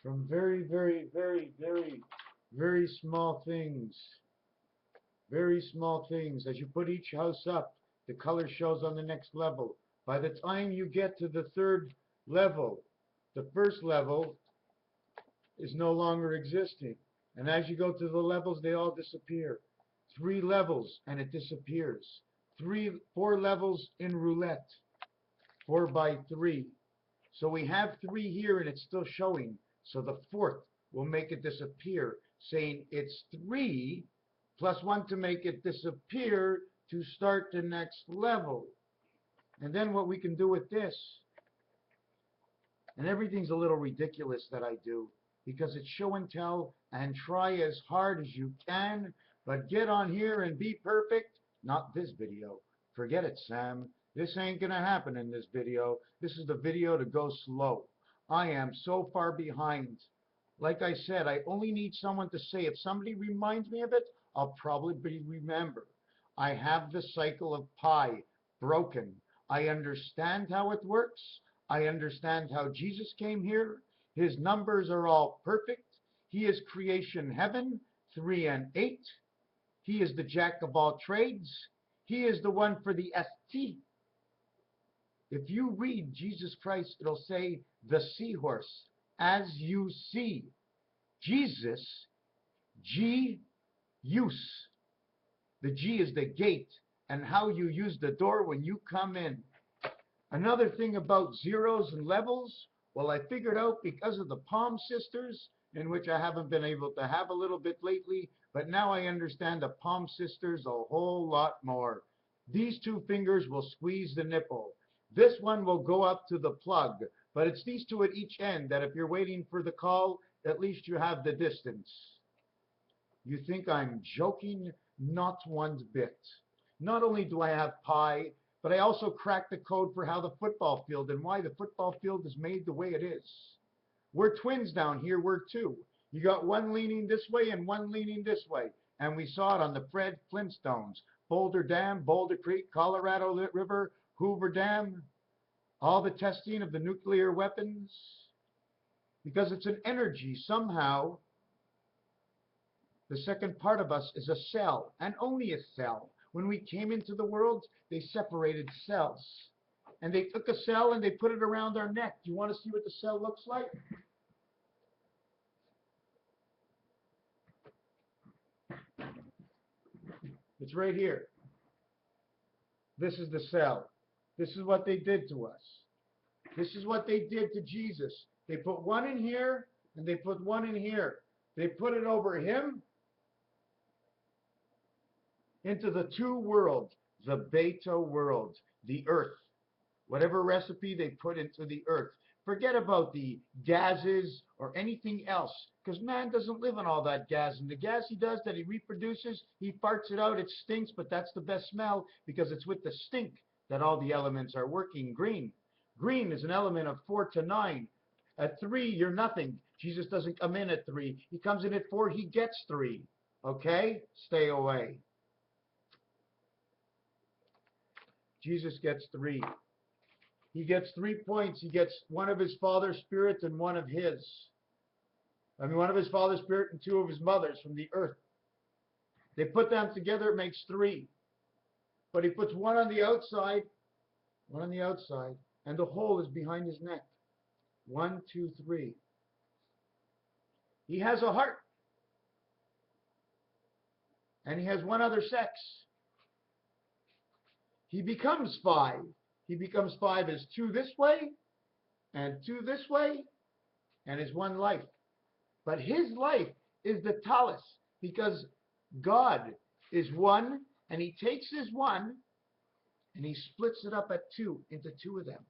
From very, very, very, very, very small things. Very small things. As you put each house up, the color shows on the next level. By the time you get to the third level, the first level is no longer existing. And as you go to the levels, they all disappear. 3 levels, and it disappears. 4 levels in roulette. 4 by 3. So we have 3 here, and it's still showing. So the 4th will make it disappear, saying it's 3 plus 1 to make it disappear to start the next level. And then what we can do with this, and everything's a little ridiculous that I do, because it's show and tell, and try as hard as you can, but get on here and be perfect. Not this video. Forget it, Sam. This ain't gonna happen in this video. This is the video to go slow. I am so far behind. Like I said, I only need someone to say, if somebody reminds me of it, I'll probably remember. I have the cycle of pi broken. I understand how it works. I understand how Jesus came here. His numbers are all perfect. He is creation heaven, 3 and 8. He is the jack of all trades. He is the one for the ST. If you read Jesus Christ, it'll say the seahorse, as you see. Jesus, G-use. The G is the gate and how you use the door when you come in. Another thing about zeros and levels, well, I figured out because of the Palm Sisters, in which I haven't been able to have a little bit lately, but now I understand the Palm Sisters a whole lot more. These 2 fingers will squeeze the nipple. This one will go up to the plug, but it's these 2 at each end that if you're waiting for the call, at least you have the distance. You think I'm joking? Not one bit. Not only do I have pi, but I also cracked the code for how the football field and why the football field is made the way it is. We're twins down here, we're 2. You got one leaning this way and one leaning this way. And we saw it on the Fred Flintstones. Boulder Dam, Boulder Creek, Colorado River, Hoover Dam, all the testing of the nuclear weapons. Because it's an energy, somehow, the second part of us is a cell, and only a cell. When we came into the world, they separated cells. And they took a cell and they put it around our neck. Do you want to see what the cell looks like? It's right here. This is the cell. This is what they did to us. This is what they did to Jesus. They put one in here and they put one in here. They put it over him into the 2 worlds, the beta world, the earth. Whatever recipe they put into the earth. Forget about the gases or anything else, because man doesn't live on all that gas. And the gas he does that he reproduces, he farts it out, it stinks, but that's the best smell because it's with the stink that all the elements are working. Green. Green is an element of 4 to 9. At 3, you're nothing. Jesus doesn't come in at 3. He comes in at 4, he gets 3. Okay? Stay away. Jesus gets 3. He gets 3 points. He gets one of his father's spirit and one of his. One of his father's spirit and 2 of his mother's from the earth. They put them together, it makes 3. But he puts one on the outside, and the hole is behind his neck. 1, 2, 3. He has a heart. And he has one other sex. He becomes 5. He becomes 5 as 2 this way, and 2 this way, and his 1 life. But his life is the talus, because God is 1, and he takes his 1, and he splits it up at 2, into 2 of them.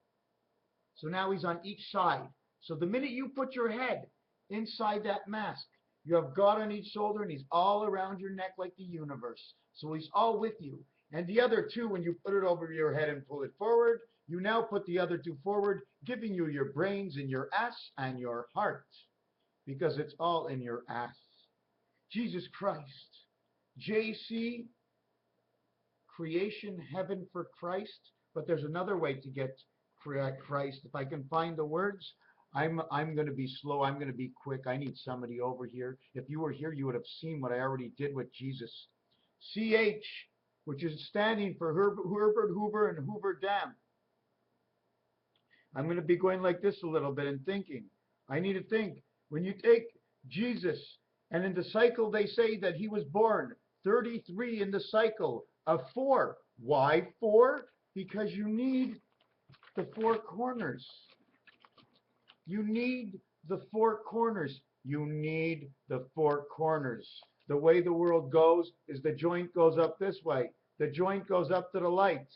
So now he's on each side. So the minute you put your head inside that mask, you have God on each shoulder, and he's all around your neck like the universe. So he's all with you. And the other 2, when you put it over your head and pull it forward, you now put the other 2 forward, giving you your brains and your ass and your heart. Because it's all in your ass. Jesus Christ. JC, creation, heaven for Christ. But there's another way to get Christ. If I can find the words. I'm going to be slow. I'm going to be quick. I need somebody over here. If you were here, you would have seen what I already did with Jesus. CH, which is standing for Herbert Hoover and Hoover Dam. I'm going to be going like this a little bit and thinking. I need to think. When you take Jesus, and in the cycle they say that he was born 33 in the cycle of 4. Why 4? Because you need the 4 corners. You need the 4 corners. You need the 4 corners. The way the world goes is the joint goes up this way. The joint goes up to the light.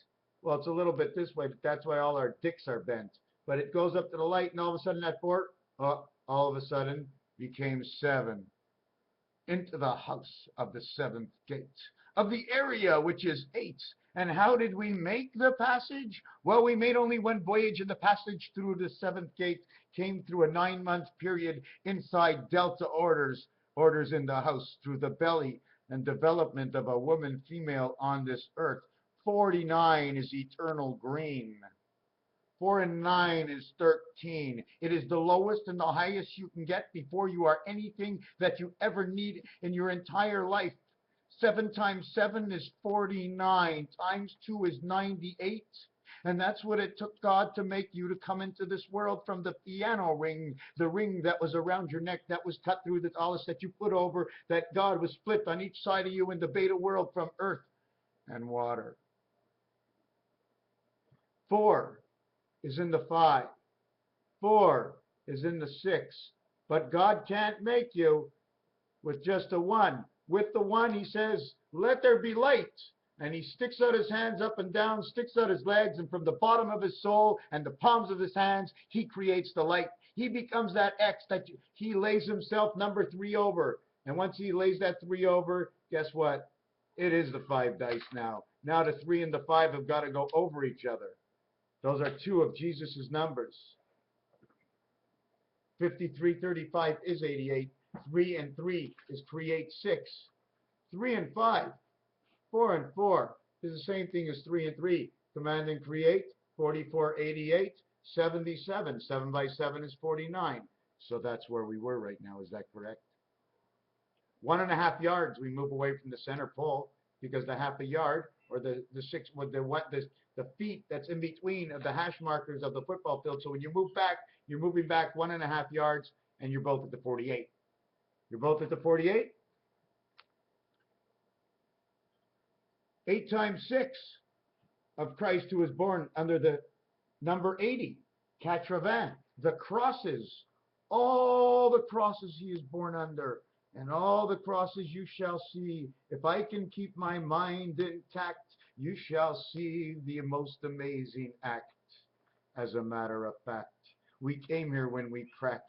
Well, it's a little bit this way, but that's why all our dicks are bent. But it goes up to the light, and all of a sudden that 4, all of a sudden became 7. Into the house of the 7th gate, of the area which is 8. And how did we make the passage? Well, we made only one voyage, and the passage through the 7th gate came through a 9-month period inside Delta orders in the house, through the belly and development of a woman, female on this earth. 49 is eternal green. 4 and 9 is 13. It is the lowest and the highest you can get before you are anything that you ever need in your entire life. 7 times 7 is 49. Times 2 is 98. And that's what it took God to make you to come into this world from the piano ring, the ring that was around your neck, that was cut through the talus that you put over, that God was split on each side of you in the beta world from earth and water. 4 is in the 5. 4 is in the 6. But God can't make you with just a 1. With the 1, he says, let there be light. And he sticks out his hands up and down, sticks out his legs, and from the bottom of his soul and the palms of his hands, he creates the light. He becomes that X that he lays himself number 3 over. And once he lays that 3 over, guess what? It is the 5 dice now. Now the 3 and the 5 have got to go over each other. Those are 2 of Jesus's numbers. 5335 is 88. 3 and 3 is create 6. 3 and 5, 4 and 4 is the same thing as 3 and 3. Command and create, 44, 88, 77. 7 by 7 is 49. So that's where we were right now. Is that correct? 1.5 yards, we move away from the center pole, because the half a yard, or the 6, with the feet that's in between of the hash markers of the football field. So when you move back, you're moving back 1.5 yards, and you're both at the 48. You're both at the 48. 8 times 6 of Christ, who was born under the number 80. 80, the crosses, all the crosses he is born under, and all the crosses you shall see. If I can keep my mind intact, you shall see the most amazing act. As a matter of fact, we came here when we cracked,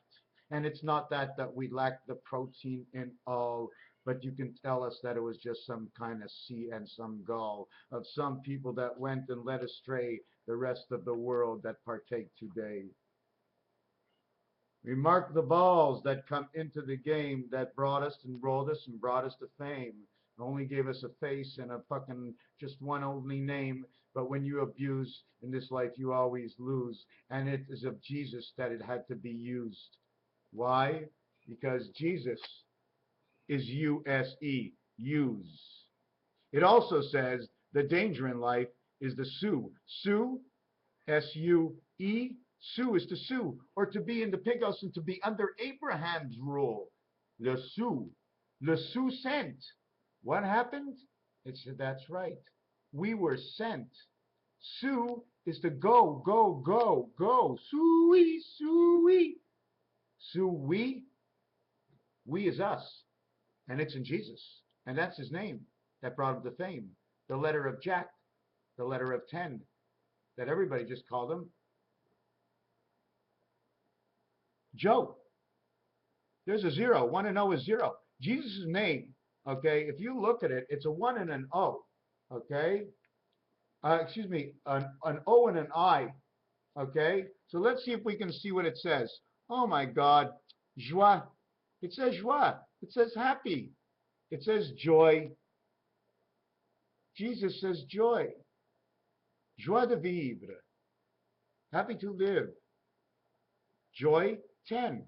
and it's not that we lack the protein in all, but you can tell us that it was just some kind of sea and some gall of some people that went and led astray the rest of the world that partake today. We mark the balls that come into the game that brought us and rolled us and brought us to fame. Only gave us a face and a fucking just one only name. But when you abuse in this life, you always lose. And it is of Jesus that it had to be used. Why? Because Jesus is U-S-E, use. It also says the danger in life is the sue. Sue, S-U-E, sue is to sue, or to be in the pig house and to be under Abraham's rule. Le sue sent. What happened? It said, that's right. We were sent. Sue is to go, go, go, go. Sue-wee, sue-wee. Sue-wee. We is us. And it's in Jesus. And that's his name that brought him to fame. The letter of Jack, the letter of 10, that everybody just called him Joe. There's a 0. 1 and 0 is 0. Jesus' name, okay, if you look at it, it's a 1 and an O, okay? Excuse me, an O and an I, okay? So let's see if we can see what it says. Oh my God, joie. It says joie. It says happy. It says joy. Jesus says joy. Joie de vivre. Happy to live. Joy, 10.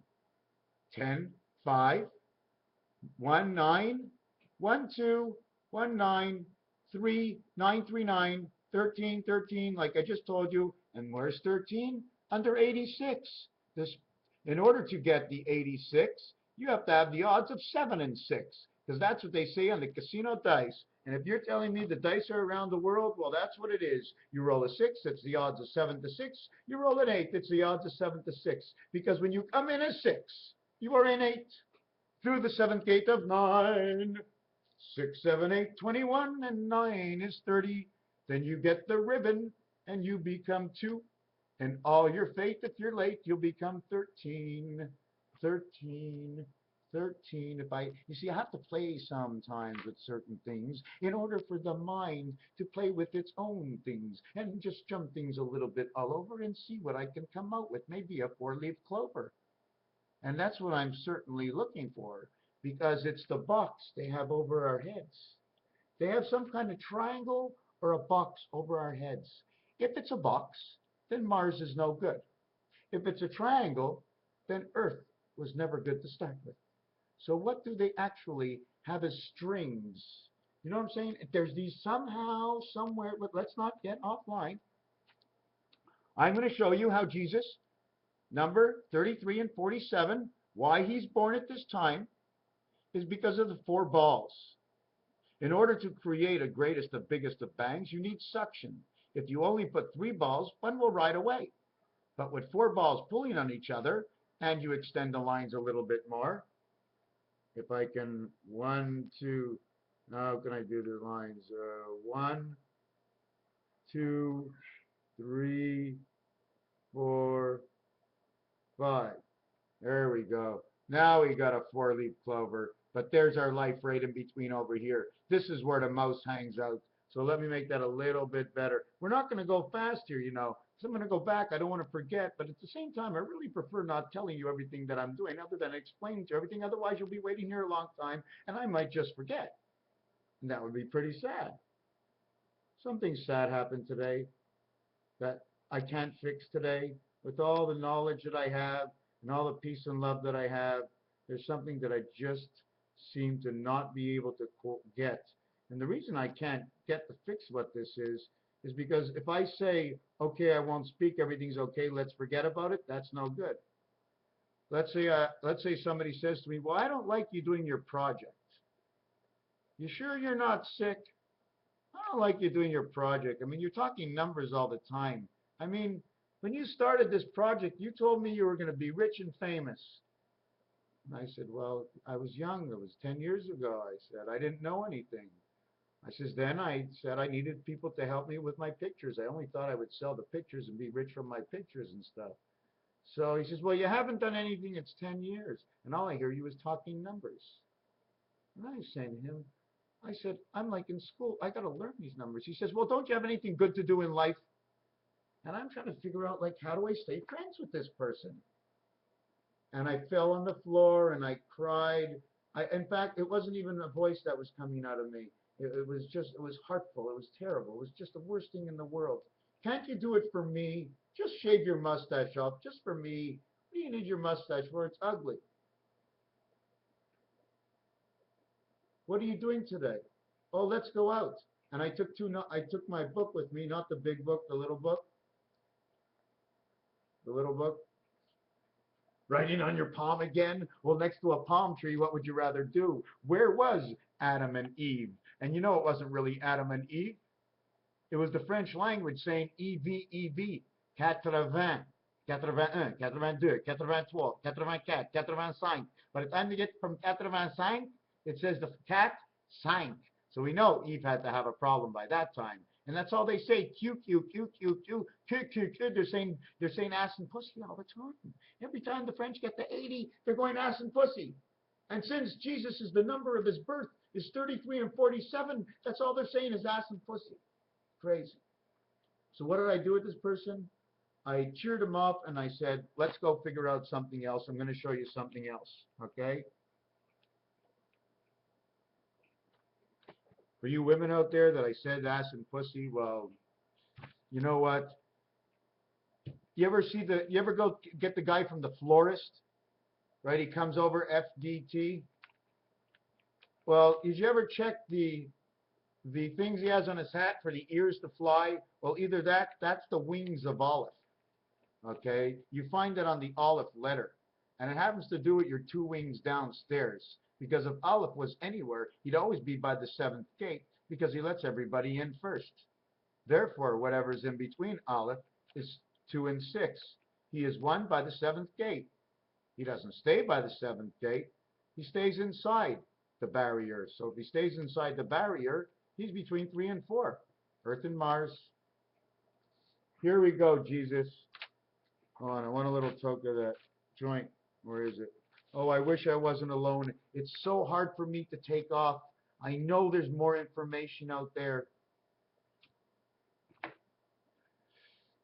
10, 5, 1, 9, 1, 2, 1, 9, 3, 9, 3, 9, 13, 13, like I just told you. And where's 13? Under 86. This, in order to get the 86, you have to have the odds of 7 and 6, because that's what they say on the casino dice. And if you're telling me the dice are around the world, well, that's what it is. You roll a 6, it's the odds of 7 to 6. You roll an 8, it's the odds of 7 to 6. Because when you come in as 6, you are in 8. Through the 7th gate of 9. 6, 7, 8, 21, and 9 is 30. Then you get the ribbon, and you become 2. And all your fate, if you're late, you'll become 13. 13. 13. You see, I have to play sometimes with certain things in order for the mind to play with its own things and just jump things a little bit all over and see what I can come out with. Maybe a 4-leaf clover. And that's what I'm certainly looking for, because it's the box they have over our heads. They have some kind of triangle or a box over our heads. If it's a box, then Mars is no good. If it's a triangle, then Earth was never good to start with. So what do they actually have as strings? You know what I'm saying? There's these somehow, somewhere, but let's not get offline. I'm going to show you how Jesus, number 33 and 47, why he's born at this time, is because of the 4 balls. In order to create a greatest, the biggest of bangs, you need suction. If you only put 3 balls, one will ride away. But with 4 balls pulling on each other, and you extend the lines a little bit more, if I can, 1, 2, how can I do the lines? 1, 2, 3, 4, 5. There we go. Now we got a 4-leaf clover, but there's our life right in between over here. This is where the mouse hangs out. So let me make that a little bit better. We're not going to go fast here, you know. So I'm going to go back. I don't want to forget, but at the same time, I really prefer not telling you everything that I'm doing other than explaining to you everything. Otherwise, you'll be waiting here a long time, and I might just forget. And that would be pretty sad. Something sad happened today that I can't fix today. With all the knowledge that I have and all the peace and love that I have, there's something that I just seem to not be able to get. And the reason I can't get to fix what this is because if I say, okay, I won't speak, everything's okay, let's forget about it, that's no good. Let's say somebody says to me, well, I don't like you doing your project. You sure you're not sick? I don't like you doing your project. I mean, you're talking numbers all the time. I mean, when you started this project, you told me you were going to be rich and famous. And I said, well, I was young. It was 10 years ago. I said, I didn't know anything. I says, then I said I needed people to help me with my pictures. I only thought I would sell the pictures and be rich from my pictures and stuff. So he says, well, you haven't done anything. It's 10 years. And all I hear you is talking numbers. And I was saying to him, I said, I'm like in school. I got to learn these numbers. He says, well, don't you have anything good to do in life? And I'm trying to figure out, like, how do I stay friends with this person? And I fell on the floor and I cried. In fact, it wasn't even a voice that was coming out of me. It was hurtful. It was terrible. It was just the worst thing in the world. Can't you do it for me? Just shave your mustache off, just for me. What do you need your mustache for? It's ugly. What are you doing today? Oh, let's go out. And I took my book with me, not the big book, the little book. The little book. Writing on your palm again? Well, next to a palm tree, what would you rather do? Where was Adam and Eve? And you know it wasn't really Adam and Eve. It was the French language saying E-V, E-V. 80, 81, 82, 83, 84, 84, 85. By the time you get from 85, it says the cat sank. So we know Eve had to have a problem by that time. And that's all they say. Q, Q, Q, Q, Q, Q, Q, Q. They're saying ass and pussy all the time. Every time the French get to 80, they're going ass and pussy. And since Jesus is the number of his birth is 33 and 47, that's all they're saying is ass and pussy. Crazy. So what did I do with this person? I cheered him up and I said, let's go figure out something else. I'm going to show you something else. Okay? For you women out there that I said ass and pussy, well, you know what? You ever go get the guy from the florist, right? He comes over, FDT. Well, did you ever check the things he has on his hat for the ears to fly? Well, either that's the wings of Olive. Okay, you find it on the Olive letter, and it happens to do with your two wings downstairs. Because if Olive was anywhere, he'd always be by the 7th gate because he lets everybody in first. Therefore, whatever's in between Olive is 2 and 6. He is 1 by the 7th gate. He doesn't stay by the 7th gate. He stays inside the barrier. So if he stays inside the barrier, he's between 3 and 4. Earth and Mars. Here we go, Jesus. Hold on, I want a little toke of that joint. Where is it? Oh, I wish I wasn't alone. It's so hard for me to take off. I know there's more information out there.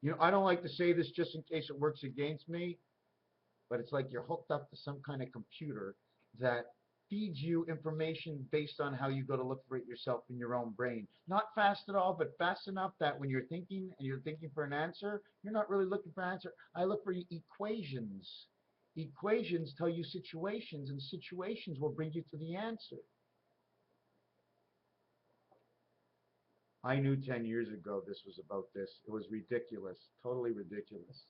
You know, I don't like to say this just in case it works against me, but it's like you're hooked up to some kind of computer that feeds you information based on how you go to look for it yourself in your own brain. Not fast at all, but fast enough that when you're thinking and you're thinking for an answer, you're not really looking for an answer. I look for equations. Equations tell you situations, and situations will bring you to the answer. I knew 10 years ago this was about this. It was ridiculous, totally ridiculous.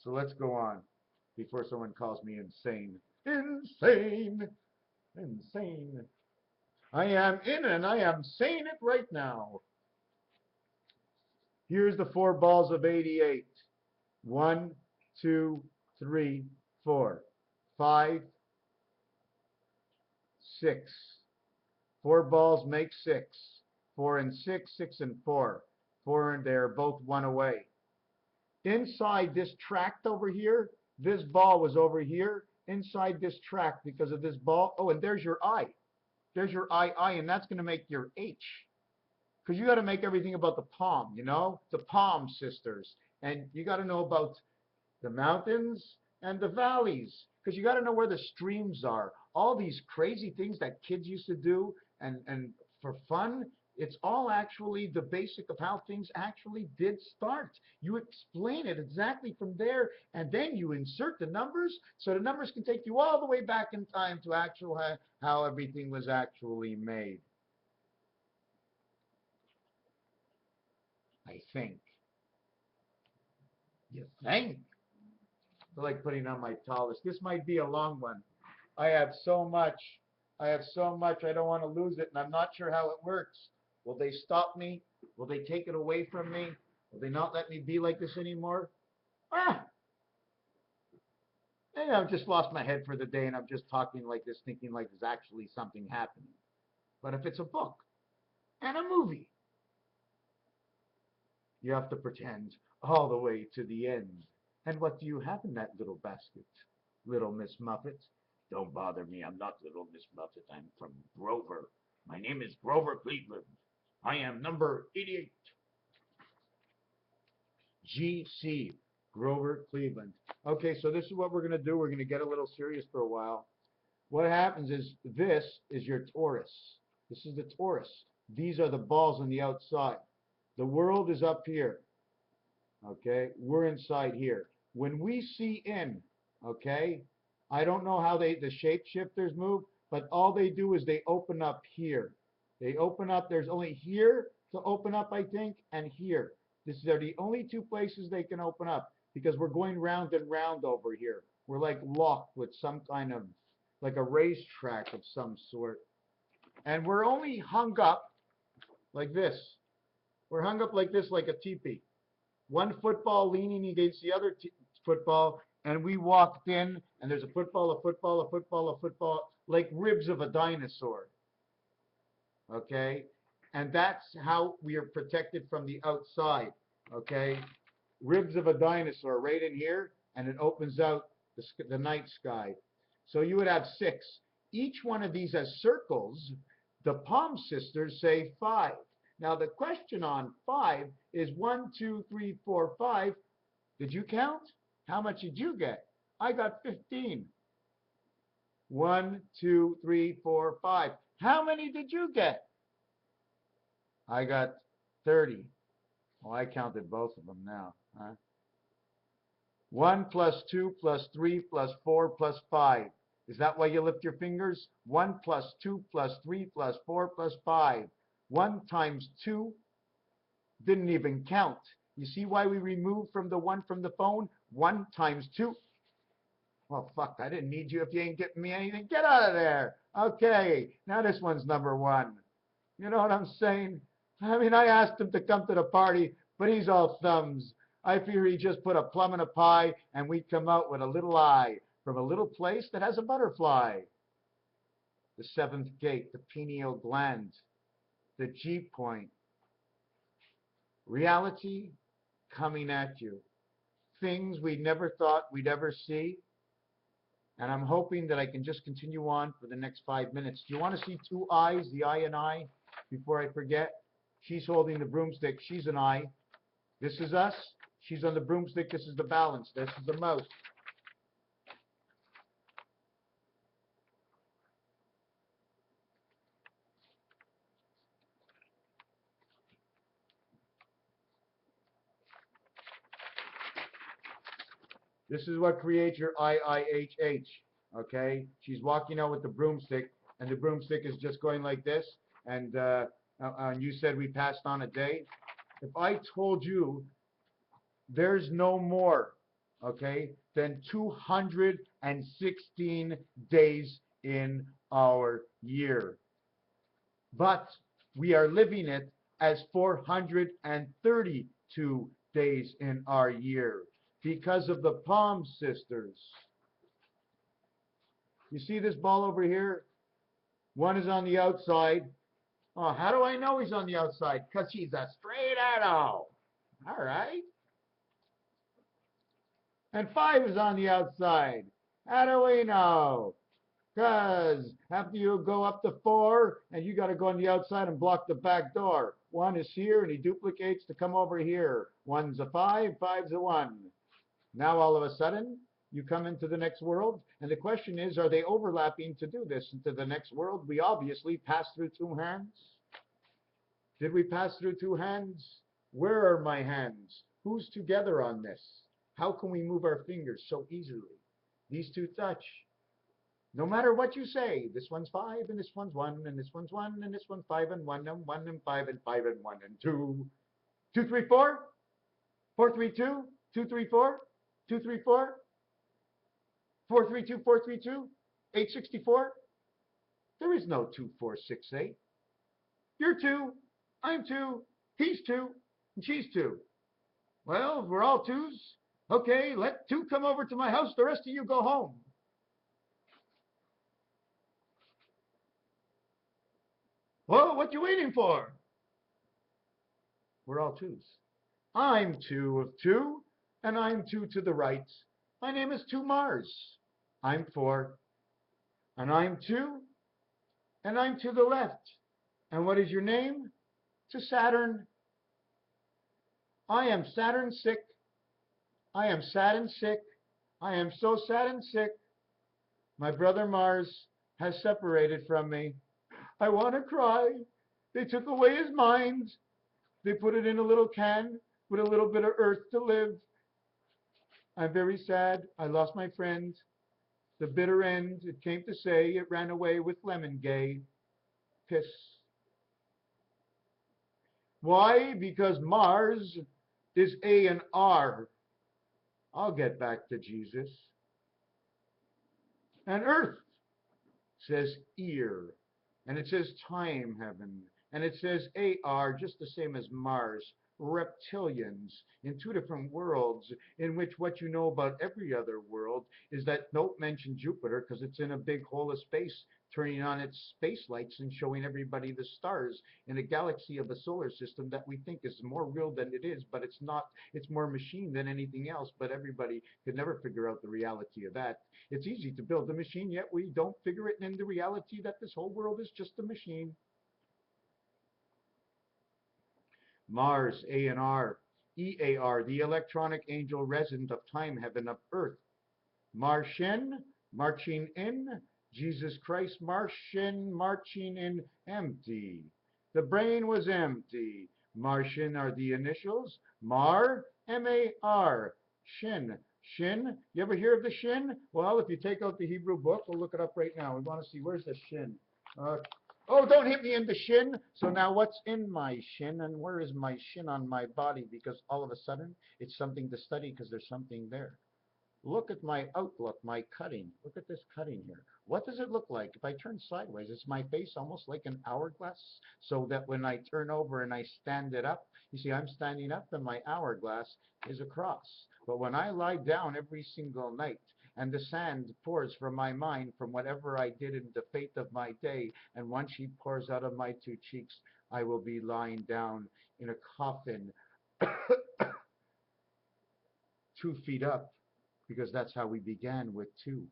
So let's go on before someone calls me insane. Insane! Insane. I am in and I am saying it right now. Here's the 4 balls of 88. 1, 2, 3, 4, 5, 6. 4 balls make 6. 4 and 6, 6 and 4. 4 and they're both 1 away. Inside this tract over here, this ball was over here. Inside this tract, because of this ball, oh, and there's your I. There's your I, and that's going to make your H. Because you got to make everything about the palm, you know? The palm sisters. And you got to know about the mountains and the valleys. Because you got to know where the streams are. All these crazy things that kids used to do and for fun, it's all actually the basic of how things actually did start. You explain it exactly from there, and then you insert the numbers, so the numbers can take you all the way back in time to actual how everything was actually made. I think. You think? I like putting on my tallest. This might be a long one. I have so much. I don't want to lose it, and I'm not sure how it works. Will they stop me? Will they take it away from me? Will they not let me be like this anymore? And I've just lost my head for the day, and I'm just talking like this, thinking like there's actually something happening. But if it's a book and a movie, you have to pretend all the way to the end. And what do you have in that little basket, little Miss Muffet? Don't bother me. I'm not little Miss Muffet. I'm from Grover. My name is Grover Cleveland. I am number 88. GC, Grover Cleveland. Okay, so this is what we're going to do. We're going to get a little serious for a while. What happens is this is your torus. This is the torus. These are the balls on the outside. The world is up here. Okay, we're inside here. When we see in, okay, I don't know how the shapeshifters move, but all they do is they open up here. They open up, there's only here to open up, I think, and here. These are the only 2 places they can open up because we're going round and round over here. We're like locked with some kind of, like a racetrack of some sort. And we're only hung up like this. We're hung up like this, like a teepee. One football leaning against the other football, and we walked in, and there's a football, a football, a football, a football, like ribs of a dinosaur. Okay? And that's how we are protected from the outside. Okay? Ribs of a dinosaur right in here, and it opens out the night sky. So you would have 6. Each one of these has circles. The Palm sisters say 5. Now the question on 5 is 1, 2, 3, 4, 5. Did you count? How much did you get? I got 15. 1, 2, 3, 4, 5. How many did you get? I got 30. Well, I counted both of them now. Huh? 1 plus 2 plus 3 plus 4 plus 5. Is that why you lift your fingers? 1 plus 2 plus 3 plus 4 plus 5. 1 times 2 didn't even count. You see why we removed from the 1 from the phone? 1 times 2. Well, fuck, I didn't need you if you ain't getting me anything. Get out of there. Okay, now this one's number 1. You know what I'm saying? I mean, I asked him to come to the party, but he's all thumbs. I fear he just put a plum in a pie and we'd come out with a little eye from a little place that has a butterfly. The 7th gate, the pineal gland, the G point. Reality coming at you. Things we never thought we'd ever see. And I'm hoping that I can just continue on for the next 5 minutes. Do you want to see 2 eyes, the I and I, before I forget? She's holding the broomstick. She's an I. This is us. She's on the broomstick. This is the balance. This is the mouse. This is what creates your IIHH. Okay? She's walking out with the broomstick, and the broomstick is just going like this. And you said we passed on a day. If I told you there's no more, okay, than 216 days in our year. But we are living it as 432 days in our year because of the Palm Sisters. You see this ball over here? One is on the outside. Oh, how do I know he's on the outside? Because he's a straight arrow. All right. And 5 is on the outside. How do we know? Because after you go up to 4, and you got to go on the outside and block the back door. 1 is here, and he duplicates to come over here. 1's a 5, 5's a 1. Now all of a sudden, you come into the next world, and the question is, are they overlapping to do this into the next world? We obviously passed through 2 hands. Did we pass through 2 hands? Where are my hands? Who's together on this? How can we move our fingers so easily? These 2 touch. No matter what you say, this one's 5, and this one's 1, and this one's 1, and this one's 5 and 1, and 1 and 5 and 5 and 1 and 2. 2, 3, 4. 4, 3, 2. 2, 3, 4. 2, 3, 4. 4, 3, 2, 4, 3, 2. 8, 64. There is no 2, 4, 6, 8. You're 2. I'm 2. He's 2. And she's 2. Well, we're all 2s. Okay, let 2 come over to my house. The rest of you go home. Well, what you waiting for? We're all 2s. I'm 2 of 2, and I'm 2 to the right. My name is 2 Mars. I'm 4, and I'm 2, and I'm to the left. And what is your name? To Saturn. I am Saturn sick. I am sad and sick. I am so sad and sick. My brother Mars has separated from me. I want to cry. They took away his mind. They put it in a little can with a little bit of earth to live. I'm very sad. I lost my friend. The bitter end, it came to say, it ran away with lemon gay. Piss. Why? Because Mars is A and R. I'll get back to Jesus. And Earth says ear. And it says time heaven. And it says AR, just the same as Mars. Reptilians in 2 different worlds, in which what you know about every other world is that don't mention Jupiter because it's in a big hole of space, turning on its space lights and showing everybody the stars in a galaxy of a solar system that we think is more real than it is, but it's not. It's more machine than anything else, but everybody could never figure out the reality of that. It's easy to build a machine, yet we don't figure it in the reality that this whole world is just a machine. Mars, A&R, EAR, the electronic angel resident of time heaven of earth. Martian, marching in, Jesus Christ, Martian, marching in, empty. The brain was empty. Martian are the initials, Mar, M-A-R, Shin, Shin. You ever hear of the shin? Well, if you take out the Hebrew book, we'll look it up right now. We want to see, where's the shin? Oh, don't hit me in the shin. So now what's in my shin, and where is my shin on my body? Because all of a sudden, it's something to study because there's something there. Look at my outlook, my cutting. Look at this cutting here. What does it look like? If I turn sideways, is my face almost like an hourglass? So that when I turn over and I stand it up, you see, I'm standing up and my hourglass is across. But when I lie down every single night, and the sand pours from my mind from whatever I did in the fate of my day, and once she pours out of my two cheeks, I will be lying down in a coffin 2 feet up, because that's how we began with 2.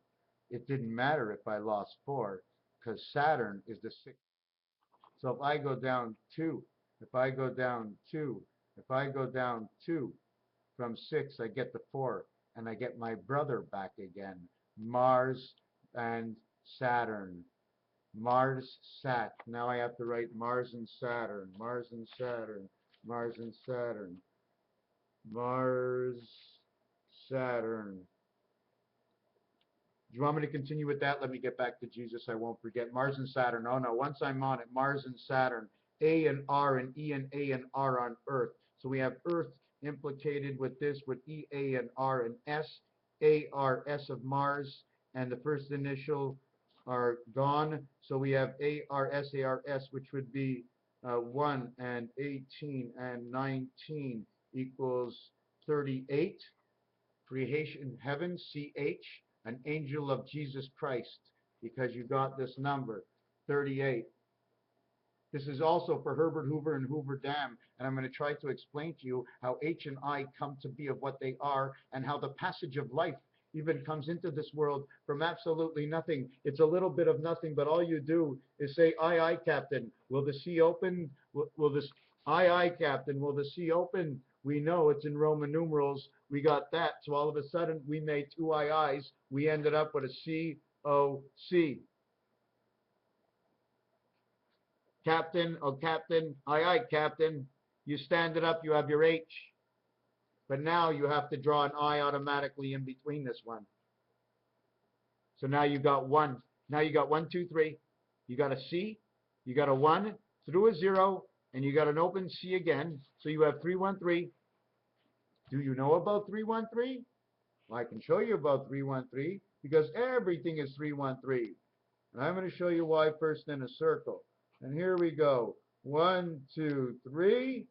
It didn't matter if I lost 4, because Saturn is the 6th. So if I go down 2, if I go down 2, if I go down 2, from 6 I get the 4, and I get my brother back again. Mars and Saturn. Mars, Sat. Now I have to write Mars and Saturn. Mars and Saturn. Mars and Saturn. Mars, Saturn. Do you want me to continue with that? Let me get back to Jesus. I won't forget. Mars and Saturn. Oh, no. Once I'm on it, Mars and Saturn. A and R and E and A and R on Earth. So we have Earth implicated with this, with E, A, and R and S. A, R, S of Mars. And the first initial are gone. So we have A, R, S, A, R, S, which would be 1 and 18 and 19 equals 38. Creation, heaven, CH, an angel of Jesus Christ, because you got this number, 38. This is also for Herbert Hoover and Hoover Dam, and I'm going to try to explain to you how H and I come to be of what they are, and how the passage of life even comes into this world from absolutely nothing. It's a little bit of nothing, but all you do is say, aye, aye, Captain. Will the sea open? Will this, aye, aye, Captain. Will the sea open? We know it's in Roman numerals. We got that. So all of a sudden, we made 2 aye, ayes. We ended up with a C-O-C. Captain, oh, Captain, aye, aye, Captain. You stand it up, you have your H. But now you have to draw an I automatically in between this one. So now you got 1. Now you got 1, 2, 3. You got a C. You got a 1 through a 0. And you got an open C again. So you have 3, 1, 3. Do you know about 3, 1, 3? Well, I can show you about 3, 1, 3. Because everything is 3, 1, 3. And I'm going to show you why first in a circle. And here we go. 1, 2, 3.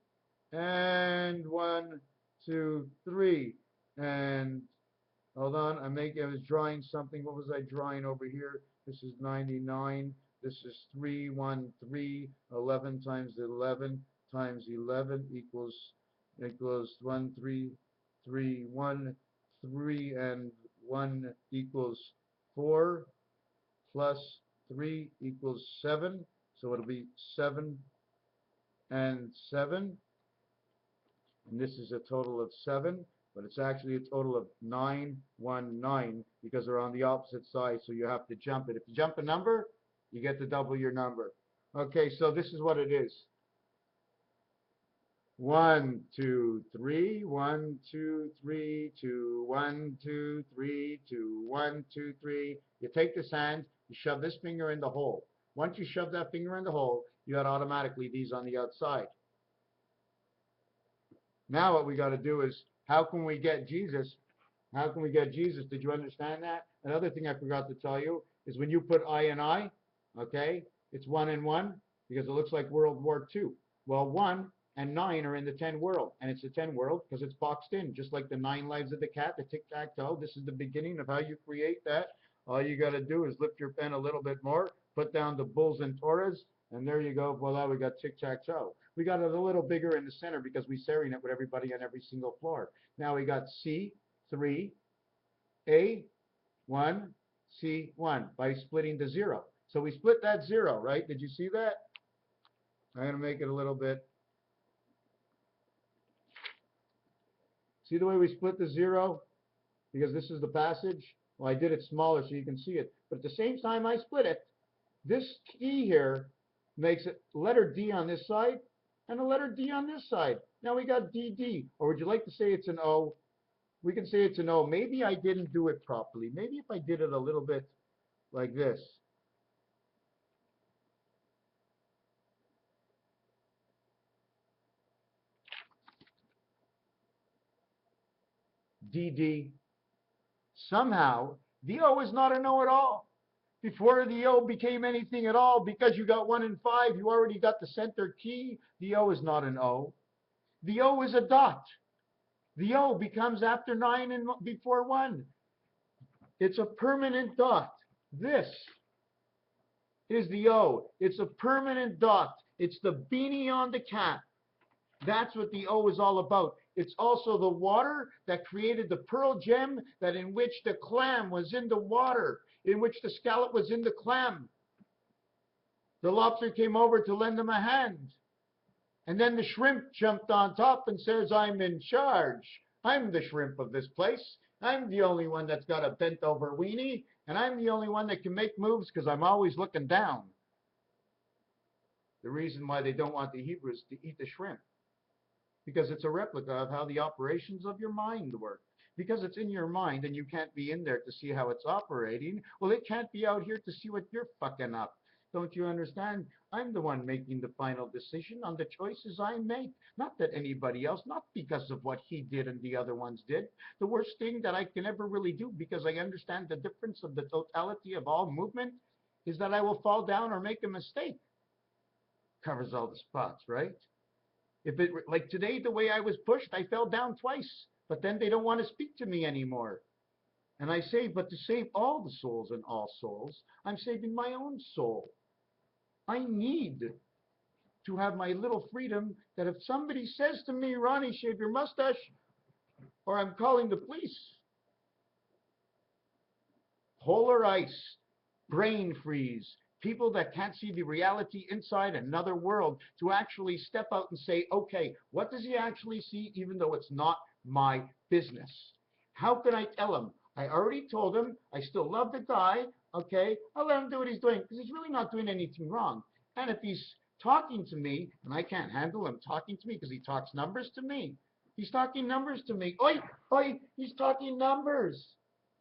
And 1, 2, 3. And hold on, I was drawing something. What was I drawing over here? This is 99. This is 3, 1, 3. 11 times 11 times 11 equals 1, 3, 3, 1, 3, and 1 equals 4, plus 3 equals 7. So it'll be 7 and 7. And this is a total of 7, but it's actually a total of 9, 1, 9, because they're on the opposite side, so you have to jump it. If you jump a number, you get to double your number. Okay, so this is what it is. 1, 2, 3, 1, 2, 3, 2, 1, 2, 3, 2, 1, 2, 3. You take this hand, you shove this finger in the hole. Once you shove that finger in the hole, you got automatically these on the outside. Now what we got to do is, how can we get Jesus? How can we get Jesus? Did you understand that? Another thing I forgot to tell you is when you put I and I, okay, it's 1 and 1, because it looks like World War II. Well, 1 and 9 are in the 10 world, and it's the 10 world because it's boxed in, just like the 9 lives of the cat, the tic-tac-toe. This is the beginning of how you create that. All you got to do is lift your pen a little bit more, put down the bulls and Taurus, and there you go. Voila, we got tic-tac-toe. We got it a little bigger in the center because we serine it with everybody on every single floor. Now we got C3, A1, C1 by splitting the 0. So we split that 0, right? Did you see that? I'm going to make it a little bit. See the way we split the 0? Because this is the passage. Well, I did it smaller so you can see it. But at the same time I split it, this key here makes it letter D on this side and a letter D on this side. Now we got DD. Or would you like to say it's an O? We can say it's an O. Maybe I didn't do it properly. Maybe if I did it a little bit like this. DD. Somehow, the O is not an O at all. Before the O became anything at all, because you got 1 and 5, you already got the center key. The O is not an O. The O is a dot. The O becomes after 9 and before 1. It's a permanent dot. This is the O. It's a permanent dot. It's the beanie on the cap. That's what the O is all about. It's also the water that created the pearl gem, that in which the clam was in the water, in which the scallop was in the clam. The lobster came over to lend them a hand. And then the shrimp jumped on top and says, I'm in charge. I'm the shrimp of this place. I'm the only one that's got a bent over weenie, and I'm the only one that can make moves because I'm always looking down. The reason why they don't want the Hebrews to eat the shrimp, because it's a replica of how the operations of your mind work. Because it's in your mind and you can't be in there to see how it's operating, well, it can't be out here to see what you're fucking up. Don't you understand? I'm the one making the final decision on the choices I make, not that anybody else, not because of what he did and the other ones did. The worst thing that I can ever really do, because I understand the difference of the totality of all movement, is that I will fall down or make a mistake. Covers all the spots, right? If it, like today, the way I was pushed, I fell down twice, but then they don't want to speak to me anymore. And I say, but to save all the souls and all souls, I'm saving my own soul. I need to have my little freedom that if somebody says to me, Ronnie, shave your mustache, or I'm calling the police. Polar ice, brain freeze, people that can't see the reality inside another world to actually step out and say, okay, what does he actually see, even though it's not my business? How can I tell him? I already told him I still love the guy, okay? I'll let him do what he's doing because he's really not doing anything wrong. And if he's talking to me, and I can't handle him talking to me because he talks numbers to me. He's talking numbers to me. Oi, oi, he's talking numbers.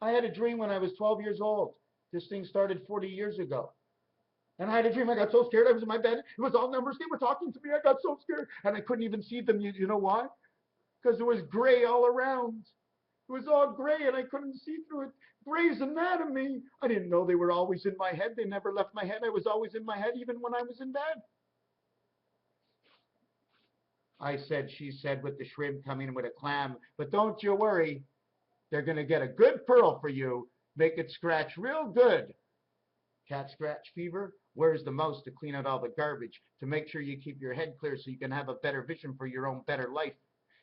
I had a dream when I was 12 years old. This thing started 40 years ago. And I had a dream. I got so scared. I was in my bed. It was all numbers. They were talking to me. I got so scared. And I couldn't even see them. You know why? Because it was gray all around. It was all gray and I couldn't see through it. Gray's Anatomy. I didn't know they were always in my head. They never left my head. I was always in my head even when I was in bed. I said, she said, with the shrimp coming in with a clam. But don't you worry. They're going to get a good pearl for you. Make it scratch real good. Cat scratch fever? Where's the mouse to clean out all the garbage? To make sure you keep your head clear so you can have a better vision for your own better life.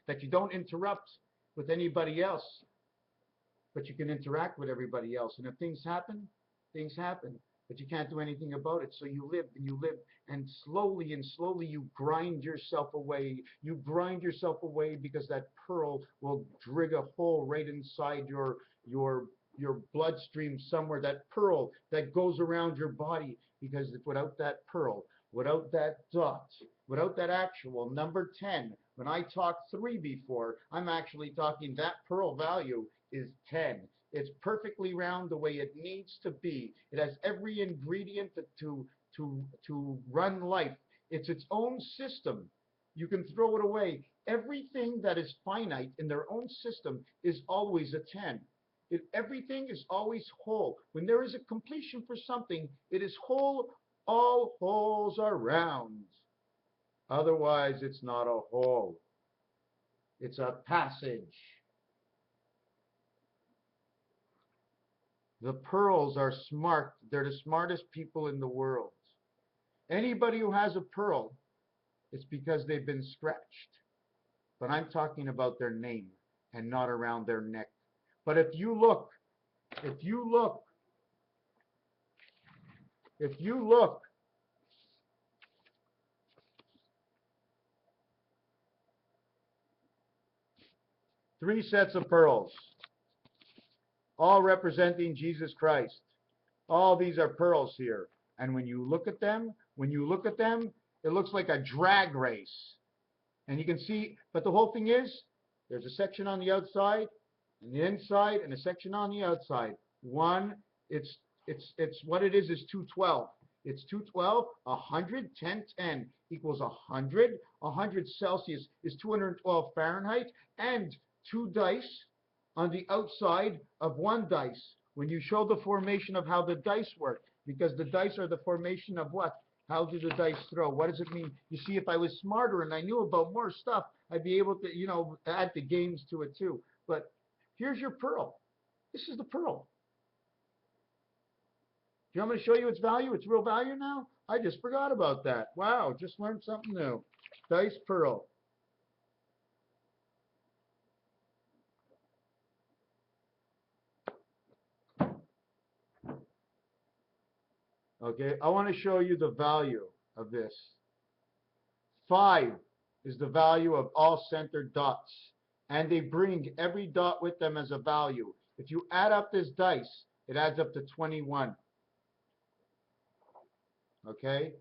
That you don't interrupt with anybody else, but you can interact with everybody else. And if things happen, but you can't do anything about it. So you live, and slowly you grind yourself away. You grind yourself away because that pearl will dig a hole right inside your bloodstream somewhere. That pearl that goes around your body, because without that pearl, without that dot, without that actual number 10, when I talked 3 before, I'm actually talking that pearl value is 10. It's perfectly round the way it needs to be. It has every ingredient to run life. It's its own system. You can throw it away. Everything that is finite in their own system is always a 10. Everything is always whole. When there is a completion for something, it is whole. All holes are round. Otherwise, it's not a hole. It's a passage. The pearls are smart. They're the smartest people in the world. Anybody who has a pearl, it's because they've been scratched. But I'm talking about their name and not around their neck. But if you look, 3 sets of pearls, all representing Jesus Christ. All these are pearls here. And when you look at them, it looks like a drag race. And you can see, but the whole thing is, there's a section on the outside, on the inside and a section on the outside. One, it's what it is 212. It's 212, 100, 10, 10 equals 100. 100 Celsius is 212 Fahrenheit, and 2 dice on the outside of 1 dice. When you show the formation of how the dice work, because the dice are the formation of what? How do the dice throw? What does it mean? You see, if I was smarter and I knew about more stuff, I'd be able to, you know, add the games to it too. But here's your pearl. This is the pearl. Do you want me to show you its value? Its real value now? I just forgot about that. Wow, just learned something new. Dice pearl. Okay, I want to show you the value of this. 5 is the value of all centered dots. And they bring every dot with them as a value. If you add up this dice, it adds up to 21. Okay?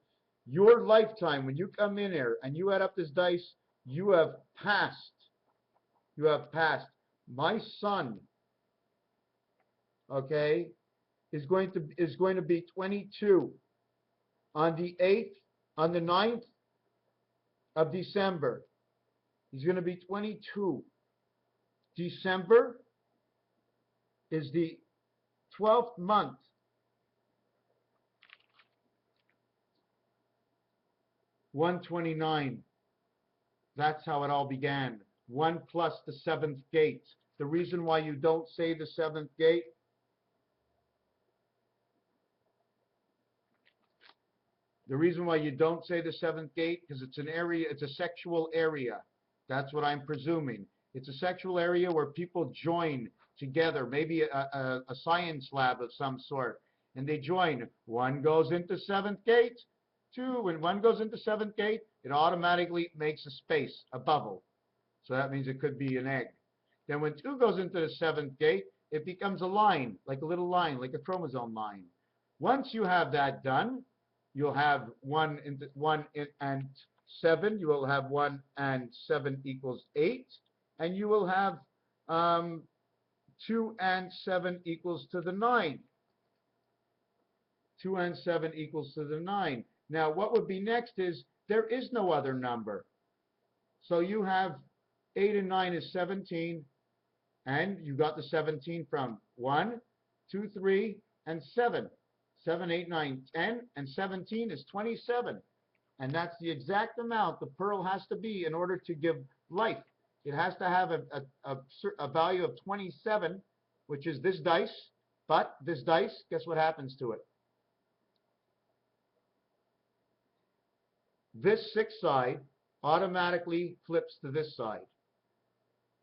Your lifetime, when you come in here and you add up this dice, you have passed. You have passed. My son, okay, is going to be 22 on the 8th, on the 9th of December. He's going to be 22. December is the 12th month. $129. That's how it all began. 1 plus the 7th gate. The reason why you don't say the 7th gate, because it's an area, it's a sexual area. That's what I'm presuming. It's a sexual area where people join together, maybe a science lab of some sort, and they join. 1 goes into 7th gate. 2, when 1 goes into 7th gate, it automatically makes a space, a bubble. So that means it could be an egg. Then when 2 goes into the 7th gate, it becomes a line, like a little line, like a chromosome line. Once you have that done, you'll have 1 and 7. You will have 1 and 7 equals 8. And you will have 2 and 7 equals to the 9. 2 and 7 equals to the 9. Now, what would be next is there is no other number. So you have 8 and 9 is 17, and you got the 17 from 1, 2, 3, and 7. 7, 8, 9, 10, and 17 is 27. And that's the exact amount the pearl has to be in order to give life. It has to have a value of 27, which is this dice. But this dice, guess what happens to it? This 6 side automatically flips to this side.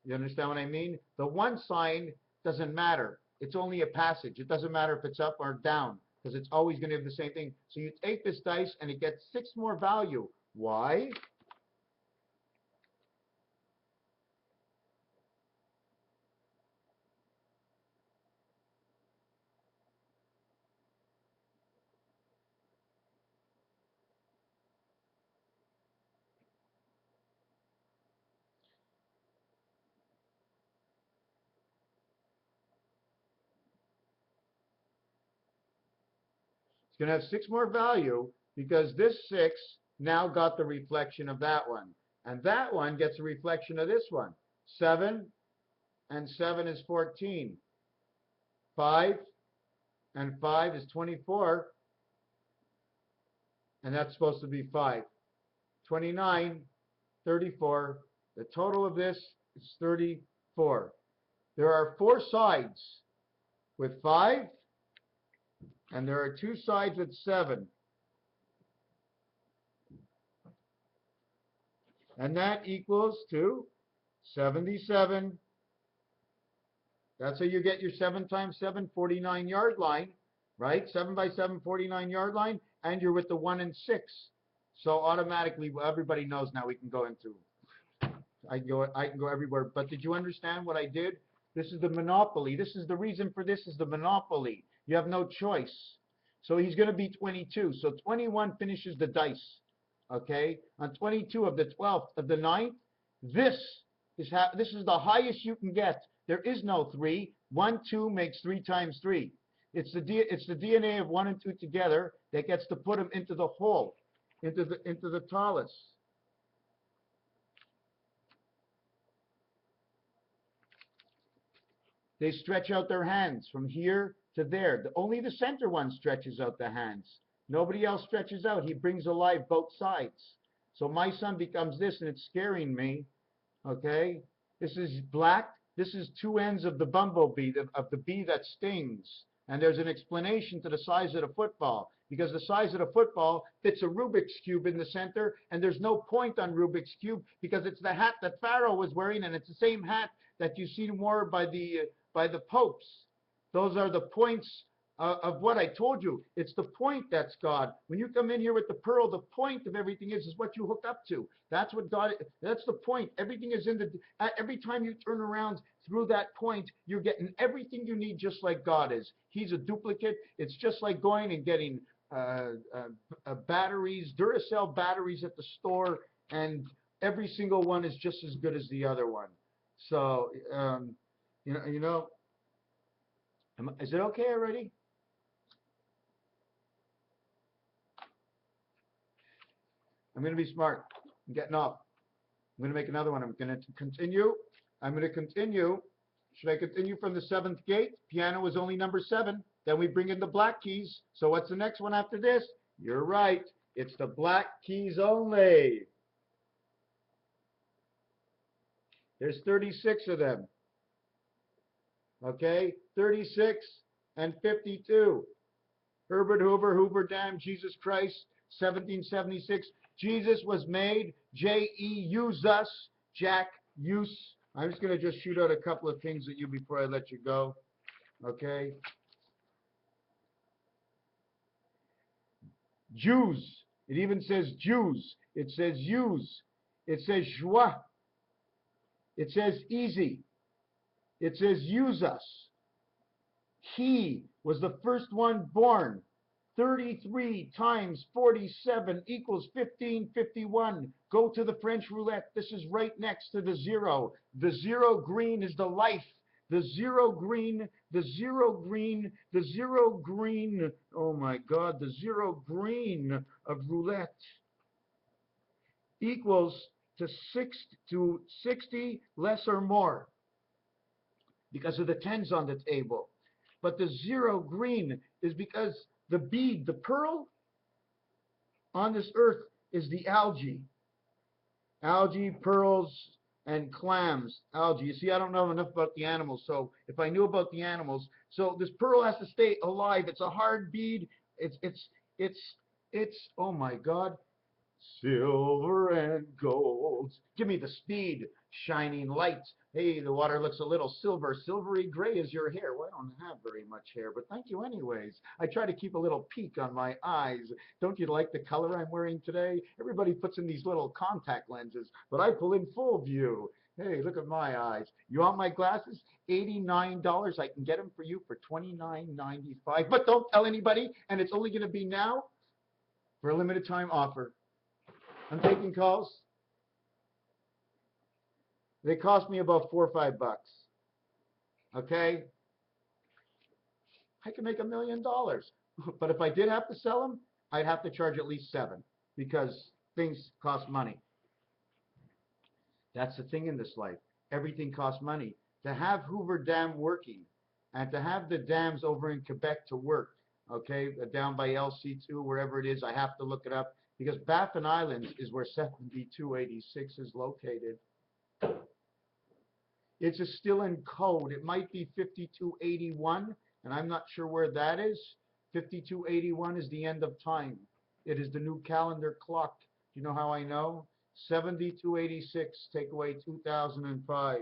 You understand what I mean? The 1 sign doesn't matter. It's only a passage. It doesn't matter if it's up or down, because it's always going to give the same thing. So you take this dice and it gets 6 more value. Why? It's going to have 6 more value because this 6 now got the reflection of that one. And that one gets a reflection of this one. 7 and 7 is 14. 5 and 5 is 24. And that's supposed to be 5. 29, 34. The total of this is 34. There are 4 sides with 5. And there are 2 sides with 7. And that equals to 77. That's how you get your 7 times 7, 49 yard line, right? 7 by 7, 49 yard line, and you're with the 1 and 6. So automatically, everybody knows now we can go into, I can go everywhere. But did you understand what I did? This is the monopoly. This is the reason for this is the monopoly. You have no choice. So he's going to be 22. So 21 finishes the dice. Okay? On 22 of the 12th of the 9th, this This is the highest you can get. There is no 3. 1, 2 makes 3 times 3. It's the DNA of 1 and 2 together that gets to put them into the hole, into the talus. They stretch out their hands from here to there. Only the center one stretches out the hands. Nobody else stretches out. He brings alive both sides. So my son becomes this, and it's scaring me. Okay? This is black. This is 2 ends of the bumblebee, of the bee that stings. And there's an explanation to the size of the football. Because the size of the football fits a Rubik's Cube in the center, and there's no point on Rubik's Cube because it's the hat that Pharaoh was wearing, and it's the same hat that you see worn by the popes. Those are the points of what I told you. It's the point that's God. When you come in here with the pearl, the point of everything is what you hook up to. That's what God, that's the point. Everything is in the, every time you turn around through that point, you're getting everything you need just like God is. He's a duplicate. It's just like going and getting batteries, Duracell batteries at the store, and every single one is just as good as the other one. So, you know, is it okay already? I'm going to be smart. I'm getting off. I'm going to make another one. I'm going to continue. I'm going to continue. Should I continue from the 7th gate? Piano was only number 7. Then we bring in the black keys. So what's the next one after this? You're right. It's the black keys only. There's 36 of them. Okay? 36 and 52. Herbert Hoover, Hoover Dam, Jesus Christ, 1776. Jesus was made, J-E-U-S, Jack Use. I'm just going to just shoot out a couple of things at you before I let you go. Okay? Jews. It even says Jews. It says use. It says joie. It says easy. It says use us. He was the first one born. 33 times 47 equals 1551. Go to the French roulette. This is right next to the 0. The 0 green is the life. The 0 green, the 0 green, the 0 green. Oh my God, the 0 green of roulette equals to 60 less or more because of the 10s on the table. But the 0 green is because the bead, the pearl on this earth is the algae. Algae, pearls, and clams. Algae. You see, I don't know enough about the animals, so if I knew about the animals, so this pearl has to stay alive. It's a hard bead. It's oh my God. Silver and gold. Give me the speed. Shining light. Hey, the water looks a little silvery gray as your hair. Well, I don't have very much hair, but thank you anyways. I try to keep a little peak on my eyes. Don't you like the color I'm wearing today? Everybody puts in these little contact lenses, but I pull in full view. Hey, look at my eyes. You want my glasses? $89. I can get them for you for $29.95. But don't tell anybody, and it's only going to be now for a limited time offer. I'm taking calls. They cost me about $4 or $5. Okay? I can make $1 million. But if I did have to sell them, I'd have to charge at least $7 because things cost money. That's the thing in this life. Everything costs money. To have Hoover Dam working and to have the dams over in Quebec to work, okay, down by LC2, wherever it is, I have to look it up because Baffin Islands is where 7286 is located. It's still in code. It might be 5281, and I'm not sure where that is. 5281 is the end of time. It is the new calendar clock. Do you know how I know? 7286, take away 2005.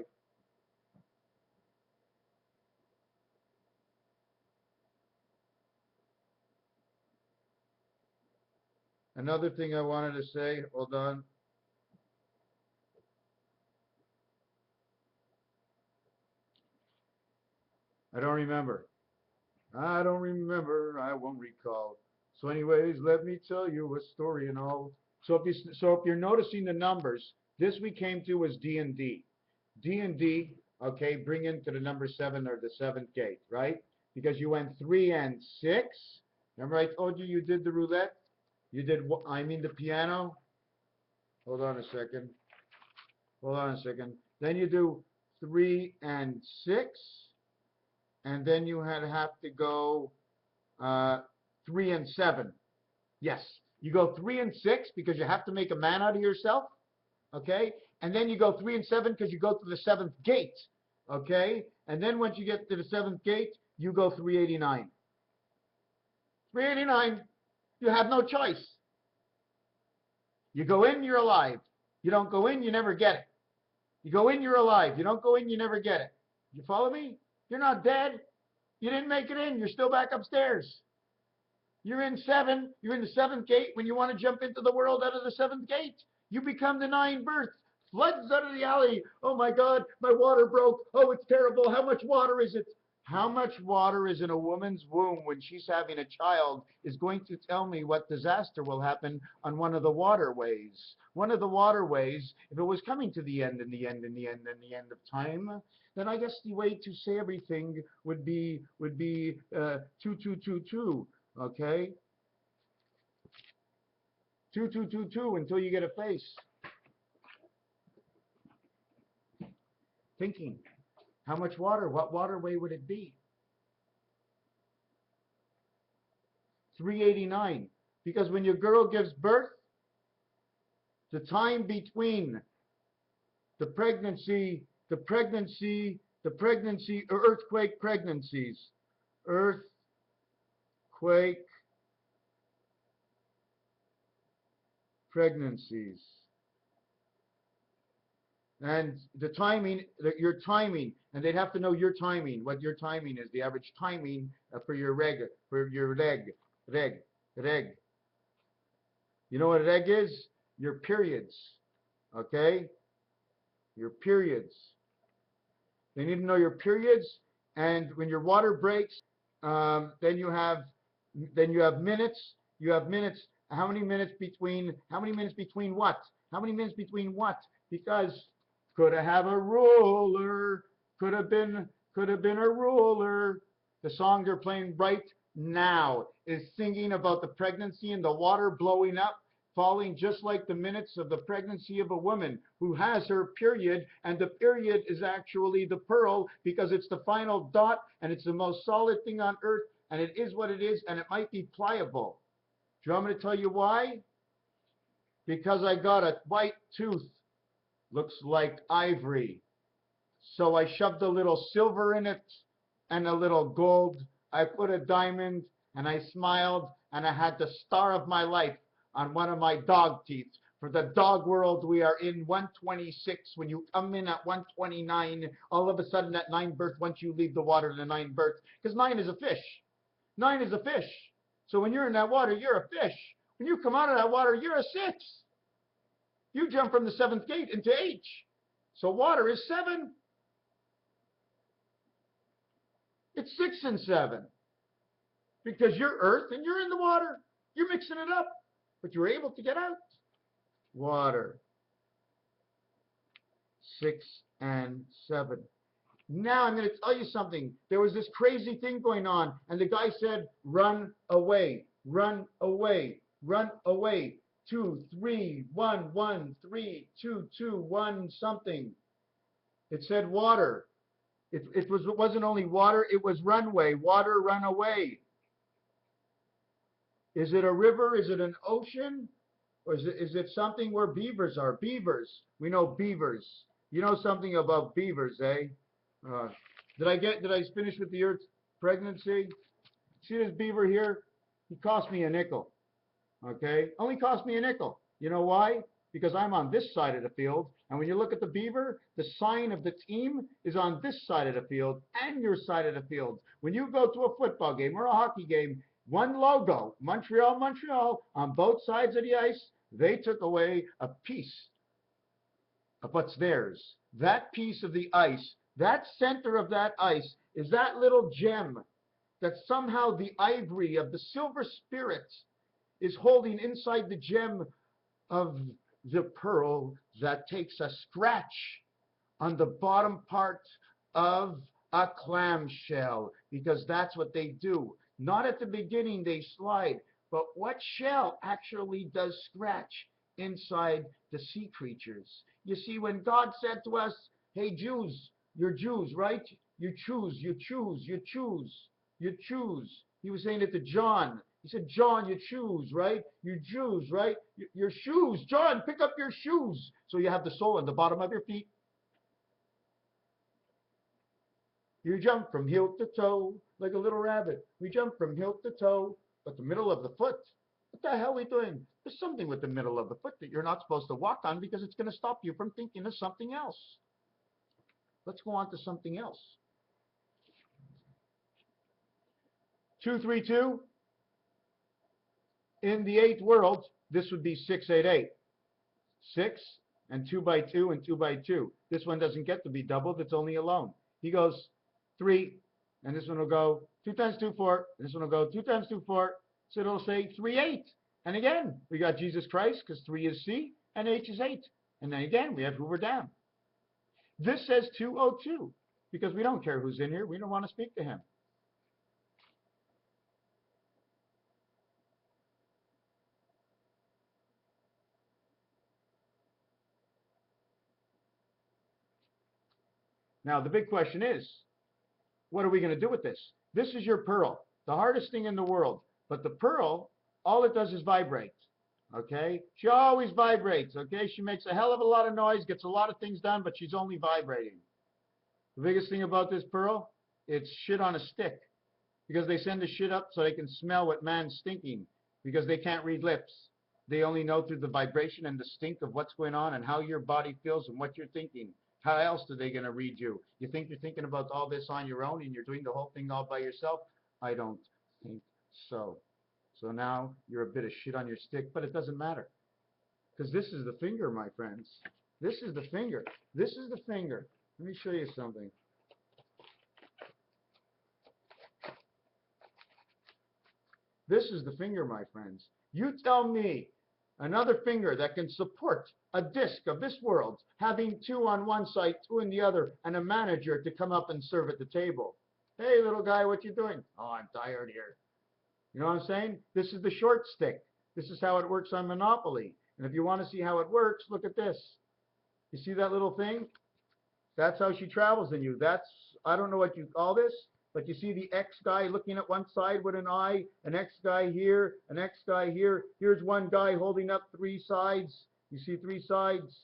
Another thing I wanted to say, hold on. I don't remember. I don't remember. I won't recall. So anyways, let me tell you a story and all. So if you're noticing the numbers, this we came to was D&D. D and D, okay, bring into the number 7 or the 7th gate, right? Because you went 3 and 6. Remember I told you did the roulette? You did, the piano. Hold on a second. Hold on a second. Then you do 3 and 6. And then you have to go 3 and 7. Yes. You go 3 and 6 because you have to make a man out of yourself. Okay? And then you go 3 and 7 because you go to the 7th gate. Okay? And then once you get to the 7th gate, you go 389. 389. You have no choice. You go in, you're alive. You don't go in, you never get it. You go in, you're alive. You don't go in, you never get it. You follow me? You're not dead. You didn't make it in. You're still back upstairs. You're in 7. You're in the 7th gate. When you want to jump into the world out of the 7th gate, you become the 9 birth. Floods out of the alley. Oh my God, my water broke. Oh, it's terrible. How much water is it? How much water is in a woman's womb when she's having a child is going to tell me what disaster will happen on one of the waterways. One of the waterways, if it was coming to the end and the end and the end and the end of time, then I guess the way to say everything would be 2222, okay? 2222 until you get a face. Thinking. How much water? What waterway would it be? 389. Because when your girl gives birth, the time between the pregnancy, or earthquake pregnancies, earthquake pregnancies. And the timing, your timing, and they'd have to know your timing, what your timing is, the average timing for your reg. You know what a reg is? Your periods, okay? Your periods. They need to know your periods, and when your water breaks, then you have minutes. You have minutes. How many minutes between what? How many minutes between what? Because could have a ruler. Could have been a ruler. The song they're playing right now is singing about the pregnancy and the water blowing up, falling just like the minutes of the pregnancy of a woman who has her period, and the period is actually the pearl because it's the final dot and it's the most solid thing on earth, and it is what it is, and it might be pliable. Do you want me to tell you why? Because I got a white tooth. Looks like ivory. So I shoved a little silver in it and a little gold. I put a diamond and I smiled and I had the star of my life on one of my dog teeth. For the dog world, we are in 126. When you come in at 129, all of a sudden at 9 birth, once you leave the water, the 9 birth, because 9 is a fish. 9 is a fish. So when you're in that water, you're a fish. When you come out of that water, you're a 6. You jump from the 7th gate into H. So water is 7. It's 6 and 7. Because you're earth and you're in the water. You're mixing it up. But you're able to get out. Water. 6 and 7. Now I'm going to tell you something. There was this crazy thing going on. And the guy said, run away. Run away. Run away. 2, 3, 1, 1, 3, 2, 2, 1, something. It said water. It wasn't only water, it was runway. Water, run away. Is it a river? Is it an ocean? Or is it something where beavers are? Beavers. We know beavers. You know something about beavers, eh? Did I finish with the Earth's pregnancy? See this beaver here? He cost me a nickel. Okay? Only cost me a nickel. You know why? Because I'm on this side of the field. And when you look at the beaver, the sign of the team is on this side of the field and your side of the field. When you go to a football game or a hockey game, one logo, Montreal, Montreal, on both sides of the ice, they took away a piece of what's theirs. That piece of the ice, that center of that ice, is that little gem that somehow the ivory of the silver spirit is holding inside the gem of the pearl that takes a scratch on the bottom part of a clamshell, because that's what they do. Not at the beginning they slide, but what shell actually does scratch inside the sea creatures? You see, when God said to us, hey Jews, you're Jews, right? You choose, you choose, you choose, you choose. He was saying it to John. He said, John, you choose, right? You Jews, right? Your shoes. John, pick up your shoes. So you have the sole on the bottom of your feet. You jump from heel to toe like a little rabbit. We jump from heel to toe, but the middle of the foot, what the hell are we doing? There's something with the middle of the foot that you're not supposed to walk on because it's going to stop you from thinking of something else. Let's go on to something else. 232. In the eighth world, this would be 688. 6 and 2 by 2 and 2 by 2. This one doesn't get to be doubled. It's only alone. He goes 3, and this one will go 2 times 2, 4. And this one will go 2 times 2, 4. So it'll say 3, 8. And again, we got Jesus Christ because 3 is C and H is 8. And then again, we have Hoover Dam. This says 202 because we don't care who's in here. We don't want to speak to him. Now, the big question is, what are we going to do with this? This is your pearl, the hardest thing in the world. But the pearl, all it does is vibrate, okay? She always vibrates, okay? She makes a hell of a lot of noise, gets a lot of things done, but she's only vibrating. The biggest thing about this pearl, it's shit on a stick. Because they send the shit up so they can smell what man's stinking. Because they can't read lips. They only know through the vibration and the stink of what's going on and how your body feels and what you're thinking. How else are they going to read you? You think you're thinking about all this on your own and you're doing the whole thing all by yourself? I don't think so. So now you're a bit of shit on your stick, but it doesn't matter. Because this is the finger, my friends. This is the finger. This is the finger. Let me show you something. This is the finger, my friends. You tell me another finger that can support a disc of this world, having 2 on one side, 2 in the other, and a manager to come up and serve at the table. Hey, little guy, what you doing? Oh, I'm tired here. You know what I'm saying? This is the short stick. This is how it works on Monopoly. And if you want to see how it works, look at this. You see that little thing? That's how she travels in you. That's, I don't know what you call this, but you see the X guy looking at one side with an eye, an X guy here, an X guy here. Here's one guy holding up 3 sides. You see 3 sides?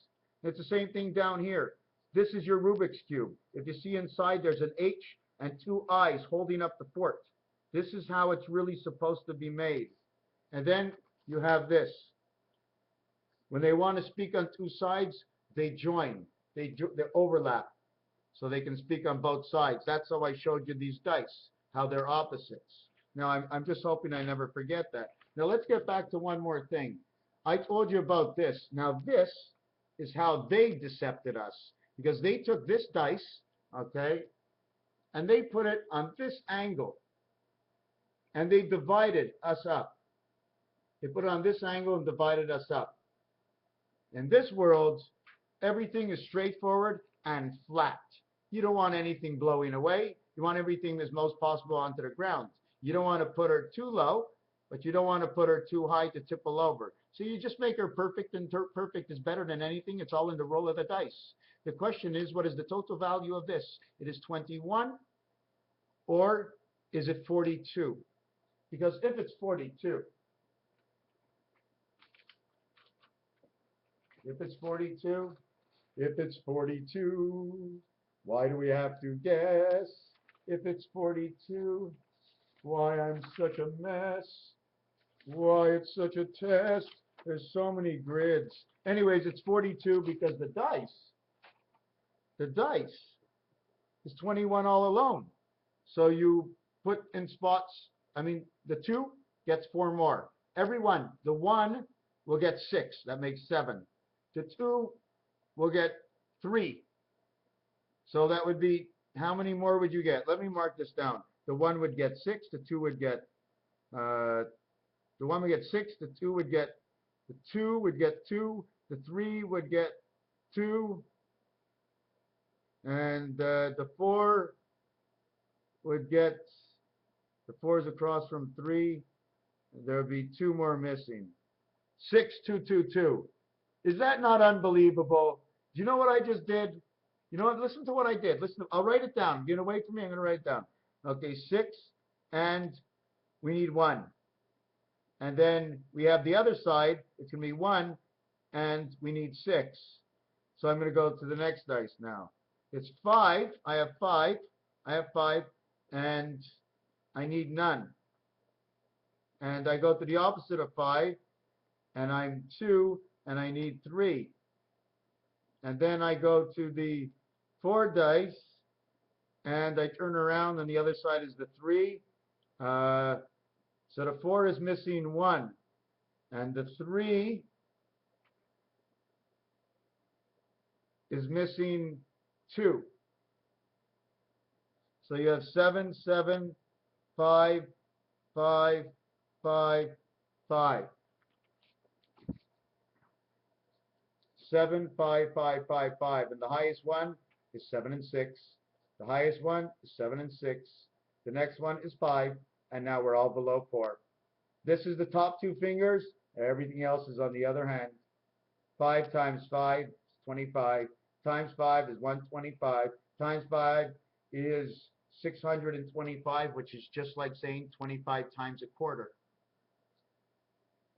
It's the same thing down here. This is your Rubik's Cube. If you see inside, there's an H and 2 eyes holding up the fort. This is how it's really supposed to be made. And then you have this. When they want to speak on 2 sides, they join. They overlap. So they can speak on both sides. That's how I showed you these dice, how they're opposites. Now, I'm just hoping I never forget that. Now, let's get back to one more thing. I told you about this. Now, this is how they decepted us. Because they took this dice, okay, and they put it on this angle. And they divided us up. They put it on this angle and divided us up. In this world, everything is straightforward and flat. You don't want anything blowing away. You want everything as most possible onto the ground. You don't want to put her too low, but you don't want to put her too high to tipple over. So you just make her perfect, and perfect is better than anything. It's all in the roll of the dice. The question is, what is the total value of this? It is 21, or is it 42? Because if it's 42, if it's 42, why do we have to guess? If it's 42, why I'm such a mess? Why it's such a test? There's so many grids. Anyways, it's 42 because the dice is 21 all alone. So you put in spots, I mean, the 2 gets 4 more. Every one, the 1 will get 6. That makes 7. The 2 will get 3. So that would be, how many more would you get? Let me mark this down. The 1 would get 6. The 2 would get, the 1 would get 6. The 2 would get, the 2 would get 2. The 3 would get 2. And the 4 would get, the 4 is across from 3. There would be 2 more missing. 6, 2, 2, 2. Is that not unbelievable? Do you know what I just did? You know what? Listen to what I did. Listen. I'll write it down. You're gonna wait for me. I'm gonna write it down. Okay, 6, and we need 1. And then we have the other side. It's gonna be 1, and we need 6. So I'm gonna go to the next dice now. It's 5. I have 5. I have 5, and I need none. And I go to the opposite of 5, and I'm 2, and I need 3. And then I go to the 4 dice, and I turn around, and the other side is the 3. So the 4 is missing 1, and the 3 is missing 2. So you have 7, 7, 5, 5, 5, 5. 7, 5, 5, 5, 5. And the highest one is 7 and 6. The highest one is 7 and 6. The next one is 5. And now we're all below 4. This is the top 2 fingers. Everything else is on the other hand. 5 times 5 is 25. Times 5 is 125. Times 5 is 625, which is just like saying 25 times a quarter.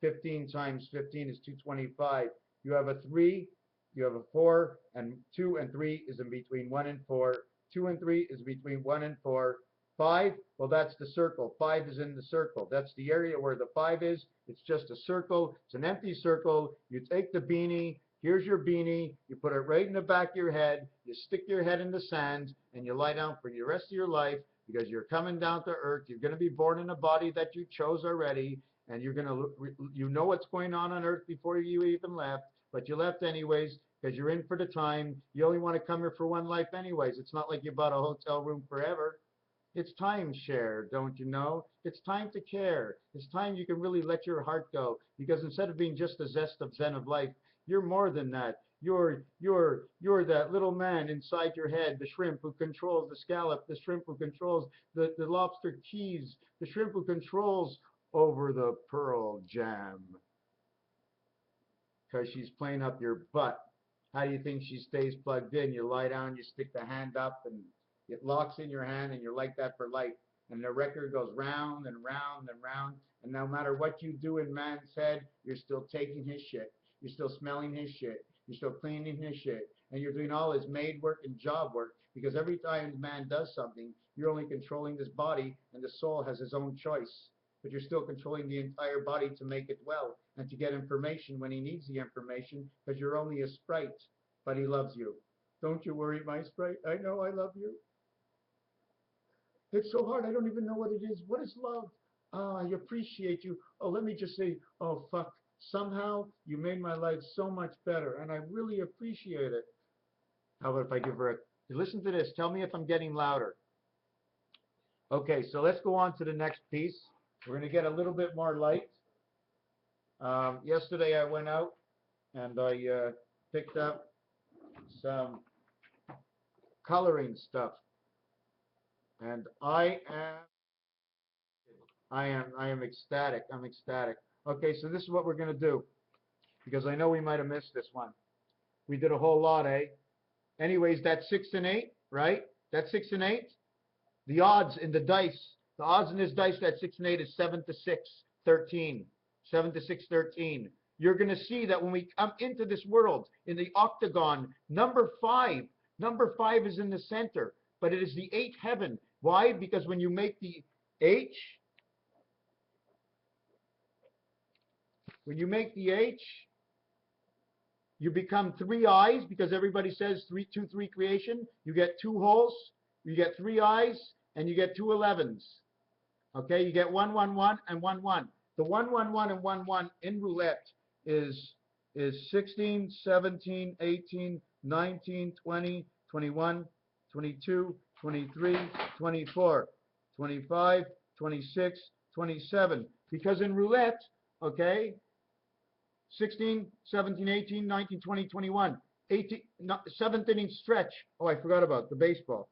15 times 15 is 225. You have a 3, you have a 4, and 2 and 3 is in between 1 and 4. 2 and 3 is between 1 and 4. 5, well, that's the circle. 5 is in the circle. That's the area where the 5 is. It's just a circle. It's an empty circle. You take the beanie. Here's your beanie. You put it right in the back of your head. You stick your head in the sand, and you lie down for the rest of your life because you're coming down to earth. You're going to be born in a body that you chose already, and you're going to, you know what's going on earth before you even left, but you left anyways because you're in for the time. You only want to come here for one life anyways. It's not like you bought a hotel room forever. It's time share, don't you know? It's time to care. It's time you can really let your heart go, because instead of being just the zest of zen of life, you're more than that. You're that little man inside your head, the shrimp who controls the scallop, the shrimp who controls the lobster keys, the shrimp who controls over the pearl jam. Because she's playing up your butt. How do you think she stays plugged in? You lie down, you stick the hand up, and it locks in your hand, and you're like that for life. And the record goes round and round and round. And no matter what you do in man's head, you're still taking his shit. You're still smelling his shit. You're still cleaning his shit. And you're doing all his maid work and job work. Because every time man does something, you're only controlling this body, and the soul has his own choice. But you're still controlling the entire body to make it well and to get information when he needs the information, because you're only a sprite. But he loves you. Don't you worry, my sprite. I know I love you. It's so hard. I don't even know what it is. What is love? I appreciate you. Oh, let me just say, oh, fuck. Somehow you made my life so much better, and I really appreciate it. How about if I give her a... Listen to this. Tell me if I'm getting louder. Okay, so let's go on to the next piece. We're going to get a little bit more light. Yesterday I went out and I picked up some coloring stuff. And I am ecstatic. I'm ecstatic. Okay, so this is what we're going to do, because I know we might have missed this one. We did a whole lot, eh? Anyways, that's 6 and 8, right? That's 6 and 8. The odds in the dice, the odds in this dice, that 6 and 8 is 7 to 6, 13. 7 to 6, 13. You're going to see that when we come into this world, in the octagon, number 5 is in the center, but it is the 8th heaven. Why? Because when you make the H, you become 3 eyes, because everybody says 3, 2, 3 creation. You get 2 holes, you get 3 eyes, and you get 2 11s. Okay, you get 1, 1, 1, and 1, 1. The 1, 1, 1, and 1, 1 in roulette is 16, 17, 18, 19, 20, 21, 22, 23, 24, 25, 26, 27. Because in roulette, okay, 16, 17, 18, 19, 20, 21. seventh inning stretch. Oh, I forgot about the baseball.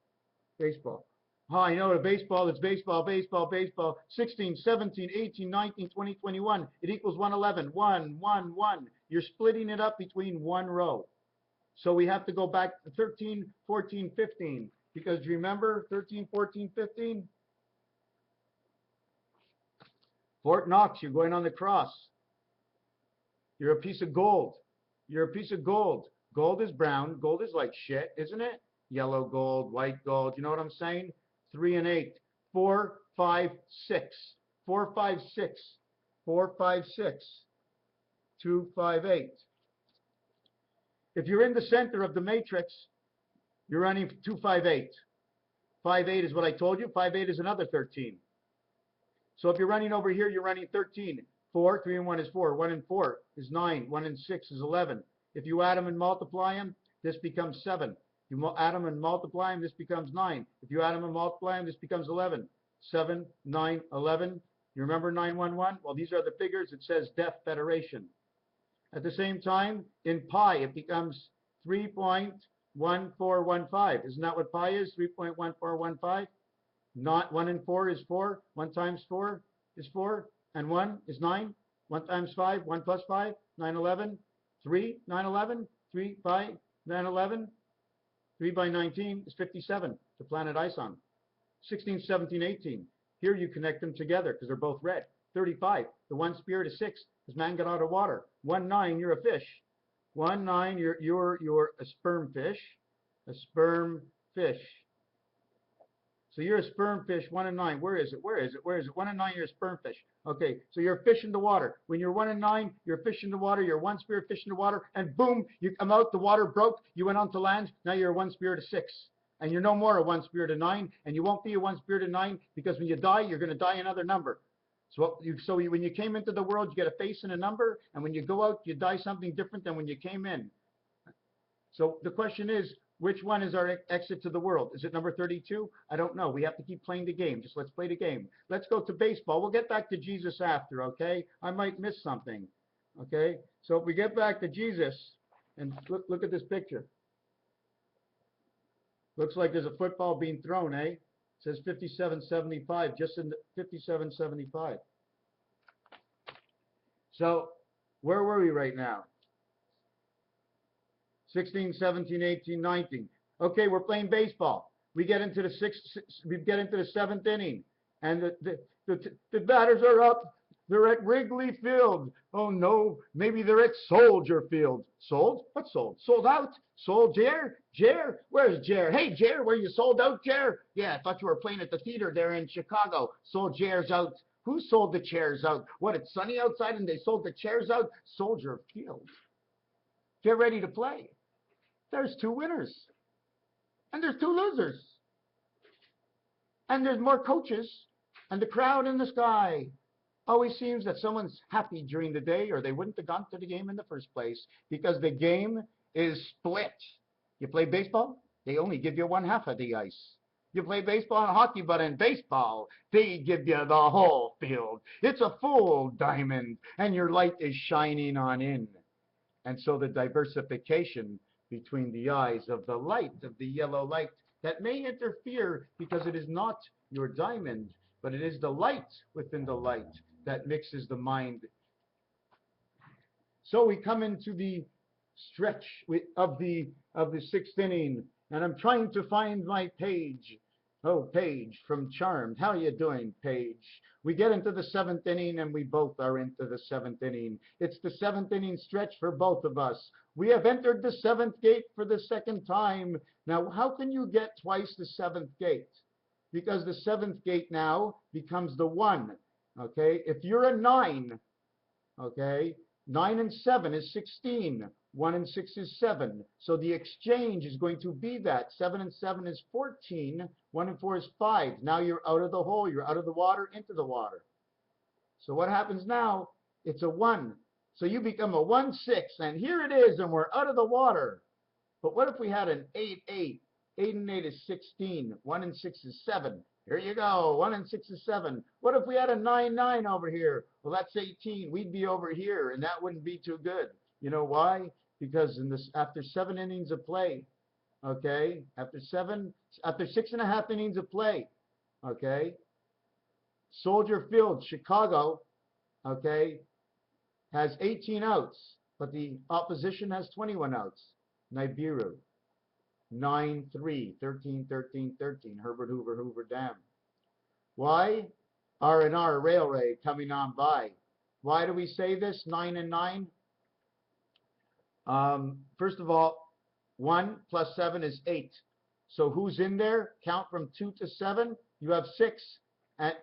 Oh, I know the baseball. It's baseball. 16, 17, 18, 19, 20, 21. It equals 111. 1, 1, 1. You're splitting it up between one row. So we have to go back to 13, 14, 15. Because do you remember 13, 14, 15? Fort Knox, you're going on the cross. You're a piece of gold. You're a piece of gold. Gold is brown. Gold is like shit, isn't it? Yellow gold, white gold. You know what I'm saying? 3 and 8. 4, 5, 6. 4, 5, 6. 4, 5, 6. 2, 5, 8. If you're in the center of the matrix, you're running 2, 5, 8. 5, 8 is what I told you. 5, 8 is another 13. So if you're running over here, you're running 13. 4, 3 and 1 is 4. 1 and 4 is 9. 1 and 6 is 11. If you add them and multiply them, this becomes 7. You add them and multiply them, this becomes 9. If you add them and multiply them, this becomes 11. 7, 9, 11. You remember 911? Well, these are the figures. It says death federation. At the same time, in pi, it becomes 3.1415. Isn't that what pi is? 3.1415. Not 1 and 4 is 4. 1 times 4 is 4. And 1 is 9. 1 times 5, 1 plus 5, 9, 11. 3, 9, 11. 3, 5, 9, 11. 3 by 19 is 57, the planet Ison. 16, 17, 18. Here you connect them together because they're both red. 35, the one spirit is 6 because man got out of water. 1, 9, you're a fish. 1, 9, you're a sperm fish. A sperm fish. So you're a sperm fish, 1 and 9. Where is it? 1 and 9, you're a sperm fish. Okay, so you're a fish in the water. When you're 1 and 9, you're a fish in the water. You're one spirit fish in the water, and boom, you come out. The water broke. You went onto land. Now you're a 1 spirit of 6, and you're no more a 1 spirit of 9, and you won't be a 1 spirit of 9 because when you die, you're going to die another number. So when you came into the world, you get a face and a number, and when you go out, you die something different than when you came in. So the question is, which one is our exit to the world? Is it number 32? I don't know. We have to keep playing the game. Just let's play the game. Let's go to baseball. We'll get back to Jesus after, okay? I might miss something, okay? So if we get back to Jesus, and look at this picture. Looks like there's a football being thrown, eh? It says 5775, just in the 5775. So where were we right now? 16, 17, 18, 19. Okay, we're playing baseball. We get into the seventh inning, and the batters are up. They're at Wrigley Field. Oh no, maybe they're at Soldier Field. Sold? What sold? Sold out? Sold Jer? Where's Jer? Hey Jer, were you sold out, Jer? Yeah, I thought you were playing at the theater there in Chicago. Sold Jer's out. Who sold the chairs out? What, it's sunny outside and they sold the chairs out? Soldier Field. Get ready to play. There's 2 winners. And there's 2 losers. And there's more coaches. And the crowd in the sky. Always seems that someone's happy during the day or they wouldn't have gone to the game in the first place because the game is split. You play baseball, they only give you 1/2 of the ice. You play baseball and hockey, but in baseball, they give you the whole field. It's a full diamond, and your light is shining on in. And so the diversification between the eyes of the light, of the yellow light, that may interfere because it is not your diamond, but it is the light within the light that mixes the mind. So we come into the stretch of the 6th inning, and I'm trying to find my Paige. Oh, Paige from Charmed. How are you doing, Paige? We get into the 7th inning, and we both are into the 7th inning. It's the 7th inning stretch for both of us. We have entered the 7th gate for the 2nd time. Now, how can you get twice the 7th gate? Because the 7th gate now becomes the 1. Okay, if you're a 9, okay, 9 and 7 is 16. 1 and 6 is 7. So the exchange is going to be that. 7 and 7 is 14. 1 and 4 is 5. Now you're out of the hole. You're out of the water, into the water. So what happens now? It's a 1. So you become a 1, 6. And here it is, and we're out of the water. But what if we had an 8, 8? 8 and 8 is 16. 1 and 6 is 7. Here you go. 1 and 6 is 7. What if we had a 9, 9 over here? Well, that's 18. We'd be over here, and that wouldn't be too good. You know why? because after 7 innings of play, okay, after 6.5 innings of play, okay, Soldier Field, Chicago, okay, has 18 outs, but the opposition has 21 outs. Nibiru, 9-3, 13-13-13, Herbert Hoover Dam. Why? R&R Railway coming on by. Why do we say this, 9 and 9? First of all, 1 plus 7 is 8. So who's in there? Count from 2 to 7. You have 6. And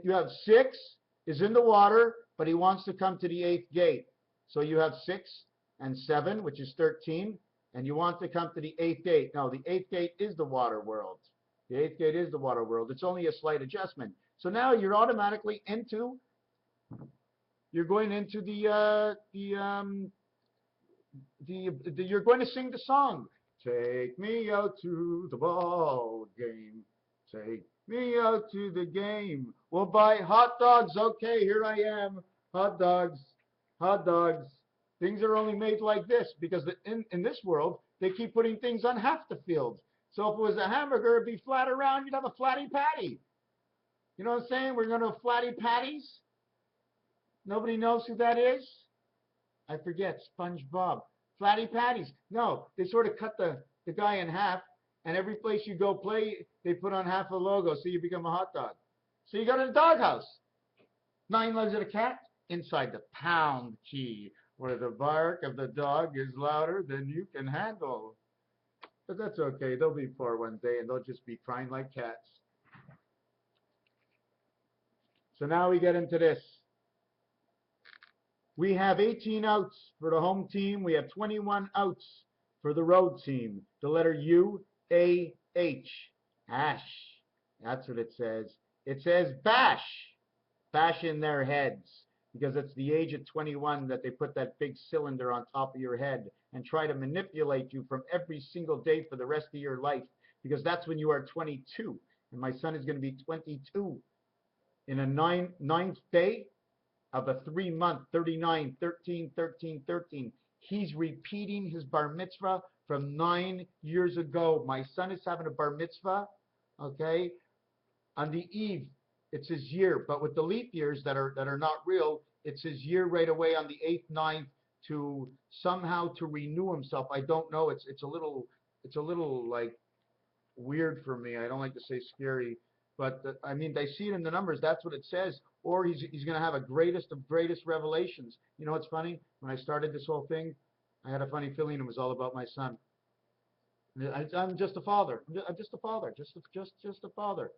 you have 6 is in the water, but he wants to come to the 8th gate. So you have 6 and 7, which is 13, and you want to come to the 8th gate. No, the 8th gate is the water world. The 8th gate is the water world. It's only a slight adjustment. So now you're automatically you're going into you're going to sing the song. Take me out to the ball game. Take me out to the game. We'll buy hot dogs. Okay, here I am. Hot dogs. Hot dogs. Things are only made like this because in this world, they keep putting things on half the field. So if it was a hamburger, it'd be flat around. You'd have a flatty patty. You know what I'm saying? We're going to have flatty patties. Nobody knows who that is? I forget. SpongeBob. Flatty patties. No, they sort of cut the guy in half, and every place you go play, they put on half a logo, so you become a hot dog. So you got a doghouse. 9-legged cat inside the pound key, where the bark of the dog is louder than you can handle. But that's okay. They'll be poor one day, and they'll just be crying like cats. So now we get into this. We have 18 outs for the home team. We have 21 outs for the road team. The letter U, A, H. Ash. That's what it says. It says bash. Bash in their heads. Because it's the age of 21 that they put that big cylinder on top of your head and try to manipulate you from every single day for the rest of your life. Because that's when you are 22. And my son is going to be 22 in a ninth day of a 3-month, 39, 13, 13, 13. He's repeating his bar mitzvah from 9 years ago. My son is having a bar mitzvah, okay, on the eve. It's his year, but with the leap years that are not real, it's his year right away on the 8th, 9th to somehow to renew himself. I don't know. It's a little like weird for me. I don't like to say scary, but I mean, I see it in the numbers. That's what it says. Or he's going to have a greatest of greatest revelations. You know what's funny? When I started this whole thing, I had a funny feeling it was all about my son. I'm just a father. I'm just a father. Just a father.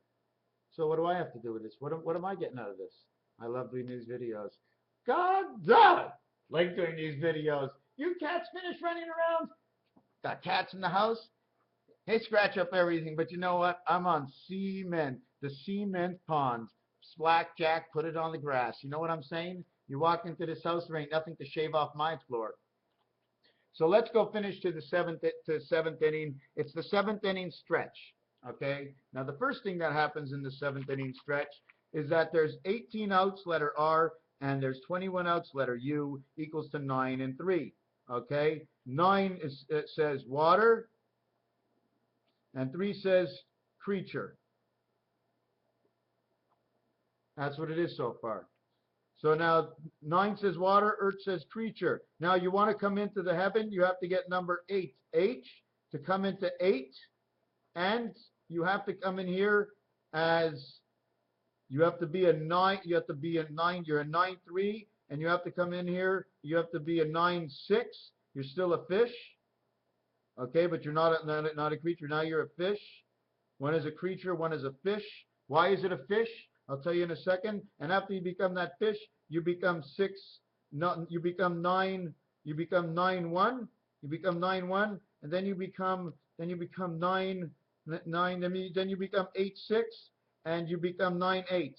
So what do I have to do with this? What am I getting out of this? I love doing these videos. God damn! Like doing these videos. You cats finished running around? Got cats in the house? They scratch up everything, but you know what? I'm on cement. The cement pond. Blackjack, put it on the grass. You know what I'm saying? You walk into this house, there ain't nothing to shave off my floor. So let's go finish to the seventh inning. It's the 7th inning stretch. Okay? Now the first thing that happens in the 7th inning stretch is that there's 18 outs, letter R, and there's 21 outs, letter U, equals to 9 and 3. Okay? 9 says water, and 3 says creature. That's what it is so far. So now 9 says water, Earth says creature. Now you want to come into the heaven, you have to get number 8. H to come into 8, and you have to come in here as you have to be a 9. You have to be a 9. You're a 9-3, and you have to come in here. You have to be a 9-6. You're still a fish, okay? But you're not a creature. Now you're a fish. One is a creature. One is a fish. Why is it a fish? I'll tell you in a second. And after you become that fish, you become 6. No, you become 9. You become 9-1. You become 9-1, and then you become 9. Then you become 8-6, and you become 9-8.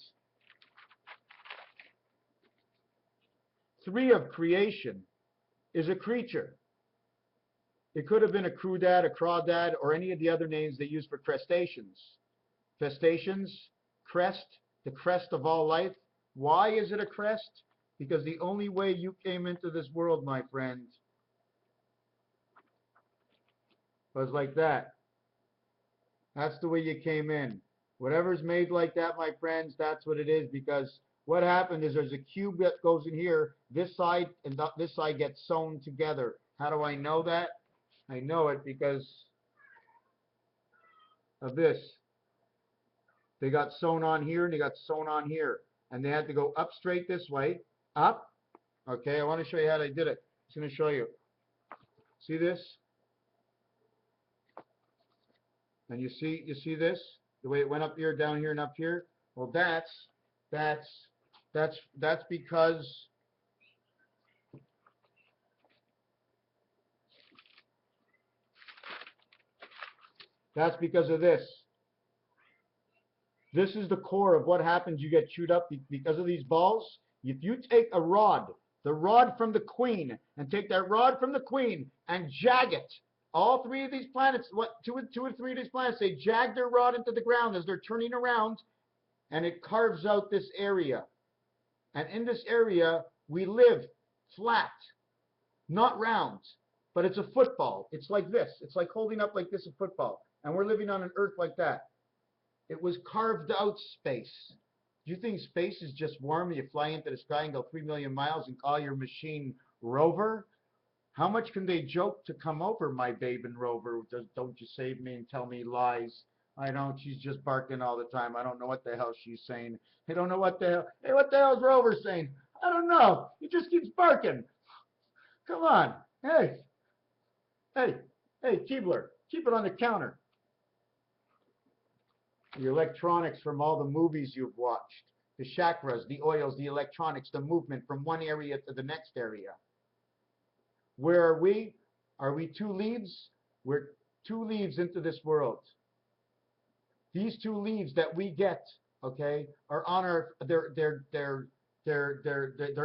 3 of creation is a creature. It could have been a crawdad, a crawdad, or any of the other names they use for crustaceans. Crustaceans, crest, the crest of all life. Why is it a crest? Because the only way you came into this world, my friend, was like that. That's the way you came in. Whatever's made like that, my friends, that's what it is, because what happened is there's a cube that goes in here. This side and this side gets sewn together. How do I know that? I know it because of this. They got sewn on here and they got sewn on here. And they had to go up straight this way. Up. Okay, I want to show you how they did it. I'm just going to show you. See this? And you see this? The way it went up here, down here, and up here? Well, that's because of this. This is the core of what happens. You get chewed up because of these balls. If you take a rod, the rod from the queen, and take that rod from the queen and jag it, all three of these planets, two or three of these planets, they jag their rod into the ground as they're turning around, and it carves out this area. And in this area, we live flat, not round, but it's a football. It's like this. It's like holding up like this a football. And we're living on an Earth like that. It was carved out space. Do you think space is just warm? You fly into the sky and go 3 million miles and call your machine rover? How much can they joke to come over, my babe and rover? Don't you save me and tell me lies. I don't. She's just barking all the time. I don't know what the hell she's saying. I don't know what the hell. Hey, what the hell is Rover saying? I don't know. He just keeps barking. Come on. Hey. Hey. Hey, Keebler. Keep it on the counter. The electronics from all the movies you've watched. The chakras, the oils, the electronics, the movement from one area to the next area. Where are we? Are we two leaves? We're two leaves into this world. These two leaves that we get, okay, are on our, they're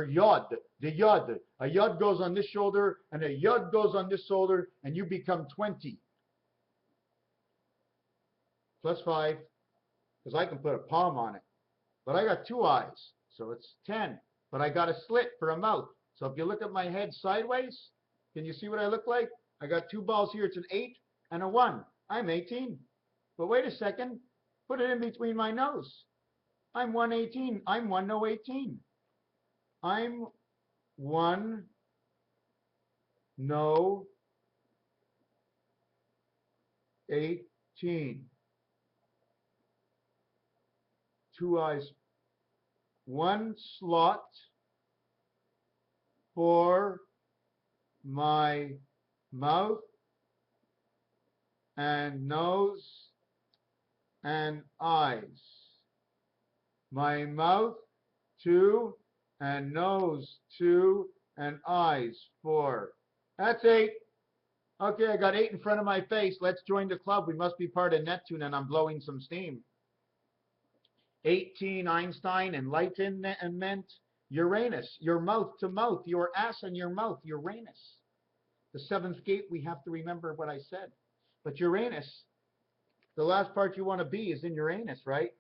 yod. The yod. A yod goes on this shoulder, and a yod goes on this shoulder, and you become 20. Plus 5, because I can put a palm on it. But I got 2 eyes, so it's 10. But I got a slit for a mouth. So if you look at my head sideways, can you see what I look like? I got 2 balls here. It's an 8 and a 1. I'm 18. But wait a second. Put it in between my nose. I'm 118. I'm 1/18. I'm 1/18. 2 eyes. 1 slot for my mouth and nose and eyes. My mouth, 2, and nose, 2, and eyes, 4. That's 8. Okay, I got 8 in front of my face. Let's join the club. We must be part of Neptune, and I'm blowing some steam. 18, Einstein, enlightenment, Uranus, your mouth to mouth, your ass and your mouth, Uranus. The 7th gate, we have to remember what I said. But Uranus, the last part you want to be is in Uranus, right?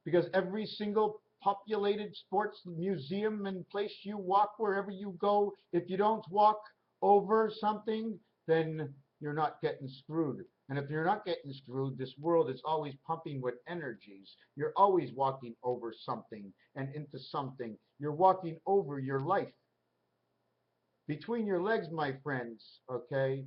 Because every single populated sports museum and place you walk, wherever you go, if you don't walk over something, then you're not getting screwed. And if you're not getting screwed, this world is always pumping with energies. You're always walking over something and into something. You're walking over your life. Between your legs, my friends, okay,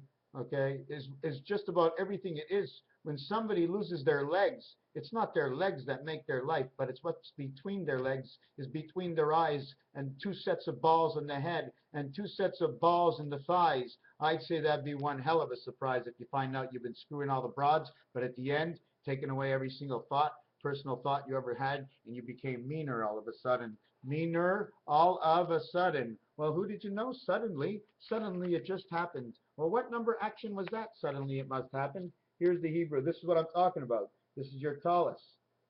is just about everything it is. When somebody loses their legs, it's not their legs that make their life, but it's what's between their legs, is between their eyes, and 2 sets of balls in the head, and 2 sets of balls in the thighs. I'd say that'd be one hell of a surprise if you find out you've been screwing all the broads, but at the end, taking away every single thought, personal thought you ever had, and you became meaner all of a sudden. Meaner all of a sudden. Well, who did you know? Suddenly it just happened. Well, what number action was that? Suddenly it must happen. Here's the Hebrew. This is what I'm talking about. This is your talus.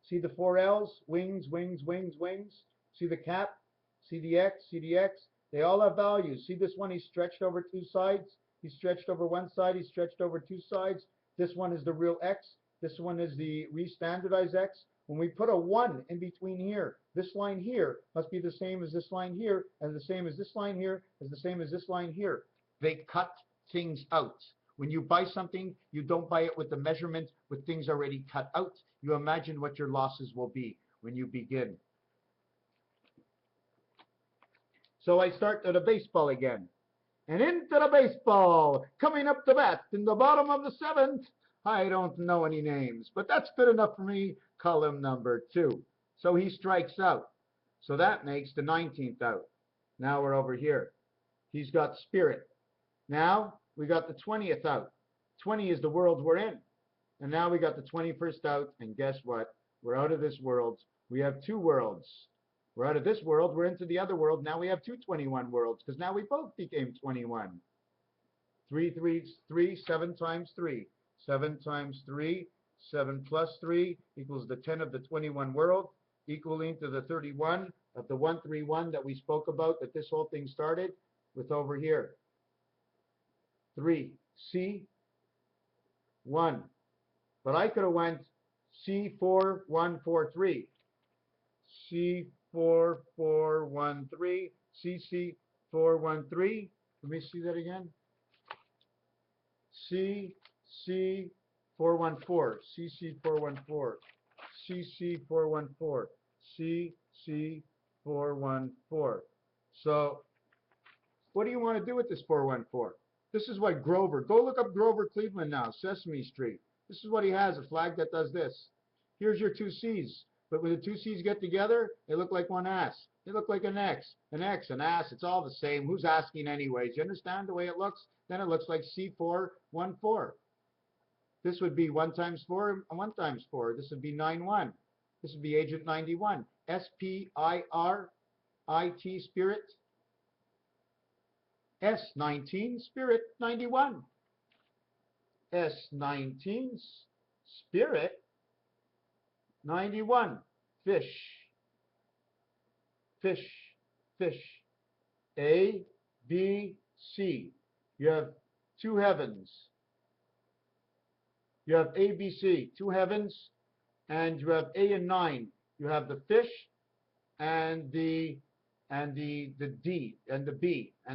See the 4 L's? Wings, wings, wings, wings. See the cap? See the X? See the X? They all have values. See this one? He's stretched over 2 sides. He's stretched over 1 side. He's stretched over 2 sides. This one is the real X. This one is the re-standardized X. When we put a 1 in between here, this line here must be the same as this line here, as the same as this line here, as the same as this line here. They cut things out. When you buy something, you don't buy it with the measurement with things already cut out. You imagine what your losses will be when you begin. So I start to the baseball again. And into the baseball, coming up to bat in the bottom of the seventh. I don't know any names, but that's good enough for me. Column number 2. So he strikes out. So that makes the 19th out. Now we're over here. He's got Spirit. Now we got the 20th out. 20 is the world we're in. And now we got the 21st out. And guess what? We're out of this world. We have 2 worlds. We're out of this world. We're into the other world. Now we have 2 21 worlds because now we both became 21. 3, 3, 3, 7 times 3. 7 times 3, 7 plus 3 equals the 10 of the 21 world, equaling to the 31 of the 131 that we spoke about, that this whole thing started with over here. 3, C, 1. But I could have went C4, 1, 4, 3. C4, 4, 1, 3. CC, 4, 1, 3. Let me see that again. C, 414, CC 414, CC 414, CC 414. So what do you want to do with this 414? This is what Grover, go look up Grover Cleveland now, Sesame Street. This is what he has, a flag that does this. Here's your 2 C's. But when the 2 C's get together, they look like one ass. They look like an X, an ass. It's all the same. Who's asking anyways? You understand the way it looks? Then it looks like C414. This would be 1 times 4 and 1 times 4. This would be 91. This would be Agent 91. SPIRIT, Spirit. S19, Spirit 91. S19, Spirit 91. Fish. Fish. Fish. A, B, C. You have 2 heavens. You have A, B, C, 2 heavens, and you have A and 9. You have the fish and the D and the B, and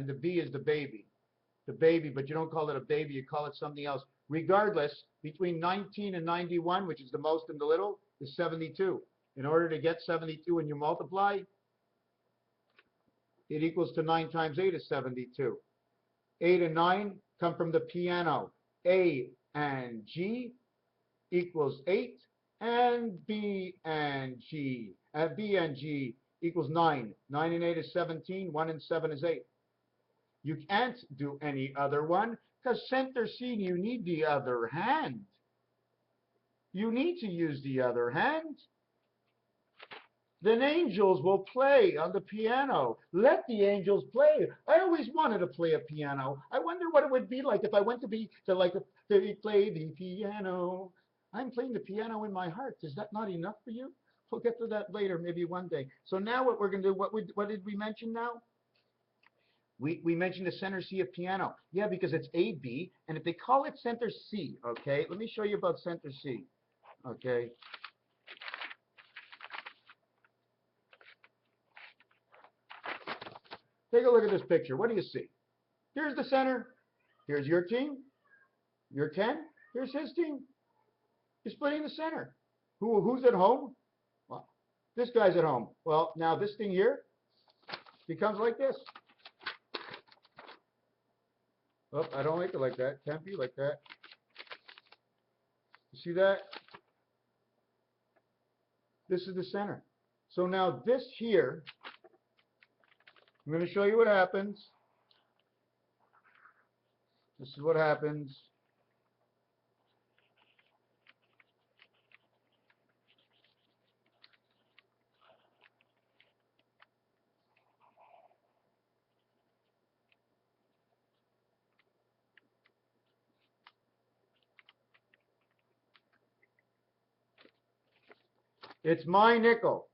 the B is the baby. The baby, but you don't call it a baby, you call it something else. Regardless, between 19 and 91, which is the most and the little, is 72. In order to get 72 and you multiply, it equals to 9 times 8 is 72. 8 and 9 come from the piano. A and G equals 8, and B and G equals 9. 9 and 8 is 17, 1 and 7 is 8. You can't do any other one, because center C, you need the other hand. You need to use the other hand. Then angels will play on the piano. Let the angels play. I always wanted to play a piano. I wonder what it would be like if I went to play the piano. I'm playing the piano in my heart. Is that not enough for you? We'll get to that later, maybe one day. So now what we're going to do, what did we mention now? We mentioned the center C of piano. Yeah, because it's A, B, and if they call it center C, okay, let me show you about center C, okay. Take a look at this picture. What do you see? Here's the center. Here's your team. Your 10. Here's his team. You're splitting the center. Who's at home? Well, this guy's at home. Well, now this thing here becomes like this. Oh, I don't like it like that. Can't be like that. You see that? This is the center. So now this here, I'm going to show you what happens. This is what happens. It's my nickel.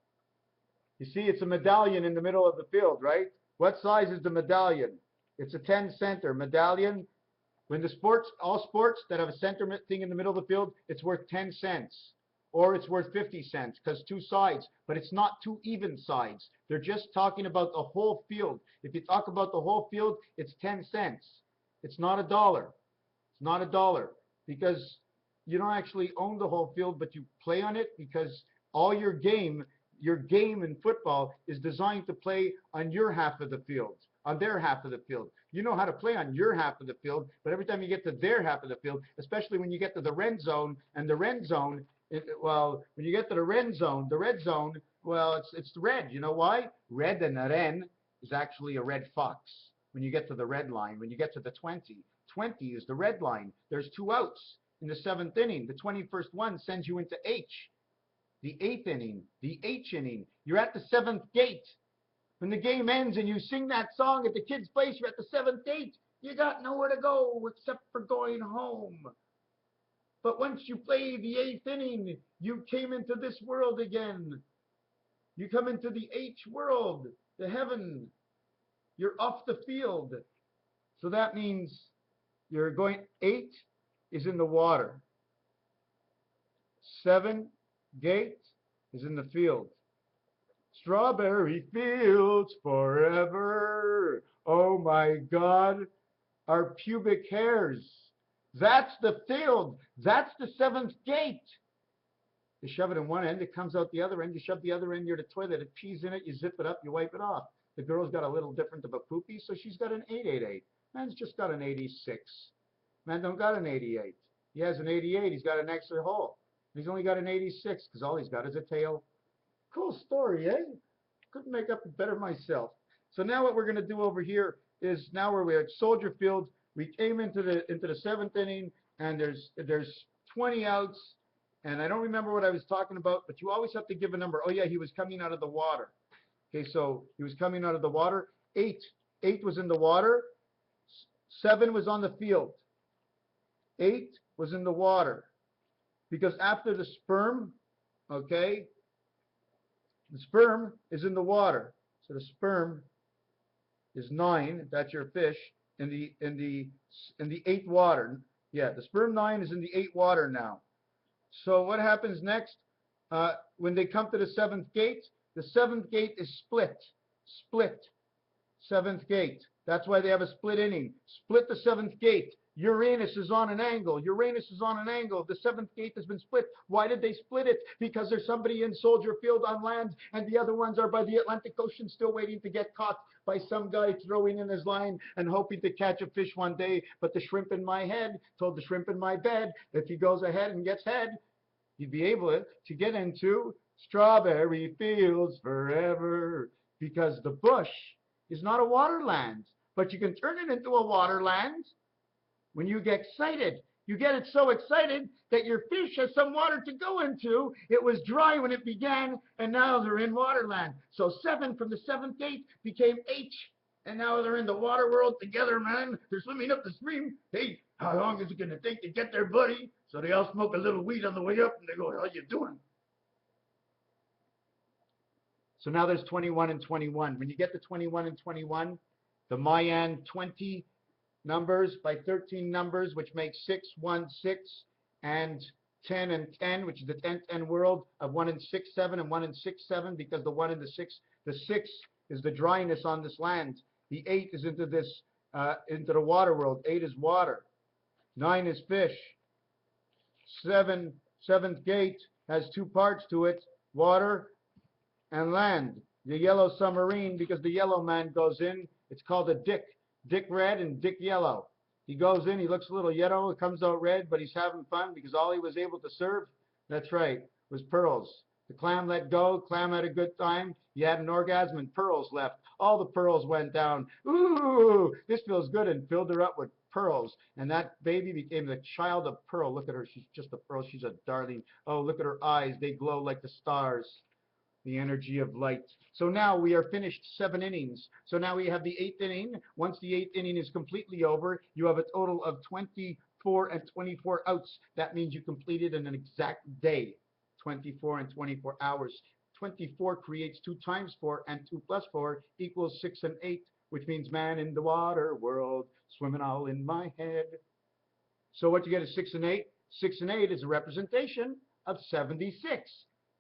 You see, it's a medallion in the middle of the field, right? What size is the medallion? It's a 10 center medallion. When the all sports that have a center thing in the middle of the field, it's worth 10 cents. Or it's worth 50 cents because 2 sides. But it's not 2 even sides. They're just talking about the whole field. If you talk about the whole field, it's 10 cents. It's not $1. It's not $1 because you don't actually own the whole field, but you play on it because all your game in football is designed to play on your half of the field, on their half of the field. You know how to play on your half of the field, but every time you get to their half of the field, especially when you get to the red zone, and the red zone, well, when you get to the red zone, well, it's red. You know why? Red and ren is actually a red fox. When you get to the red line, when you get to the 20, 20 is the red line. There's 2 outs in the 7th inning. The 21st one sends you into H. The 8th inning, the H inning. You're at the 7th gate. When the game ends and you sing that song at the kid's place, you're at the 7th gate. You got nowhere to go except for going home. But once you play the 8th inning, you came into this world again. You come into the H world, the heaven. You're off the field. So that means you're going, 8 is in the water. 7 gate is in the field. Strawberry fields forever. Oh my God, our pubic hairs. That's the field. That's the 7th gate. You shove it in one end, it comes out the other end. You shove the other end near the toilet, it pees in it, you zip it up, you wipe it off. The girl's got a little different of a poopy, so she's got an 888. Man's just got an 86. Man don't got an 88. He has an 88, he's got an extra hole. He's only got an 86 because all he's got is a tail. Cool story, eh? Couldn't make up better myself. So now what we're going to do over here is now we're at Soldier Field. We came into the 7th inning, and there's 20 outs, and I don't remember what I was talking about, but you always have to give a number. Oh yeah, he was coming out of the water. Okay, so he was coming out of the water. 8 was in the water. 7 was on the field. 8 was in the water. Because after the sperm, okay, the sperm is in the water. So the sperm is 9, if that's your fish, in the 8th water. Yeah, the sperm 9 is in the 8th water now. So what happens next? When they come to the 7th gate, the 7th gate is split. Split. 7th gate. That's why they have a split inning. Split the 7th gate. Uranus is on an angle. Uranus is on an angle. The 7th gate has been split. Why did they split it? Because there's somebody in Soldier Field on land, and the other ones are by the Atlantic Ocean still waiting to get caught by some guy throwing in his line and hoping to catch a fish one day. But the shrimp in my head told the shrimp in my bed, if he goes ahead and gets head, he'd be able to get into strawberry fields forever. Because the bush is not a waterland, but you can turn it into a waterland. When you get excited, you get it so excited that your fish has some water to go into. It was dry when it began, and now they're in waterland. So 7 from the 7th gate became H, and now they're in the water world together, man. They're swimming up the stream. Hey, how long is it going to take to get there, buddy? So they all smoke a little weed on the way up, and they go, how you doing? So now there's 21 and 21. When you get to 21 and 21, the Mayan 20 numbers by 13 numbers, which makes 6, 1, 6, and 10 and 10, which is the 10th N world of 1 and 6, 7, and 1 and 6, 7, because the 1 and the 6 is the dryness on this land. The 8 is into this, into the water world. 8 is water. 9 is fish. 7th gate has 2 parts to it, water and land. The yellow submarine, because the yellow man goes in, it's called a dick. Dick red and Dick yellow. He goes in, he looks a little yellow, it comes out red, but he's having fun because all he was able to serve, that's right, was pearls. The clam let go, clam had a good time, he had an orgasm and pearls left. All the pearls went down. Ooh, this feels good, and filled her up with pearls. And that baby became the child of pearl. Look at her, she's just a pearl, she's a darling. Oh, look at her eyes, they glow like the stars. The energy of light. So now we are finished 7 innings. So now we have the 8th inning. Once the 8th inning is completely over, you have a total of 24 and 24 outs. That means you completed in an exact day. 24 and 24 hours. 24 creates 2 times 4, and 2 plus 4 equals 6 and 8, which means man in the water world, swimming all in my head. So what you get is 6 and 8. 6 and 8 is a representation of 76.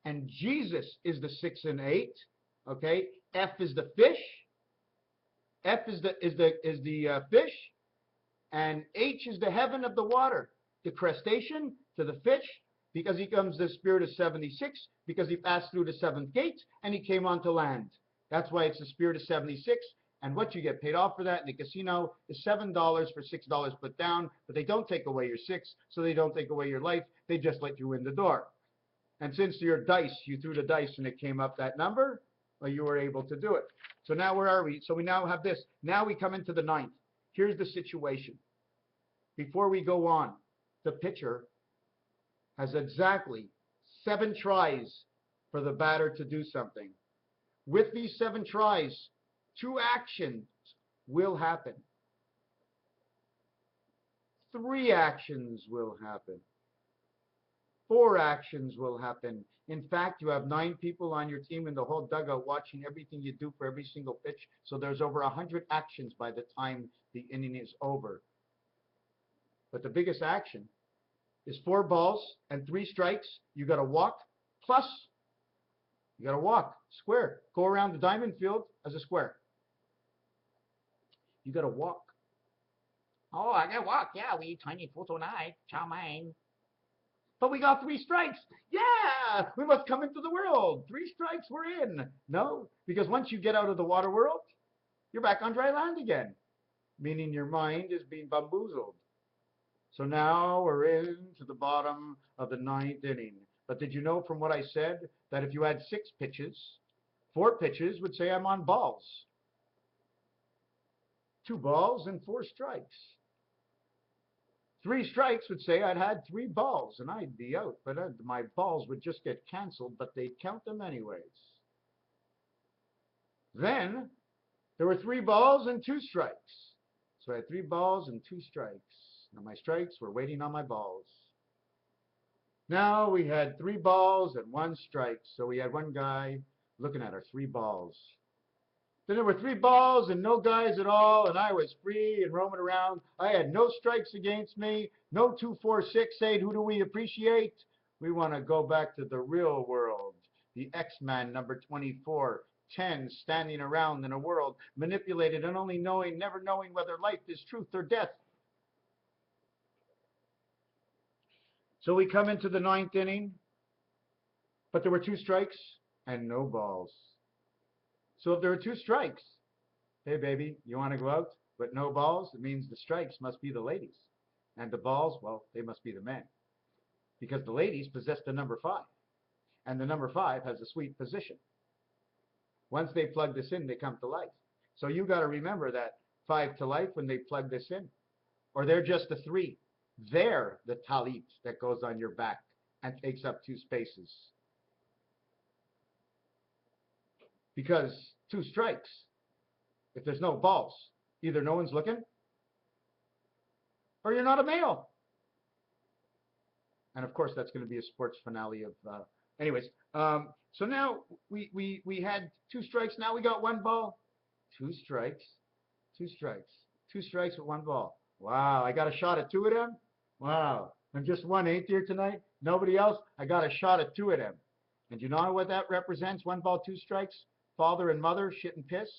And Jesus is the 6 and 8. Okay, F is the fish. F is the fish. And H is the heaven of the water. The crustacean to the fish, because he comes the spirit of 76, because he passed through the seventh gate and he came onto land. That's why it's the spirit of 76. And what you get paid off for that in the casino is $7 for $6 put down, but they don't take away your 6, so they don't take away your life. They just let you in the door. And since your dice, you threw the dice and it came up that number, well, you were able to do it. So now where are we? So we now have this. Now we come into the ninth. Here's the situation. Before we go on, the pitcher has exactly 7 tries for the batter to do something. With these 7 tries, 2 actions will happen. 3 actions will happen. 4 actions will happen. In fact, you have 9 people on your team in the whole dugout watching everything you do for every single pitch. So there's over 100 actions by the time the inning is over. But the biggest action is 4 balls and 3 strikes. You got to walk, plus you got to walk square. Go around the diamond field as a square. You got to walk. Oh, I gotta walk. Yeah, we eat tiny food tonight. Chow mein. But we got 3 strikes. Yeah, we must come into the world. 3 strikes, we're in. No, because once you get out of the water world, you're back on dry land again, meaning your mind is being bamboozled. So now we're into the bottom of the 9th inning. But did you know from what I said that if you had 6 pitches, 4 pitches would say I'm on balls. 2 balls and 4 strikes. 3 strikes would say I'd had 3 balls and I'd be out, but my balls would just get canceled, but they'd count them anyways. Then there were 3 balls and 2 strikes. So I had 3 balls and 2 strikes. Now my strikes were waiting on my balls. Now we had 3 balls and 1 strike. So we had one guy looking at our 3 balls. Then there were 3 balls and no guys at all, and I was free and roaming around. I had no strikes against me, no 2, 4, 6, 8. Who do we appreciate? We want to go back to the real world. The X-Man number 24, 10, standing around in a world manipulated and only knowing, never knowing whether life is truth or death. So we come into the 9th inning, but there were 2 strikes and no balls. So if there are 2 strikes, hey baby, you want to go out but no balls? It means the strikes must be the ladies. And the balls, well, they must be the men. Because the ladies possess the number 5. And the number 5 has a sweet position. Once they plug this in, they come to life. So you got to remember that 5 to life when they plug this in. Or they're just the 3. They're the talit that goes on your back and takes up 2 spaces. Because 2 strikes, if there's no balls, either no one's looking or you're not a male. And of course, that's going to be a sports finale of, anyways. So now we had 2 strikes. Now we got 1 ball, 2 strikes, 2 strikes, 2 strikes with 1 ball. Wow, I got a shot at 2 of them. Wow, I'm just 1 8th here tonight. Nobody else. I got a shot at 2 of them. And you know what that represents? 1 ball, 2 strikes. Father and mother, shit and piss.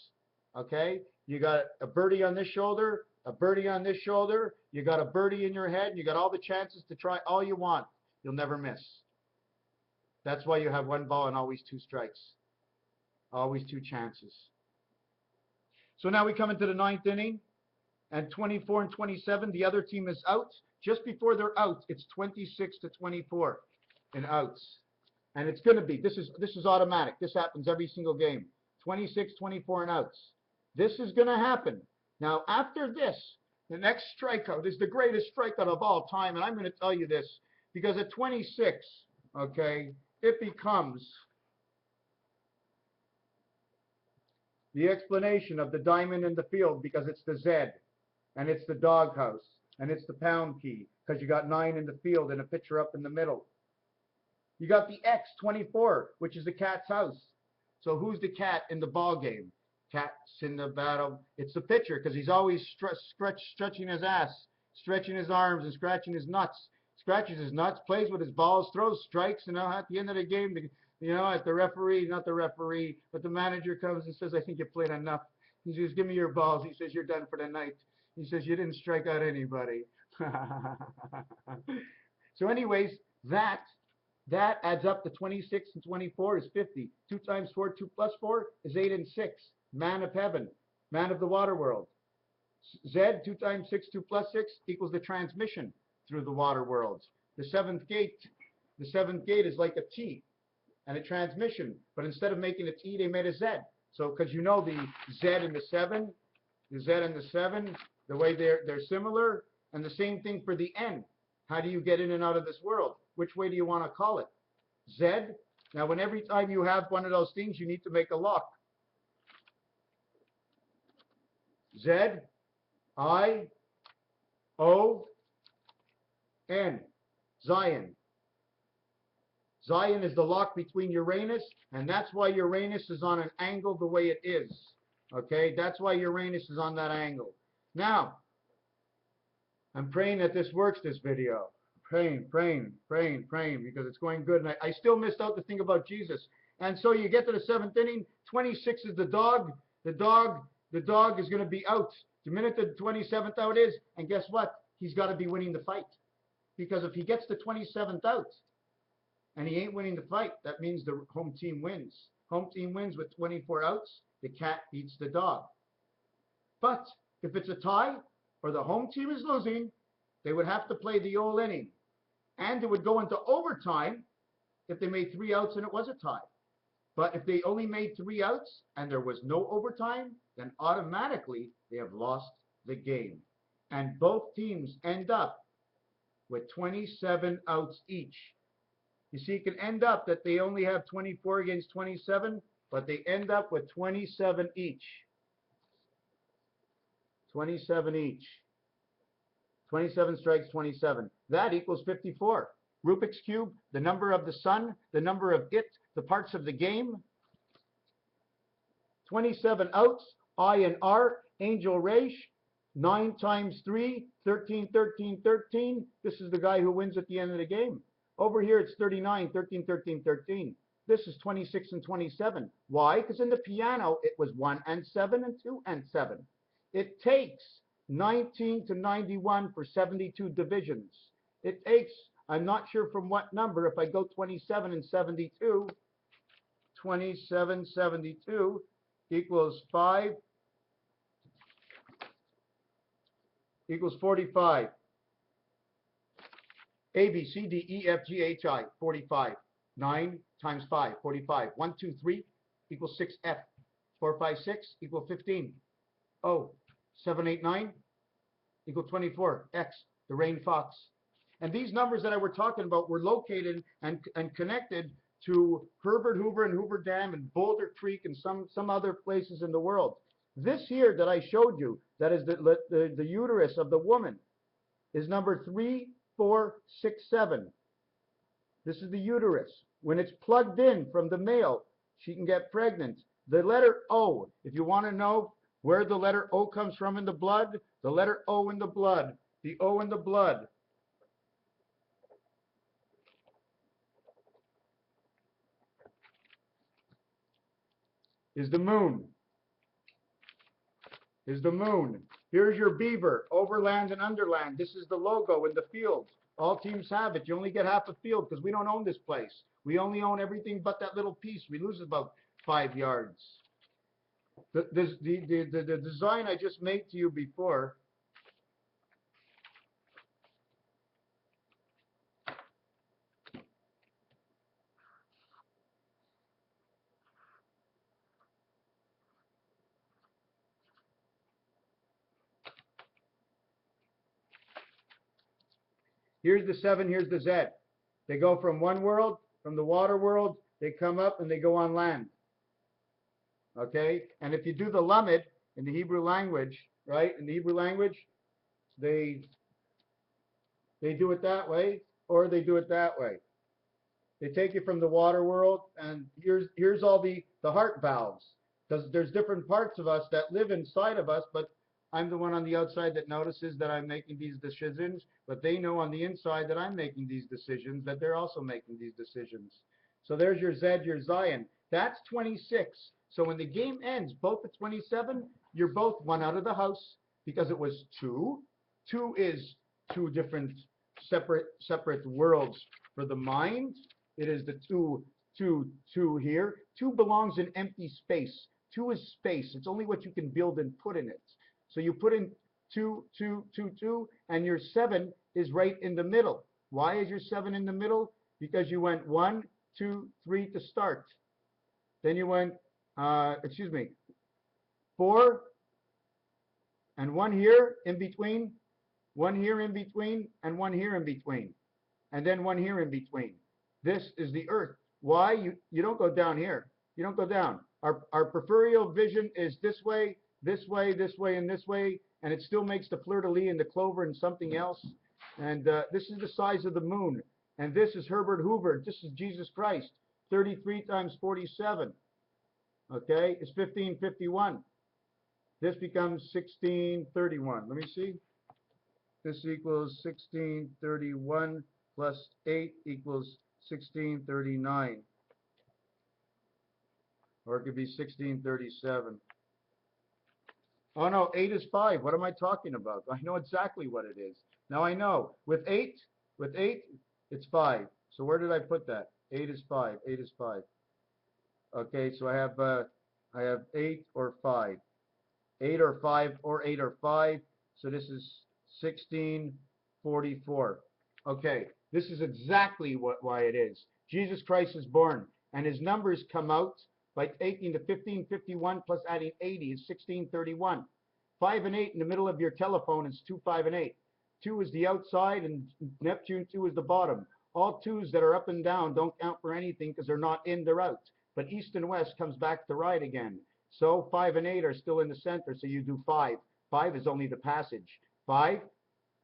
Okay? You got a birdie on this shoulder, a birdie on this shoulder. You got a birdie in your head. You got all the chances to try all you want. You'll never miss. That's why you have 1 ball and always 2 strikes. Always 2 chances. So now we come into the 9th inning. And 24 and 27, the other team is out. Just before they're out, it's 26 to 24 in outs. And it's going to be, this is automatic. This happens every single game. 26, 24 and outs. This is going to happen. Now, after this, the next strikeout is the greatest strikeout of all time. And I'm going to tell you this because at 26, okay, it becomes the explanation of the diamond in the field because it's the Z. And it's the doghouse. And it's the pound key because you got 9 in the field and a pitcher up in the middle. You got the X, 24, which is the cat's house. So who's the cat in the ball game? Cat's in the battle. It's the pitcher because he's always stretching his ass, stretching his arms and scratching his nuts. Scratches his nuts, plays with his balls, throws strikes, and now at the end of the game, at the referee, not the referee, but the manager comes and says, I think you played enough. He says, give me your balls. He says, you're done for the night. He says, you didn't strike out anybody. So anyways, that adds up to 26 and 24 is 50. 2 times 4, 2 plus 4 is 8 and 6. Man of heaven, man of the water world. Z, 2 times 6, 2 plus 6 equals the transmission through the water worlds. The seventh gate is like a T and a transmission, but instead of making a T, they made a Z. So, because you know the Z and the 7, the way they're similar, and the same thing for the N. How do you get in and out of this world? Which way do you want to call it? Z. Now, when every time you have one of those things, you need to make a lock. Z, I, O, N. Zion. Zion is the lock between Uranus, and that's why Uranus is on an angle the way it is. Okay, that's why Uranus is on that angle. Now, I'm praying that this works, this video. Praying, because it's going good. And I still missed out the thing about Jesus. And so you get to the 7th inning, 26 is the dog. The dog is going to be out. The minute the 27th out is, and guess what? He's got to be winning the fight. Because if he gets the 27th out, and he ain't winning the fight, that means the home team wins. Home team wins with 24 outs. The cat beats the dog. But if it's a tie, or the home team is losing, they would have to play the whole inning. And it would go into overtime if they made 3 outs and it was a tie. But if they only made 3 outs and there was no overtime, then automatically they have lost the game. And both teams end up with 27 outs each. You see, it can end up that they only have 24 against 27, but they end up with 27 each. 27 each. 27 strikes 27. That equals 54. Rubik's Cube, the number of the sun, the number of it, the parts of the game. 27 outs, I and R, Angel Raish, 9 times 3, 13, 13, 13. This is the guy who wins at the end of the game. Over here it's 39, 13, 13, 13. This is 26 and 27. Why? Because in the piano it was 1 and 7 and 2 and 7. It takes 19 to 91 for 72 divisions. It takes, I'm not sure from what number, if I go 27 and 72, 27, 72 equals 5, equals 45. A, B, C, D, E, F, G, H, I, 45. 9 times 5, 45. 1, 2, 3 equals 6F. 4, 5, 6 equals 15. O, 7, 8, 9 equal 24. X, the rain fox. And these numbers that I were talking about were located and connected to Herbert Hoover and Hoover Dam and Boulder Creek and some other places in the world. This here that I showed you, that is the uterus of the woman, is number 3, 4, 6, 7. This is the uterus. When it's plugged in from the male, she can get pregnant. The letter O, if you want to know where the letter O comes from in the blood, the letter O in the blood, the O in the blood is the moon. Is the moon. Here's your beaver, overland and underland. This is the logo in the field. All teams have it. You only get half a field because we don't own this place. We only own everything but that little piece. We lose about 5 yards. The design I just made to you before, here's the 7, here's the Z. They go from one world, from the water world, they come up and they go on land. Okay? And if you do the lamed in the Hebrew language, right? In the Hebrew language, they do it that way, or they do it that way. They take you from the water world, and here's all the heart valves. There's different parts of us that live inside of us, but I'm the one on the outside that notices that I'm making these decisions, but they know on the inside that I'm making these decisions, that they're also making these decisions. So there's your Z, your Zion. That's 26. So when the game ends, both at 27, you're both 1 out of the house. because it was 2. 2 is 2 different separate worlds for the mind. It is the 2 here. 2 belongs in empty space. 2 is space. It's only what you can build and put in it. So you put in 2, 2, 2, 2, and your 7 is right in the middle. Why is your 7 in the middle? Because you went 1, 2, 3 to start. Then you went, 4, and 1 here in between, 1 here in between, and 1 here in between, and then 1 here in between. This is the earth. Why? You don't go down here. You don't go down. Our peripheral vision is this way, this way, this way, and this way, and it still makes the fleur-de-lis and the clover and something else. And this is the size of the moon. And this is Herbert Hoover. This is Jesus Christ. 33 times 47. Okay, it's 1551. This becomes 1631. Let me see. This equals 1631 plus 8 equals 1639. Or it could be 1637. Oh no, 8 is 5. What am I talking about? I know exactly what it is. Now I know. With 8, it's 5. So where did I put that? 8 is 5. 8 is 5. Okay, so I have 8 or 5. 8 or 5 or 8 or 5. So this is 1644. Okay, this is exactly why it is. Jesus Christ is born, and his numbers come out by taking the 1551 plus adding 80 is 1631. 5 and 8 in the middle of your telephone is 2, 5, and 8. 2 is the outside, and Neptune 2 is the bottom. All 2s that are up and down don't count for anything because they're not in, they're out. But east and west comes back to right again. So 5 and 8 are still in the center, so you do 5. 5 is only the passage. 5,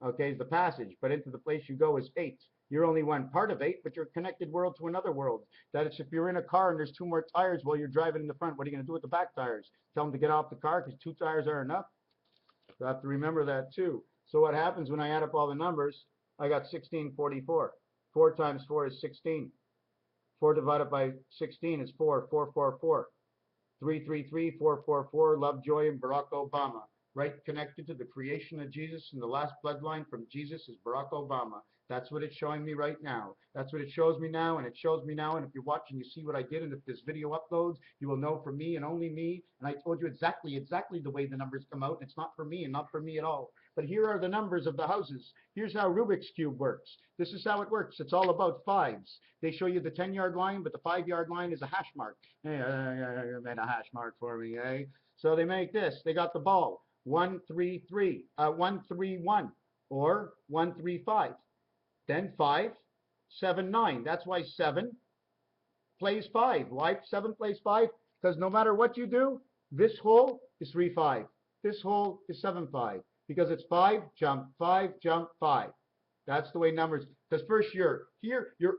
okay, is the passage, but into the place you go is 8. You're only one part of 8, but you're a connected world to another world. That is, if you're in a car and there's 2 more tires while you're driving in the front, what are you going to do with the back tires? Tell them to get off the car because 2 tires are enough? You have to remember that too. So what happens when I add up all the numbers? I got 1644. 4 times 4 is 16. 4 divided by 16 is 4. 4, 4, 4. 333, 444, Lovejoy and Barack Obama. Right connected to the creation of Jesus, and the last bloodline from Jesus is Barack Obama. That's what it's showing me right now. That's what it shows me now, and it shows me now. And if you're watching, you see what I did, and if this video uploads, you will know for me and only me. And I told you exactly the way the numbers come out. And it's not for me and not for me at all. But here are the numbers of the houses. Here's how Rubik's Cube works. This is how it works. It's all about 5s. They show you the 10-yard line, but the 5-yard line is a hash mark. Hey, made a hash mark for me, eh? So they make this. They got the ball. 133, 131, or 135. Then 5, 7, 9. That's why 7 plays 5. Why 7 plays 5? Because no matter what you do, this hole is 3, 5. This hole is 7, 5. Because it's 5, jump, 5, jump, 5. That's the way numbers, because first you're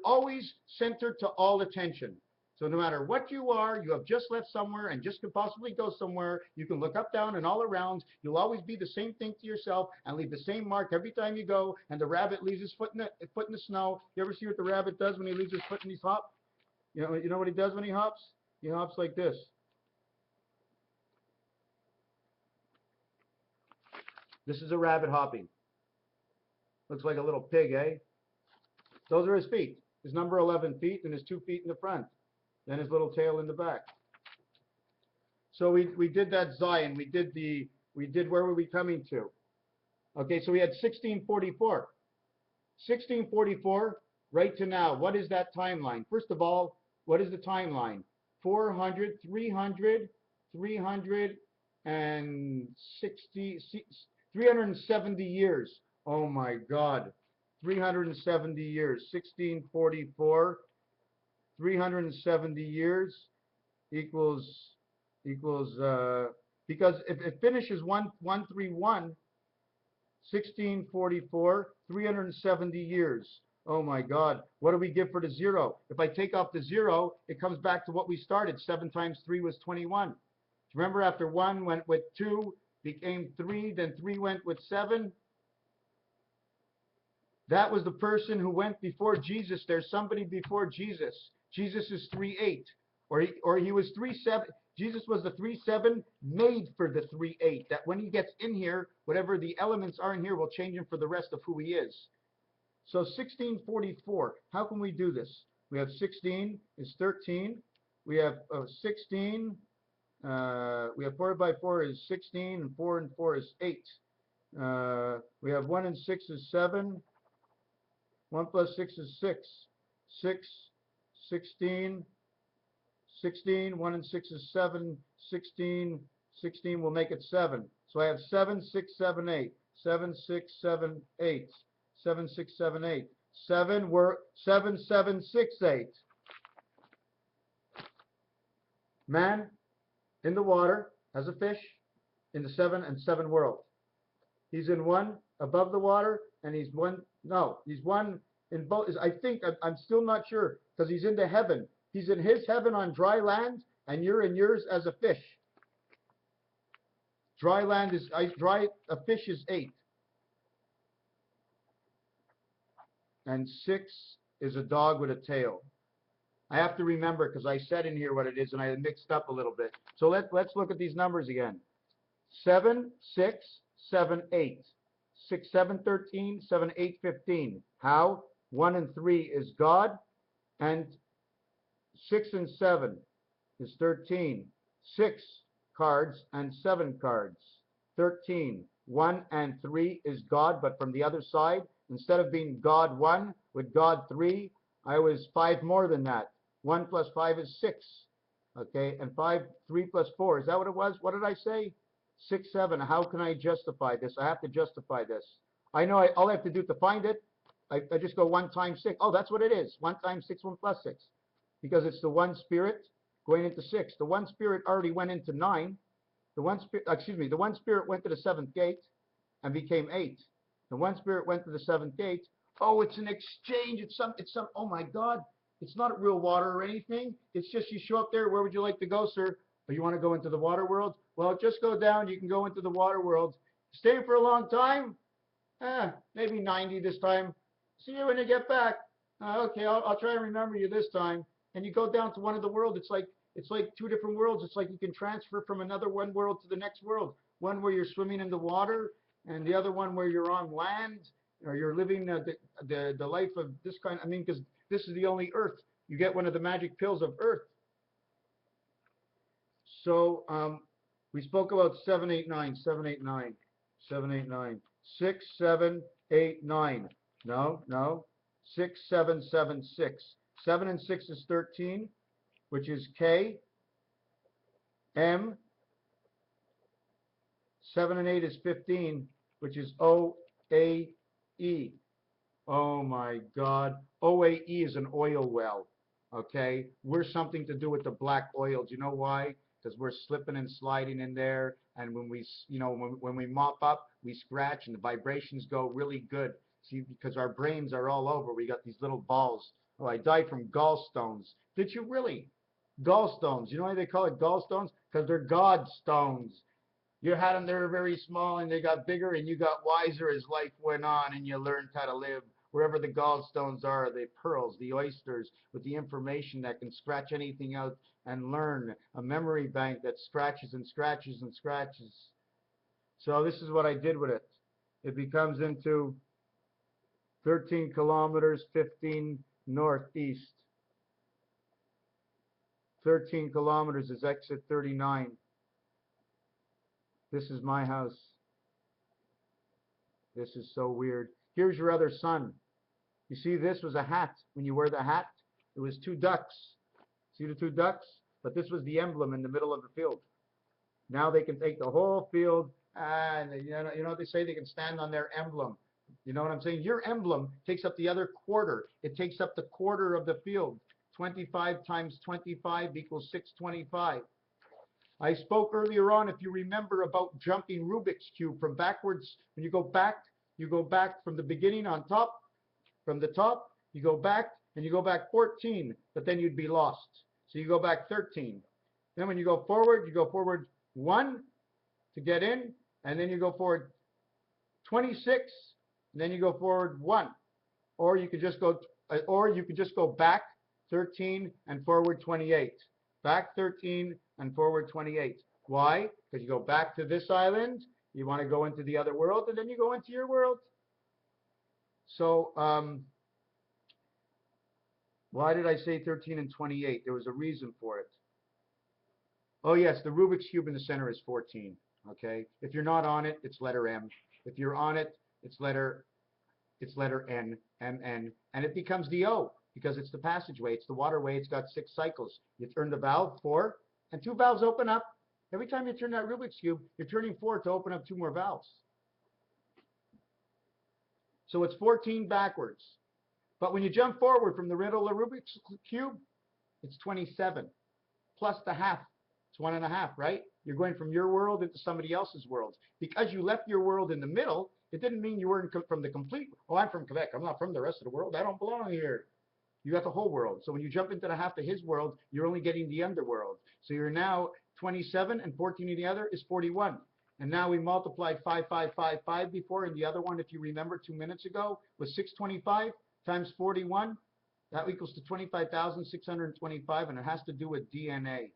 always centered to all attention. So no matter what you are, you have just left somewhere and just could possibly go somewhere. You can look up, down, and all around. You'll always be the same thing to yourself and leave the same mark every time you go. And the rabbit leaves his foot in the snow. You ever see what the rabbit does when he leaves his foot in his hop? You know what he does when he hops? He hops like this. This is a rabbit hopping. Looks like a little pig, eh? Those are his feet. His number 11 feet and his 2 feet in the front. Then his little tail in the back. So we did that Zion. We did where were we coming to? Okay, so we had 1644. 1644 right to now. What is that timeline? First of all, what is the timeline? 400, 300, 360, 370 years. Oh my God. 370 years. 1644. 370 years equals because if it finishes 131, 1644, 370 years. Oh my God, what do we give for the 0? If I take off the 0, it comes back to what we started. 7 times 3 was 21. Remember, after 1 went with 2, became 3, then 3 went with 7. That was the person who went before Jesus. There's somebody before Jesus. Jesus is 3:8. Or he was 3-7. Jesus was the 3-7 made for the 3-8. That when he gets in here, whatever the elements are in here will change him for the rest of who he is. So 1644, how can we do this? We have 16 is 13. We have 16, we have 4 by 4 is 16, and 4 and 4 is 8. We have 1 and 6 is 7. 1 plus 6 is 6. 6, 16, 16, 1 and 6 is 7, 16, 16 will make it 7. So I have 7, 6, 7, 8. 7, 6, 7, 8. 7, 6, 7, 8. 7 were 7, 7, 6, 8. Man in the water as a fish in the 7 and 7 world. He's in one above the water, and he's one. No, he's one in both. I think I'm still not sure because he's into heaven. He's in his heaven on dry land, and you're in yours as a fish. Dry land is a fish is 8. And 6 is a dog with a tail. I have to remember because I said in here what it is and I mixed up a little bit. So let's look at these numbers again. 7, 6, 7, 8. 6, 7, 13, 7, 8, 15. How? 1 and 3 is God, and 6 and 7 is 13. 6 cards and 7 cards. 13. 1 and 3 is God, but from the other side, instead of being God 1 with God 3, I was 5 more than that. 1 plus 5 is 6. Okay, and 3 plus 4. Is that what it was? What did I say? 6, 7. How can I justify this? I have to justify this. I know all I have to do to find it, I just go 1 times 6. Oh, that's what it is. 1 times 6, 1 plus 6. Because it's the one spirit going into 6. The one spirit already went into 9. The one spirit went to the 7th gate and became 8. The one spirit went to the 7th gate. Oh, it's an exchange. It's some, oh my God. It's not real water or anything. It's just you show up there. Where would you like to go, sir? Oh, you want to go into the water world? Well, just go down. You can go into the water world. Stay for a long time? Maybe 90 this time. See you when you get back. Okay, I'll try and remember you this time. And you go down to one of the world. It's like 2 different worlds. It's like you can transfer from one world to the next world. One where you're swimming in the water, and the other one where you're on land, or you're living the life of this kind. I mean, because this is the only Earth. You get one of the magic pills of Earth. So we spoke about 7, 8, 9, 7, 8, 9, 7, 8, 9, 6, 7, 8, 9. No. 6, 7, 7, 6. 7 and 6 is 13, which is K. M. 7 and 8 is 15, which is OAE. Oh my God. OAE is an oil well. Okay? We're something to do with the black oil. Do you know why? Because we're slipping and sliding in there, and when we, when we mop up, we scratch, and the vibrations go really good. See, because our brains are all over. We got these little balls. Oh, I died from gallstones. Did you really? Gallstones. You know why they call it gallstones? Because they're God stones. You had them, they were very small, and they got bigger, and you got wiser as life went on, and you learned how to live. Wherever the gallstones are, the pearls, the oysters, with the information that can scratch anything out and learn. A memory bank that scratches and scratches and scratches. So this is what I did with it. It becomes into 13 kilometers, 15 northeast. 13 kilometers is exit 39. This is my house. This is so weird. Here's your other son. You see, this was a hat. When you wear the hat, it was 2 ducks. See the 2 ducks? But this was the emblem in the middle of the field. Now they can take the whole field, and you know what they say? They can stand on their emblem. You know what I'm saying? Your emblem takes up the other quarter. It takes up the quarter of the field. 25 times 25 equals 625. I spoke earlier on, if you remember, about jumping Rubik's Cube from backwards. When you go back from the beginning on top, from the top, you go back, and you go back 14, but then you'd be lost. So you go back 13. Then when you go forward 1 to get in, and then you go forward 26, and then you go forward 1. Or you could just go back 13 and forward 28. back 13, and forward 28. Why? Because you go back to this island, you want to go into the other world, and then you go into your world. So, why did I say 13 and 28? There was a reason for it. Oh, yes, the Rubik's Cube in the center is 14, okay? If you're not on it, it's letter M. If you're on it, it's letter N, MN, and it becomes the O because it's the passageway, it's the waterway, it's got 6 cycles. You turn the valve, 4, and 2 valves open up. Every time you turn that Rubik's Cube, you're turning 4 to open up 2 more valves. So it's 14 backwards. But when you jump forward from the riddle of Rubik's Cube, it's 27, plus the half. It's 1.5, right? You're going from your world into somebody else's world. Because you left your world in the middle, it didn't mean you weren't from the complete. Oh, I'm from Quebec. I'm not from the rest of the world. I don't belong here. You got the whole world. So when you jump into the half of his world, you're only getting the underworld. So you're now 27 and 14 in the other is 41. And now we multiplied 5, 5, 5, 5 before, and the other one, if you remember 2 minutes ago, was 625 times 41. That equals to 25,625, and it has to do with DNA.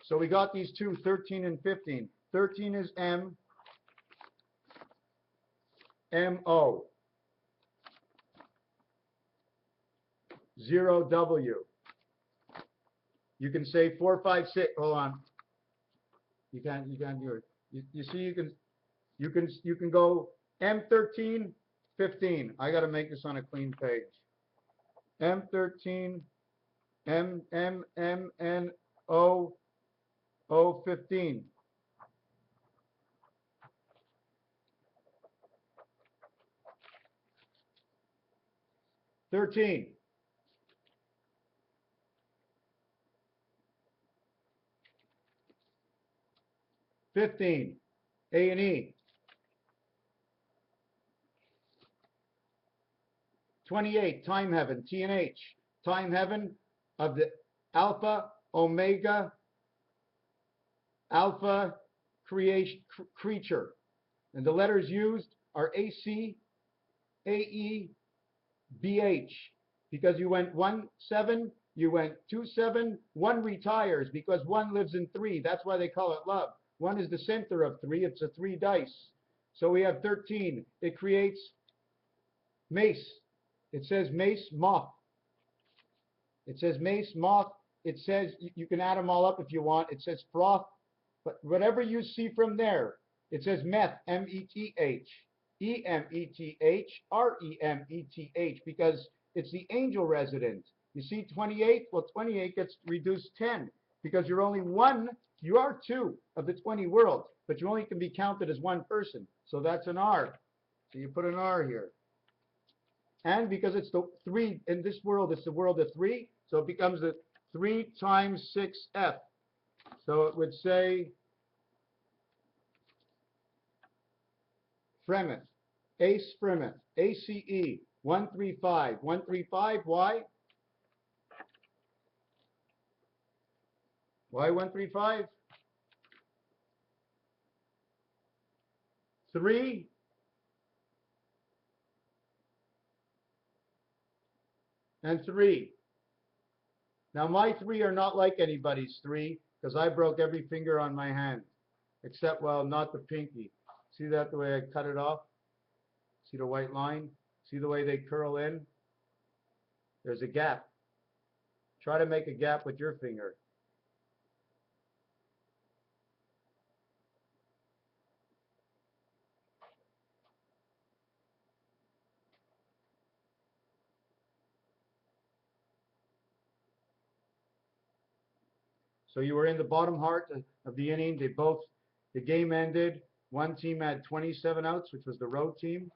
So we got these two, 13 and 15. 13 is M, MO. 0 W. You can say 4, 5, 6. Hold on. You can't do it. You see, you can go M13, 15. I got to make this on a clean page. M13, N O 15. $13. 15, A and E. 28, time heaven, T and H. Time heaven of the alpha, omega, alpha creature. And the letters used are AC, AE, BH. Because you went 1, 7, you went 2, 7, 1 retires because 1 lives in 3. That's why they call it love. 1 is the center of 3. It's a 3 dice. So we have 13. It creates mace. It says mace, moth. It says mace, moth. It says, you can add them all up if you want. It says froth. But whatever you see from there, it says meth, M-E-T-H, E-M-E-T-H, R-E-M-E-T-H, because it's the angel resident. You see 28? Well, 28 gets reduced 10 because you're only 1. You are 2 of the 20 world, but you only can be counted as 1 person. So that's an R. So you put an R here. And because it's the 3 in this world, it's the world of 3, so it becomes the 3 times 6F. So it would say Fremeth, Ace Fremeth, ACE, 135. 135, why? Why 135? 3 and 3. Now my 3 are not like anybody's 3 because I broke every finger on my hand except, well, not the pinky. See that the way I cut it off? See the white line? See the way they curl in? There's a gap. Try to make a gap with your finger. So you were in the bottom part of the inning. The game ended. One team had 27 outs, which was the road team.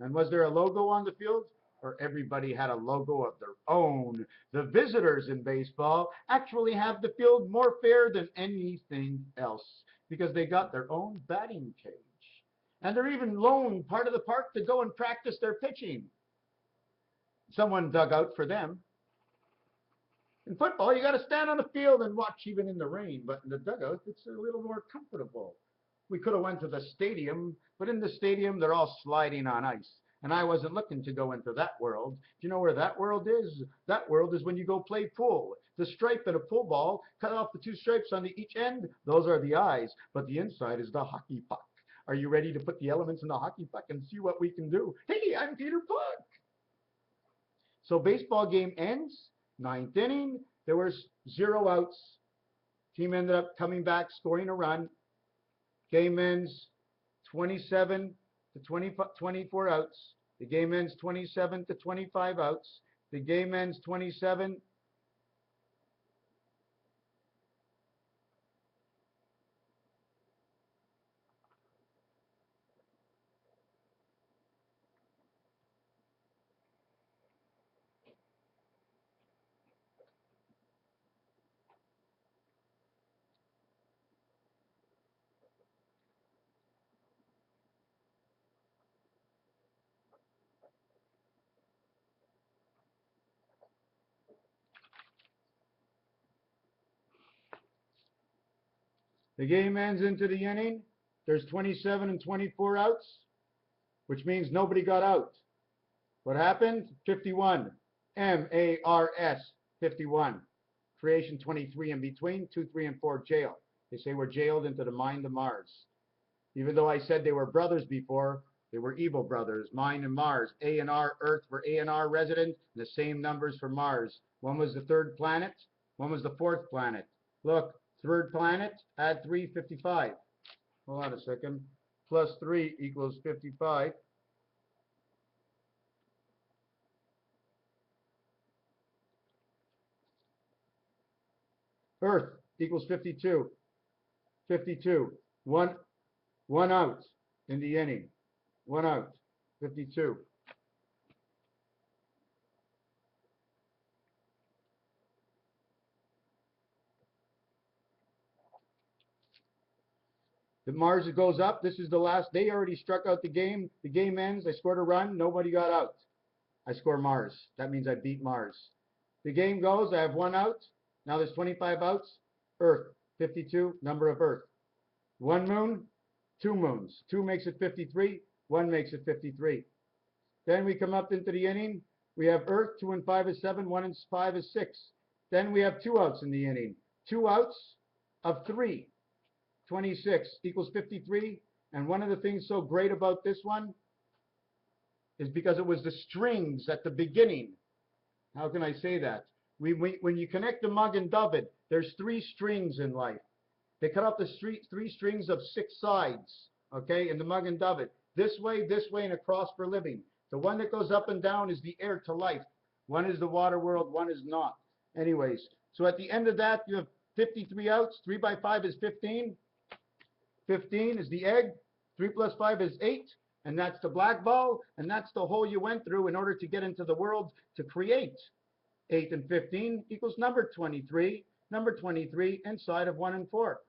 And was there a logo on the field? Or everybody had a logo of their own? The visitors in baseball actually have the field more fair than anything else because they got their own batting cage. And they're even loaned part of the park to go and practice their pitching. Someone dug out for them. In football, you got to stand on the field and watch even in the rain, but in the dugout, it's a little more comfortable. We could have went to the stadium, but in the stadium, they're all sliding on ice, and I wasn't looking to go into that world. Do you know where that world is? That world is when you go play pool. The stripe in a pool ball, cut off the two stripes on each end. Those are the eyes, but the inside is the hockey puck. Are you ready to put the elements in the hockey puck and see what we can do? Hey, I'm Peter Puck. So baseball game ends, 9th inning. There was 0 outs. Team ended up coming back, scoring a run. Game ends 27 to 24 outs. The game ends 27 to 25 outs. The game ends 27. The game ends into the inning. There's 27 and 24 outs, which means nobody got out. What happened? 51. MARS 51. Creation 23 in between, 2, 3, and 4 jail. They say we're jailed into the mind of Mars. Even though I said they were brothers before, they were evil brothers, mine and Mars. A and R, Earth for A and R resident, the same numbers for Mars. One was the 3rd planet, one was the 4th planet. Look, 3rd planet, add 3, 55. Hold on a second. Plus 3 equals 55. Earth equals 52. 52. One out in the inning. 1 out. 52. The Mars goes up. This is the last. They already struck out the game. The game ends. I scored a run. Nobody got out. I score Mars. That means I beat Mars. The game goes. I have 1 out. Now there's 25 outs. Earth, 52, number of Earth. 1 moon, 2 moons. 2 makes it 53. 1 makes it 53. Then we come up into the inning. We have Earth, 2 and 5 is 7. 1 and 5 is 6. Then we have 2 outs in the inning. 2 outs of 3. 26 equals 53. And one of the things so great about this one is because it was the strings at the beginning. How can I say that? When you connect the mug and David, there's 3 strings in life. They cut off the 3 strings of 6 sides, okay, in the mug and David. This way, and across for living. The one that goes up and down is the air to life. One is the water world, one is not. Anyways, so at the end of that, you have 53 outs. 3 by 5 is 15. 15 is the egg. 3 plus 5 is 8. And that's the black ball. And that's the hole you went through in order to get into the world to create. 8 and 15 equals number 23. Number 23 inside of 1 and 4.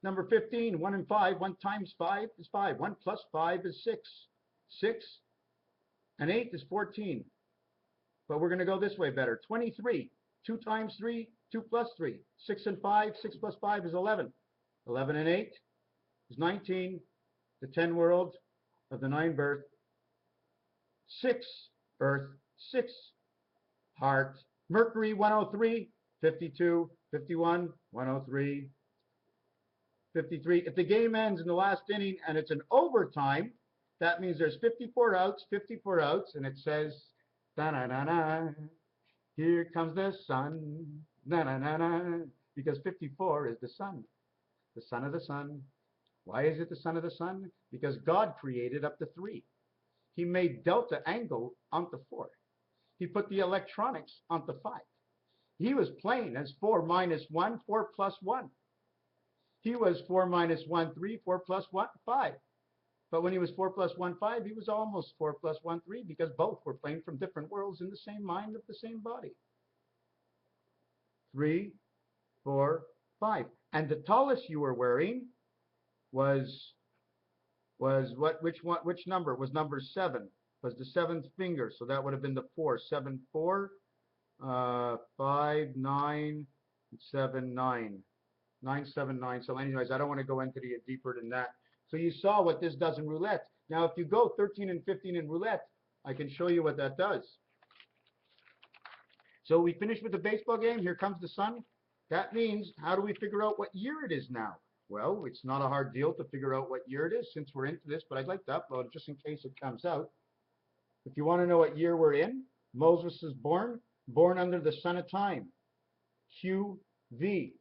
Number 15, 1 and 5. 1 times 5 is 5. 1 plus 5 is 6. 6 and 8 is 14. But we're going to go this way better. 23. 2 times 3, 2 plus 3. 6 and 5, 6 plus 5 is 11. 11 and 8 is 19. The 10 world of the 9 birth. 6 Earth, 6 heart. Mercury 103, 52, 51, 103, 53. If the game ends in the last inning and it's an overtime, that means there's 54 outs, and it says, da-na-na-na, here comes the sun, na-na-na-na, because 54 is the sun of the sun. Why is it the son of the sun? Because God created up to 3. He made delta angle onto 4. He put the electronics onto 5. He was playing as 4 minus 1, 4 plus 1. He was 4 minus 1, 3, 4 plus 1, 5. But when he was 4 plus 1, 5, he was almost 4 plus 1, 3, because both were playing from different worlds in the same mind of the same body. 3, 4, 5. And the tallest you were wearing was what? Which number? Was number 7. Was the 7th finger. So that would have been the 4. 7, 4, 5, 9, 7, 9. 9, 7, 9. So anyways, I don't want to go into it deeper than that. So you saw what this does in roulette. Now, if you go 13 and 15 in roulette, I can show you what that does. So we finished with the baseball game. Here comes the sun. That means, how do we figure out what year it is now? Well, it's not a hard deal to figure out what year it is since we're into this, but I'd like to upload it just in case it comes out. If you want to know what year we're in, Moses was born under the sun of time. QV,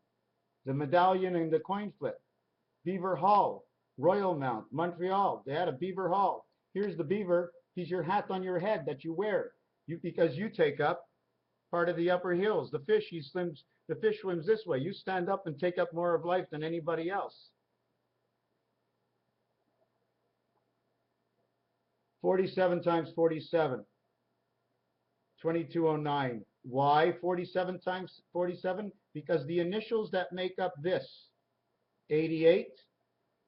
the medallion and the coin flip. Beaver Hall, Royal Mount, Montreal. They had a Beaver Hall. Here's the beaver. He's your hat on your head that you wear. Because you take up part of the upper hills. The fish swims this way. You stand up and take up more of life than anybody else. 47 times 47. 2209. Why 47 times 47? Because the initials that make up this, 88,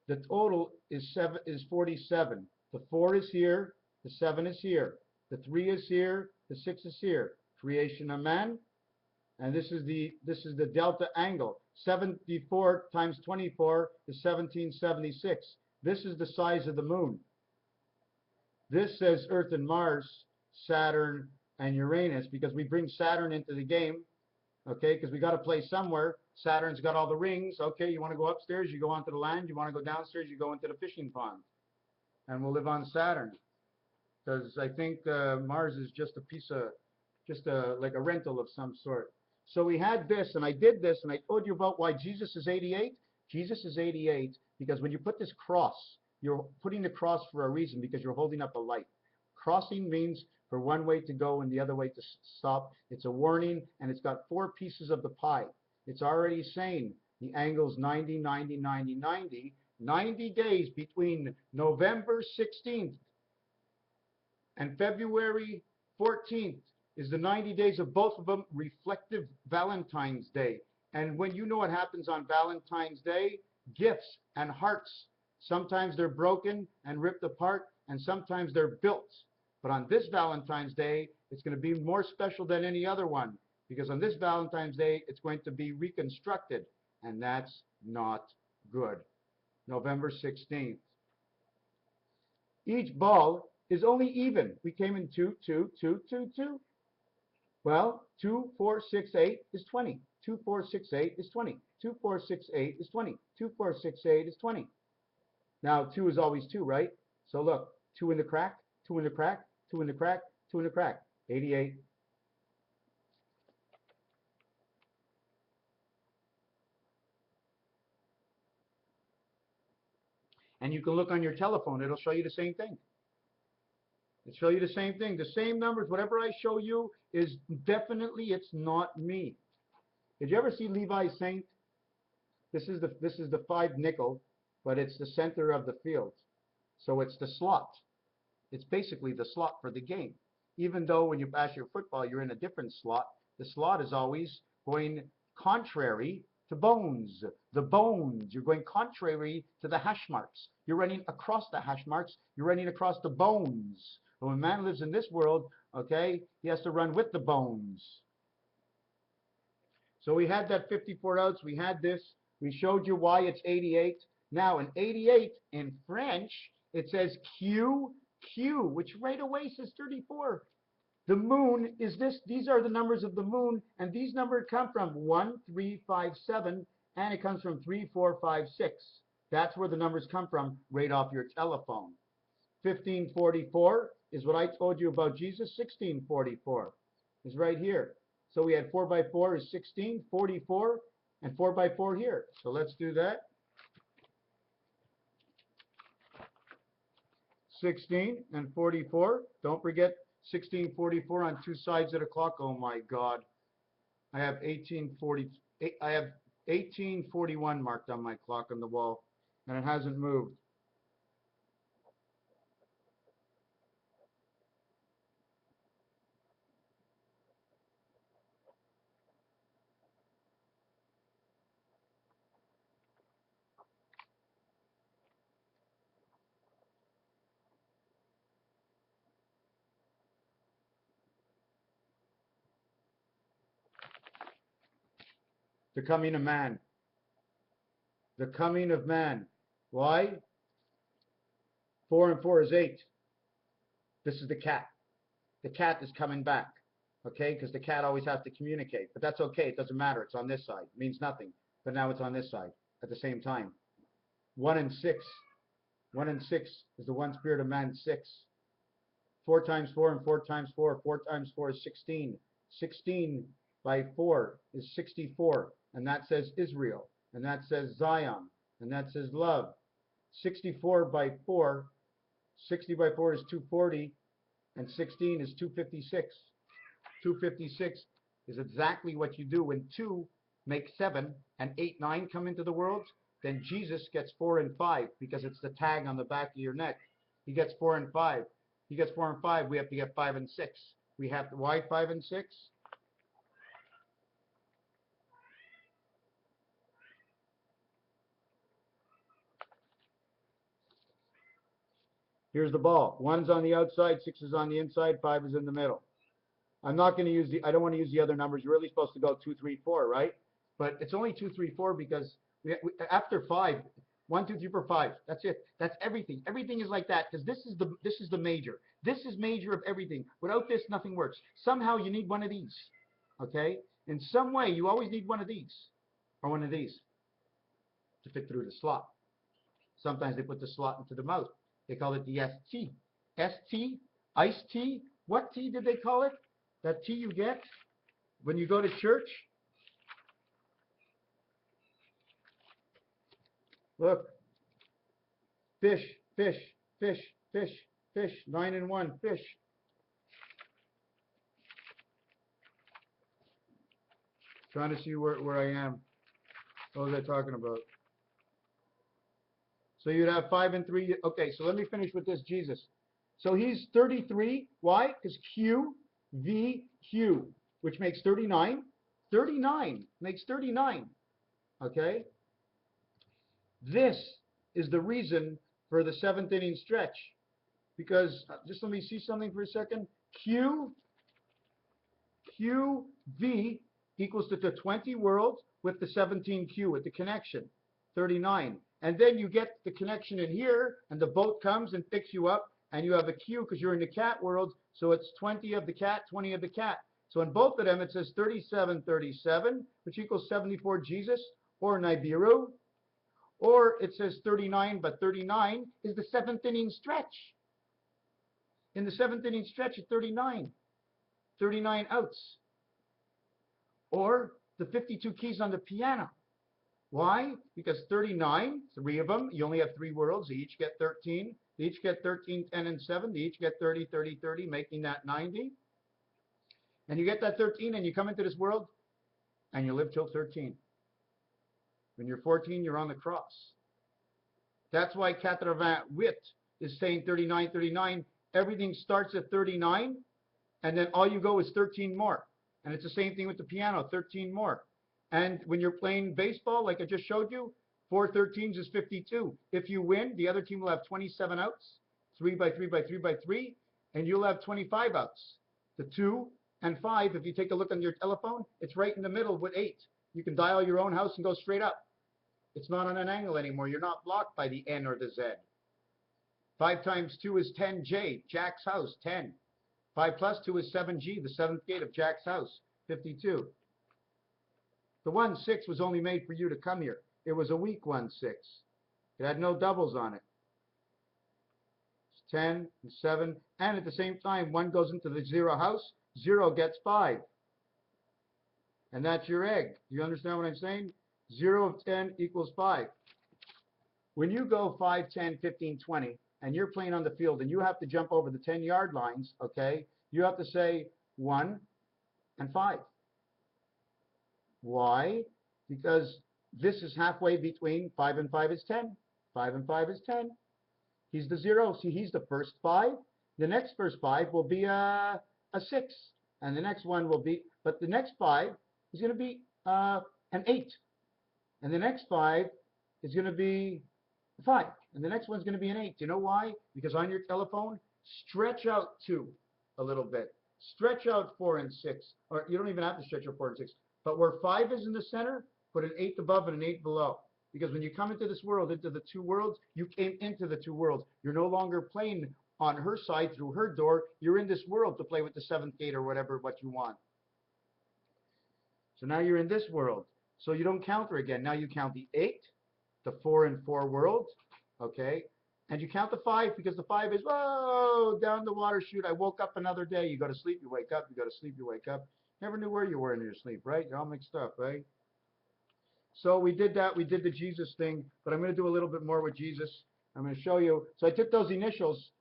the total is 47. The 4 is here, the 7 is here, the 3 is here, the 6 is here. Creation of man, and this is the delta angle. 74 times 24 is 1776. This is the size of the moon. This says Earth and Mars, Saturn and Uranus, because we bring Saturn into the game, okay, because we got to play somewhere. Saturn's got all the rings. Okay, you want to go upstairs, you go onto the land. You want to go downstairs, you go into the fishing pond. And we'll live on Saturn, because I think Mars is just a piece of, like a rental of some sort. So we had this, and I did this, and I told you about why Jesus is 88. Jesus is 88 because when you put this cross, you're putting the cross for a reason, because you're holding up a light. Crossing means for one way to go and the other way to stop. It's a warning, and it's got 4 pieces of the pie. It's already saying the angle's 90, 90, 90, 90. 90 days between November 16th and February 14th is the 90 days of both of them reflective Valentine's Day. And when you know what happens on Valentine's Day, gifts and hearts, sometimes they're broken and ripped apart, and sometimes they're built. But on this Valentine's Day, it's going to be more special than any other one, because on this Valentine's Day, it's going to be reconstructed, and that's not good. November 16th. Each ball is only even. We came in 2, 2, 2, 2, 2. Well, 2, 4, 6, 8 is 20. 2, 4, 6, 8 is 20. 2, 4, 6, 8 is 20. 2, 4, 6, 8 is 20. Now, 2 is always 2, right? So look, 2 in the crack, 2 in the crack, 2 in the crack, 2 in the crack. 88. And you can look on your telephone. It'll show you the same thing. It'll show you the same thing. The same numbers. Whatever I show you is definitely, it's not me. Did you ever see Levi's Saint? This is the 5 nickel, but it's the center of the field. So it's the slot. It's basically the slot for the game. Even though when you bash your football, you're in a different slot, the slot is always going contrary to bones. The bones, you're going contrary to the hash marks. You're running across the hash marks. You're running across the bones. But when man lives in this world, okay, he has to run with the bones. So we had that 54 outs. We had this. We showed you why it's 88. Now in 88 in French, it says Q, which right away says 34. The moon is this. These are the numbers of the moon, and these numbers come from 1, 3, 5, 7, and it comes from 3, 4, 5, 6. That's where the numbers come from, right off your telephone. 1544 is what I told you about Jesus. 1644 is right here. So we had 4 by 4 is 16, 44, and 4 by 4 here. So let's do that. 16 and 44. Don't forget 1644 on 2 sides of the clock. Oh my God. I have 1841 marked on my clock on the wall, and it hasn't moved. The coming of man. The coming of man. Why? 4 and 4 is 8. This is the cat. The cat is coming back. okay, because the cat always has to communicate. But that's okay. It doesn't matter. It's on this side. It means nothing. But now it's on this side at the same time. 1 and 6. 1 and 6 is the one spirit of man, 6. 4 times 4 and 4 times 4. 4 times 4 is 16. 16 by 4 is 64. And that says Israel. And that says Zion. And that says love. 64 by 4. 60 by 4 is 240. And 16 is 256. 256 is exactly what you do when 2 makes 7 and 8, 9 come into the world. Then Jesus gets 4 and 5 because it's the tag on the back of your neck. He gets 4 and 5. He gets 4 and 5. We have to get 5 and 6. We have to, why 5 and 6? Here's the ball. 1's on the outside, 6 is on the inside, 5 is in the middle. I'm not going to use I don't want to use the other numbers. You're really supposed to go 2, 3, 4, right? But it's only 2, 3, 4 because after 5, 1, 2, 3, 4, 5. That's it. That's everything. Everything is like that because this is the major. This is major of everything. Without this, nothing works. Somehow you need one of these. Okay? In some way, you always need one of these or one of these to fit through the slot. Sometimes they put the slot into the mouth. They call it the ST. ST? Iced tea? What tea did they call it? That tea you get when you go to church? Look. Fish, fish, fish, fish, fish. 9 and 1, fish. Trying to see where I am. What was I talking about? So you'd have 5 and 3. Okay, so let me finish with this Jesus. So he's 33. Why? Because Q, V, Q, which makes 39. 39 makes 39. Okay? This is the reason for the 7th inning stretch. Because, just let me see something for a second. Q, V equals to the 20 worlds with the 17Q with the connection. 39. And then you get the connection in here, and the boat comes and picks you up, and you have a Q because you're in the cat world, so it's 20 of the cat, 20 of the cat. So in both of them, it says 37, 37, which equals 74 Jesus, or Nibiru, or it says 39, but 39 is the 7th inning stretch. In the 7th inning stretch, it's 39. 39 outs. Or the 52 keys on the piano. Why? Because 39, 3 of them, you only have 3 worlds, they each get 13. They each get 13, 10, and 7. They each get 30, 30, 30, making that 90. And you get that 13, and you come into this world, and you live till 13. When you're 14, you're on the cross. That's why 88 is saying 39, 39. Everything starts at 39, and then all you go is 13 more. And it's the same thing with the piano, 13 more. And when you're playing baseball, like I just showed you, 4 13s is 52. If you win, the other team will have 27 outs, 3 by 3 by 3 by 3, and you'll have 25 outs. The 2 and 5, if you take a look on your telephone, it's right in the middle with 8. You can dial your own house and go straight up. It's not on an angle anymore. You're not blocked by the N or the Z. 5 times 2 is 10J, Jack's house, 10. 5 plus 2 is 7G, the 7th gate of Jack's house, 52. The 1 6 was only made for you to come here. It was a weak 1 6. It had no doubles on it. It's 10 and 7, and at the same time, 1 goes into the 0 house, 0 gets 5. And that's your egg. Do you understand what I'm saying? 0 of 10 equals 5. When you go 5, 10, 15, 20, and you're playing on the field, and you have to jump over the 10-yard lines, okay, you have to say 1 and 5. Why? Because this is halfway between 5 and 5 is 10. 5 and 5 is 10. He's the 0. See, he's the first 5. The next first 5 will be a 6. And the next one will be, but the next 5 is going to be an 8. And the next 5 is going to be 5. And the next one's going to be an 8. You know why? Because on your telephone, stretch out 2 a little bit. Stretch out 4 and 6. Or you don't even have to stretch out 4 and 6. But where 5 is in the center, put an 8 above and an 8 below. Because when you come into this world, into the 2 worlds, you came into the 2 worlds. You're no longer playing on her side through her door. You're in this world to play with the seventh gate or whatever, what you want. So now you're in this world. So you don't count her again. Now you count the 8, the 4 and 4 world, okay? And you count the 5 because the 5 is, whoa, down the water chute. I woke up another day. You go to sleep, you wake up. You go to sleep, you wake up. Never knew where you were in your sleep, right? You're all mixed up, right? So we did that. We did the Jesus thing, but I'm going to do a little bit more with Jesus. I'm going to show you. So I took those initials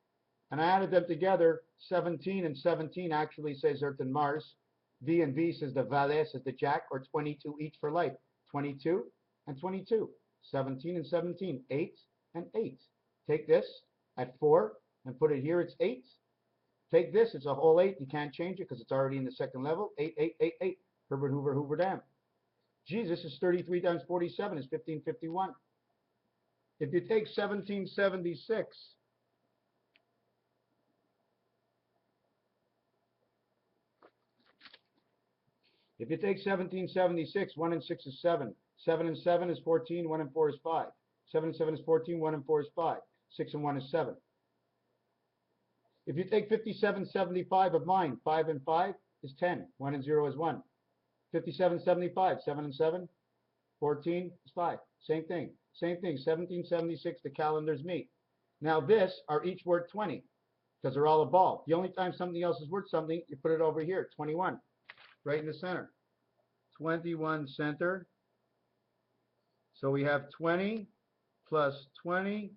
and I added them together. 17 and 17 actually says Earth and Mars. V and V says the valet, says the jack, or 22 each for life. 22 and 22. 17 and 17. 8 and 8. Take this at 4 and put it here. It's 8. Take this. It's a whole 8. You can't change it because it's already in the second level. 8, 8, 8, 8. Herbert Hoover, Hoover Dam. Jesus is 33 times 47 is 1551. If you take 1776, if you take 1776, 1 and 6 is 7. 7 and 7 is 14, 1 and 4 is 5. 7 and 7 is 14, 1 and 4 is 5. 6 and 1 is 7. If you take 5775 of mine, 5 and 5 is 10. 1 and 0 is 1. 5775, 7 and 7, 14 is 5. Same thing. Same thing. 1776, the calendars meet. Now this are each worth 20 because they're all a ball. The only time something else is worth something, you put it over here, 21, right in the center. 21 center. So we have 20 plus 20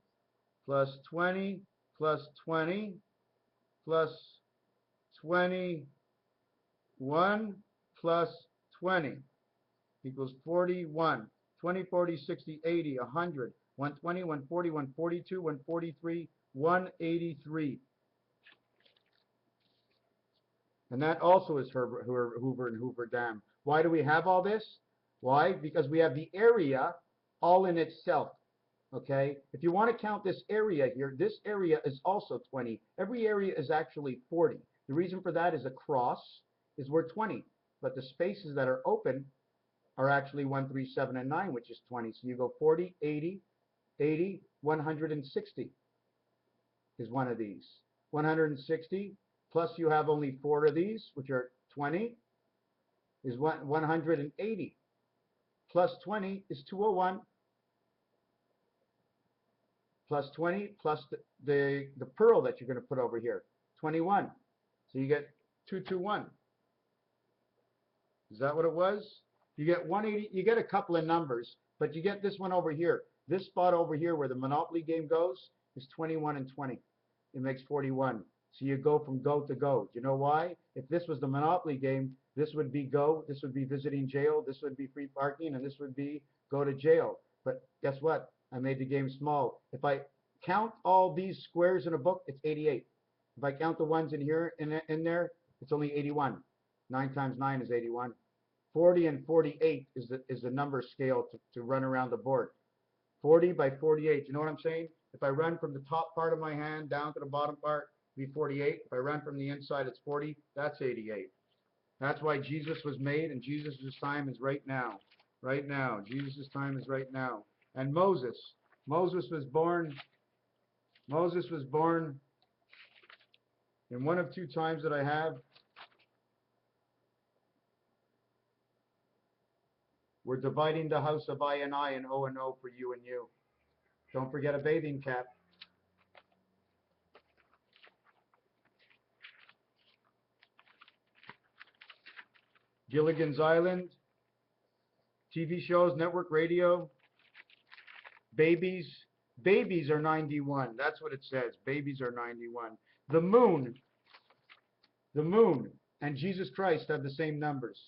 plus 20 plus 20 plus 21 plus 20 equals 41. 20, 40, 60, 80, 100, 120, 140, 142, 143, 183. And that also is Hoover and Hoover Dam. Why do we have all this? Why? Because we have the area all in itself. Okay? If you want to count this area here, this area is also 20. Every area is actually 40. The reason for that is a cross is worth 20. But the spaces that are open are actually 1, 3, 7, and 9, which is 20. So you go 40, 80, 80, 160 is one of these. 160 plus you have only 4 of these, which are 20, is 180. Plus 20 is 201. Plus 20 plus the pearl that you're going to put over here, 21. So you get 221. Is that what it was? You get 180. You get a couple of numbers, but you get this one over here. This spot over here where the Monopoly game goes is 21 and 20. It makes 41. So you go from go to go. You know why? If this was the Monopoly game, this would be go, this would be visiting jail, this would be free parking, and this would be go to jail. But guess what? I made the game small. If I count all these squares in a book, it's 88. If I count the ones in here, in there, it's only 81. 9 times 9 is 81. 40 and 48 is the number scale to run around the board. 40 by 48. You know what I'm saying? If I run from the top part of my hand down to the bottom part, it'd be 48. If I run from the inside, it's 40. That's 88. That's why Jesus was made, and Jesus' time is right now. Right now. Jesus' time is right now. And Moses was born in one of 2 times that I have. We're dividing the house of I and I and O and O for you and you. Don't forget a bathing cap. Gilligan's Island, TV shows, network radio, babies. Babies are 91. That's what it says. Babies are 91. The moon and Jesus Christ have the same numbers.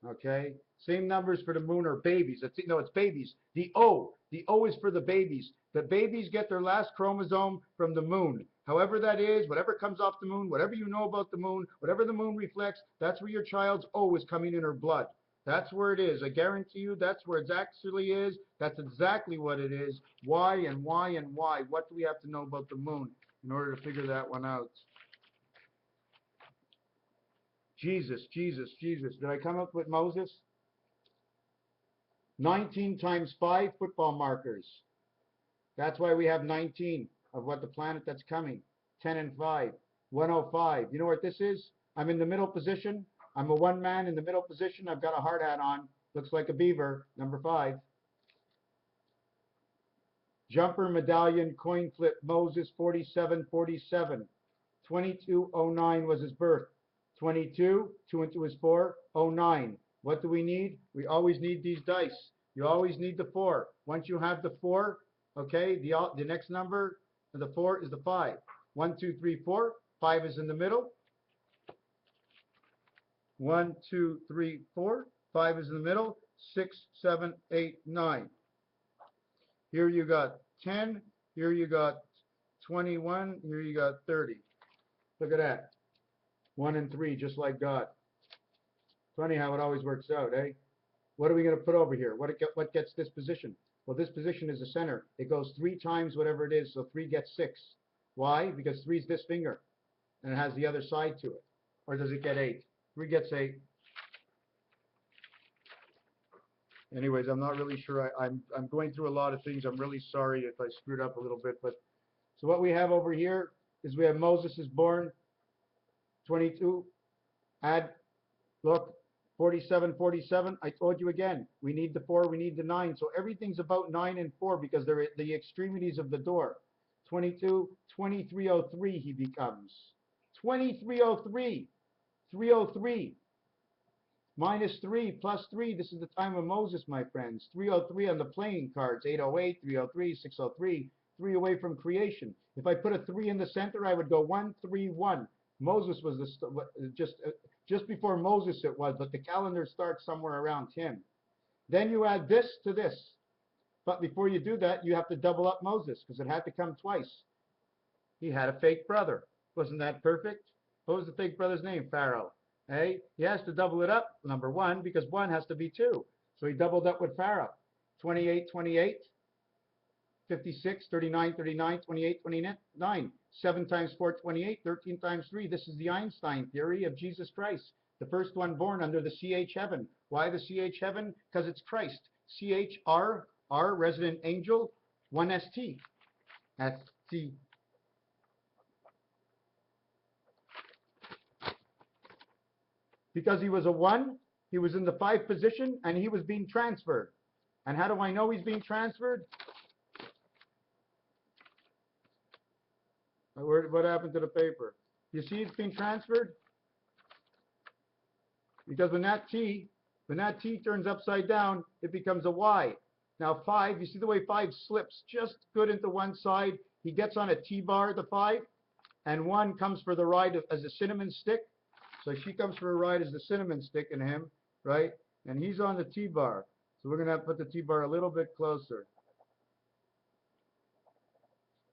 Okay? Same numbers for the moon are babies. No, it's babies. The O is for the babies. The babies get their last chromosome from the moon. However that is, whatever comes off the moon, whatever you know about the moon, whatever the moon reflects, that's where your child's O is coming in her blood. That's where it is. I guarantee you that's where it actually is. That's exactly what it is. Why and why and why? What do we have to know about the moon in order to figure that one out? Jesus. Did I come up with Moses? 19 times 5 football markers. That's why we have 19. of what the planet that's coming. 10 and 5. 105. You know what this is? I'm in the middle position. I'm a one man in the middle position. I've got a hard hat on. Looks like a beaver. Number 5. Jumper, medallion, coin flip, Moses, 4747. 2209 was his birth. 22, 2 into is 4, 09. What do we need? We always need these dice. You always need the 4. Once you have the 4, okay, the next number, the 4 is the 5. 1, 2, 3, 4. 5 is in the middle. 1, 2, 3, 4. 5 is in the middle. 6, 7, 8, 9. Here you got 10. Here you got 21. Here you got 30. Look at that. 1 and 3, just like God. Funny how it always works out, eh? What are we going to put over here? What gets this position? Well, this position is the center. It goes 3 times whatever it is, so 3 gets 6. Why? Because 3 is this finger, and it has the other side to it. Or does it get 8? 3 gets 8. Anyways, I'm not really sure. I'm going through a lot of things. I'm really sorry if I screwed up a little bit. But so what we have over here is we have Moses is born 22. Add, look, 47, 47. I told you again, we need the 4, we need the 9. So everything's about 9 and 4 because they're at the extremities of the door. 22, 2303 he becomes. 2303. 303. Minus 3 plus 3. This is the time of Moses, my friends. 303 on the playing cards. 808, 303, 603. 3 away from creation. If I put a 3 in the center, I would go 1, 3, 1. Moses was just before Moses it was, but the calendar starts somewhere around him. Then you add this to this. But before you do that, you have to double up Moses because it had to come twice. He had a fake brother. Wasn't that perfect? What was the fake brother's name? Pharaoh. Hey, he has to double it up, number 1, because 1 has to be 2. So he doubled up with Pharaoh. 28, 28. 56, 39, 39, 28, 29. 7 times 4, 28. 13 times 3. This is the Einstein theory of Jesus Christ. The first one born under the CH heaven. Why the CH heaven? Because it's Christ. CHR, R, resident angel, 1 ST. ST. Because he was a 1, he was in the 5 position, and he was being transferred. And how do I know he's being transferred? What happened to the paper? You see it's being transferred? Because when that T turns upside down, it becomes a Y. Now 5, you see the way 5 slips just good into one side. He gets on a T-bar, the 5, and 1 comes for the ride as a cinnamon stick. So she comes for a ride as the cinnamon stick in him, right? And he's on the T-bar. So we're going to have to put the T-bar a little bit closer.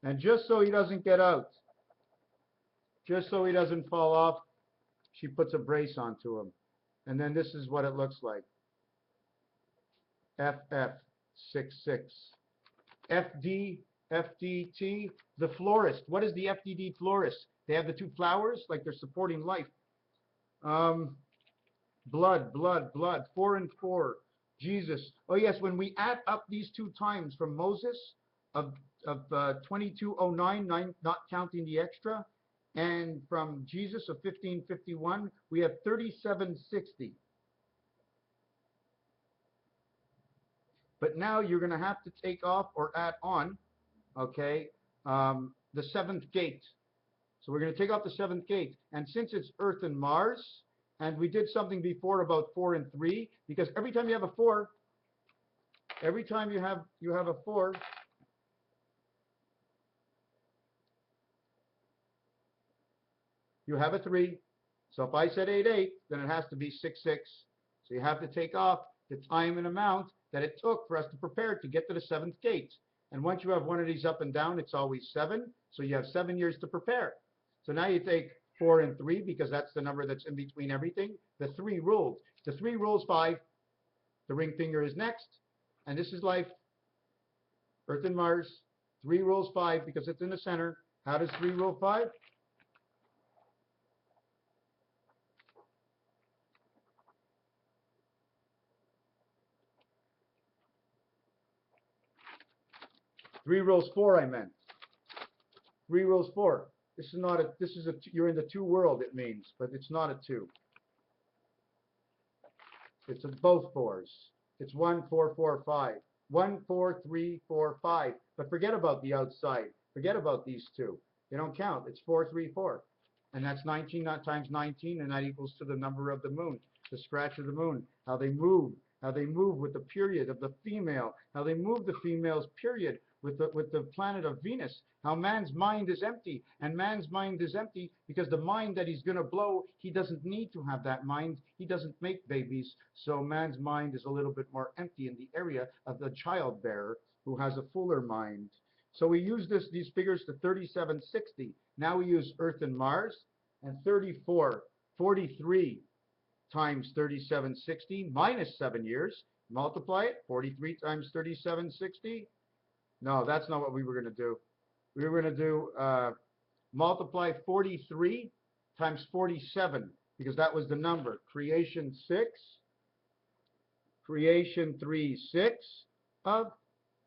And just so he doesn't get out, just so he doesn't fall off, she puts a brace onto him. And then this is what it looks like. FF66. FD, FDT, the florist. What is the FDD florist? They have the 2 flowers, like they're supporting life. Blood, blood, blood. 4 and 4. Jesus. Oh yes, when we add up these 2 times from Moses of 2209, not counting the extra, and from Jesus of 1551, we have 3760. But now you're going to have to take off or add on, okay, the 7th gate. So we're going to take off the 7th gate. And since it's Earth and Mars, and we did something before about 4 and 3, because every time you have a 4, every time you have a 4, you have a 3. So if I said 8, 8, then it has to be 6, 6. So you have to take off the time and amount that it took for us to prepare to get to the 7th gate. And once you have one of these up and down, it's always 7. So you have 7 years to prepare. So now you take 4 and 3 because that's the number that's in between everything. The 3 rules. The 3 rules 5. The ring finger is next. And this is life. Earth and Mars. 3 rules 5 because it's in the center. How does 3 rule 5? Three rules 4, I meant. 3 rules 4. This is not a, this is a, you're in the 2 world, it means, but it's not a 2. It's a both 4s. It's 1, 4, 4, 5. 1, 4, 3, 4, 5. But forget about the outside. Forget about these 2. They don't count. It's 4, 3, 4. And that's 19 times 19, and that equals to the number of the moon, the scratch of the moon, how they move with the period of the female, how they move the female's period with the planet of Venus, how man's mind is empty, and man's mind is empty because the mind that he's going to blow, he doesn't need to have that mind. He doesn't make babies, so man's mind is a little bit more empty in the area of the childbearer who has a fuller mind. So we use these figures to 3760. Now we use Earth and Mars, and 43 times 3760 minus 7 years. Multiply it, 43 times 3760. No, that's not what we were going to do. We were going to do multiply 43 times 47, because that was the number. Creation 6, creation 3, 6 of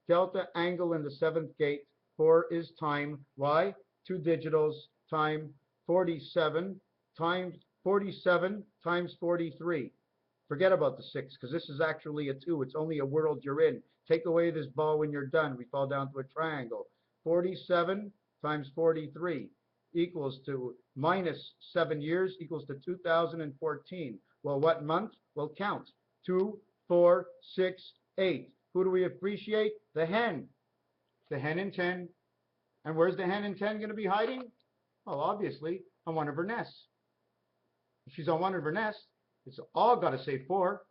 delta angle in the 7th gate. 4 is time. Why? 2 digitals, time 47 times 43. Forget about the 6, because this is actually a 2. It's only a world you're in. Take away this ball when you're done. We fall down to a triangle. 47 times 43 equals to minus 7 years equals to 2014. Well, what month? Well, count. 2, 4, 6, 8. Who do we appreciate? The hen. The hen in 10. And where's the hen in 10 going to be hiding? Well, obviously, on one of her nests. If she's on one of her nests, it's all got to say 4.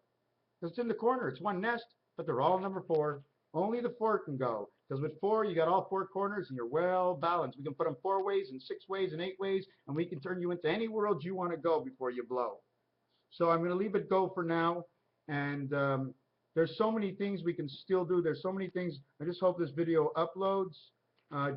Because it's in the corner. It's one nest, but they're all number 4. Only the 4 can go. Because with 4, you got all 4 corners, and you're well balanced. We can put them 4 ways, and 6 ways, and 8 ways, and we can turn you into any world you want to go before you blow. So I'm going to leave it go for now. And there's so many things we can still do. There's so many things. I just hope this video uploads.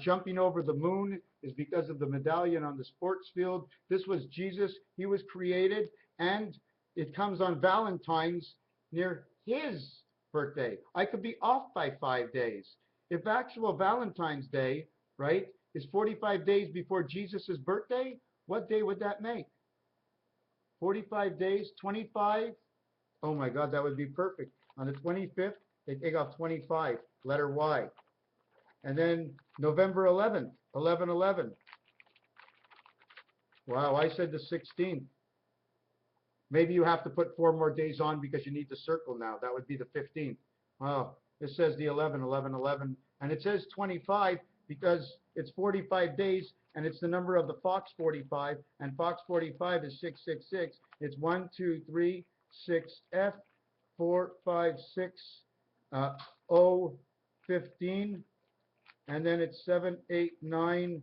Jumping over the moon is because of the medallion on the sports field. This was Jesus. He was created, and it comes on Valentine's near his birthday. I could be off by 5 days. If actual Valentine's Day, right, is 45 days before Jesus' birthday, what day would that make? 45 days, 25? Oh my God, that would be perfect. On the 25th, they take off 25, letter Y. And then November 11th, 11/11. Wow, I said the 16th. Maybe you have to put 4 more days on because you need the circle now. That would be the 15th. Wow, it says the 11, 11/11. And it says 25 because it's 45 days, and it's the number of the Fox 45. And Fox 45 is 666. It's 1, 2, 3, 6F, 4, 5, 6, O, 15. And then it's 7, 8, 9,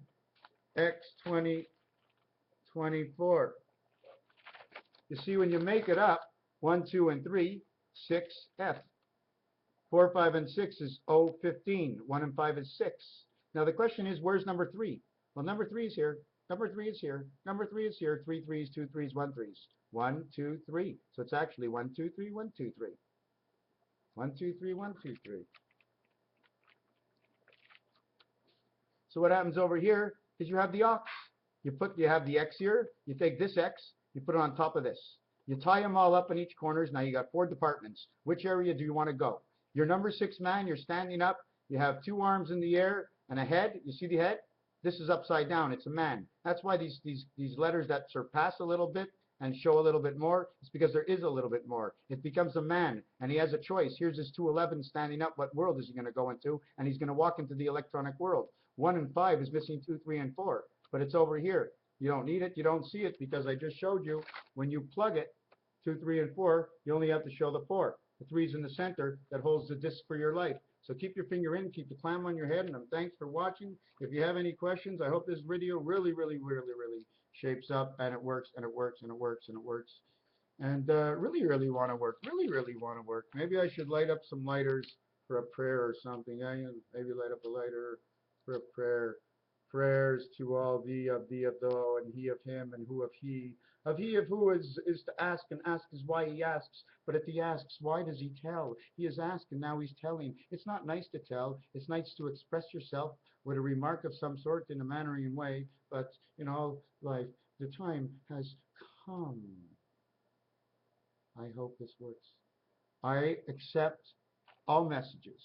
X, 20, 24. You see, when you make it up, 1, 2, and 3, 6F. 4, 5, and 6 is O, 15. 1 and 5 is 6. Now the question is, where's number 3? Well, number 3 is here. Number 3 is here. Number 3 is here. 3 3s, 2 3s, 1 3s. 1, 2, 3. So it's actually 1, 2, 3, 1, 2, 3. 1, 2, 3, 1, 2, 3. So what happens over here is you have the ox. You have the X here. You take this X, you put it on top of this. You tie them all up in each corners. Now you got 4 departments. Which area do you want to go? You're number 6 man. You're standing up. You have 2 arms in the air and a head. You see the head? This is upside down. It's a man. That's why these letters that surpass a little bit and show a little bit more, it's because there is a little bit more. It becomes a man, and he has a choice. Here's his 211 standing up. What world is he going to go into? And he's going to walk into the electronic world. 1 and 5 is missing 2, 3, and 4, but it's over here. You don't need it. You don't see it because I just showed you when you plug it, 2, 3, and 4, you only have to show the 4. The 3 is in the center that holds the disc for your life. So keep your finger in, keep the clam on your head, and thanks for watching. If you have any questions, I hope this video really shapes up, and it works, and it works, and it works, and it works. And really want to work. Really want to work. Maybe I should light up some lighters for a prayer or something. Maybe light up a lighter for a prayer. Prayers to all thee of thou, and he of him, and who of he, Of he of who is to ask, and ask is why he asks. But if he asks, why does he tell? He has asked, and now he's telling. It's not nice to tell. It's nice to express yourself with a remark of some sort in a mannering way. But in all life, the time has come. I hope this works. I accept all messages.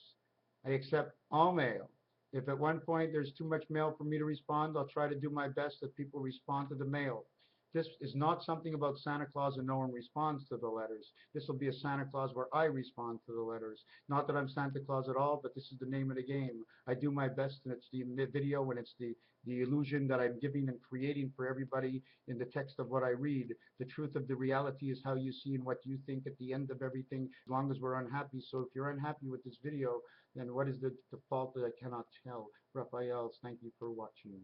I accept all mail. If at one point there's too much mail for me to respond, I'll try to do my best that people respond to the mail. This is not something about Santa Claus and no one responds to the letters. This will be a Santa Claus where I respond to the letters. Not that I'm Santa Claus at all, but this is the name of the game. I do my best, and it's the video, and it's the illusion that I'm giving and creating for everybody in the text of what I read. The truth of the reality is how you see and what you think at the end of everything, as long as we're unhappy. So if you're unhappy with this video, then what is the fault that I cannot tell? Raphael, thank you for watching.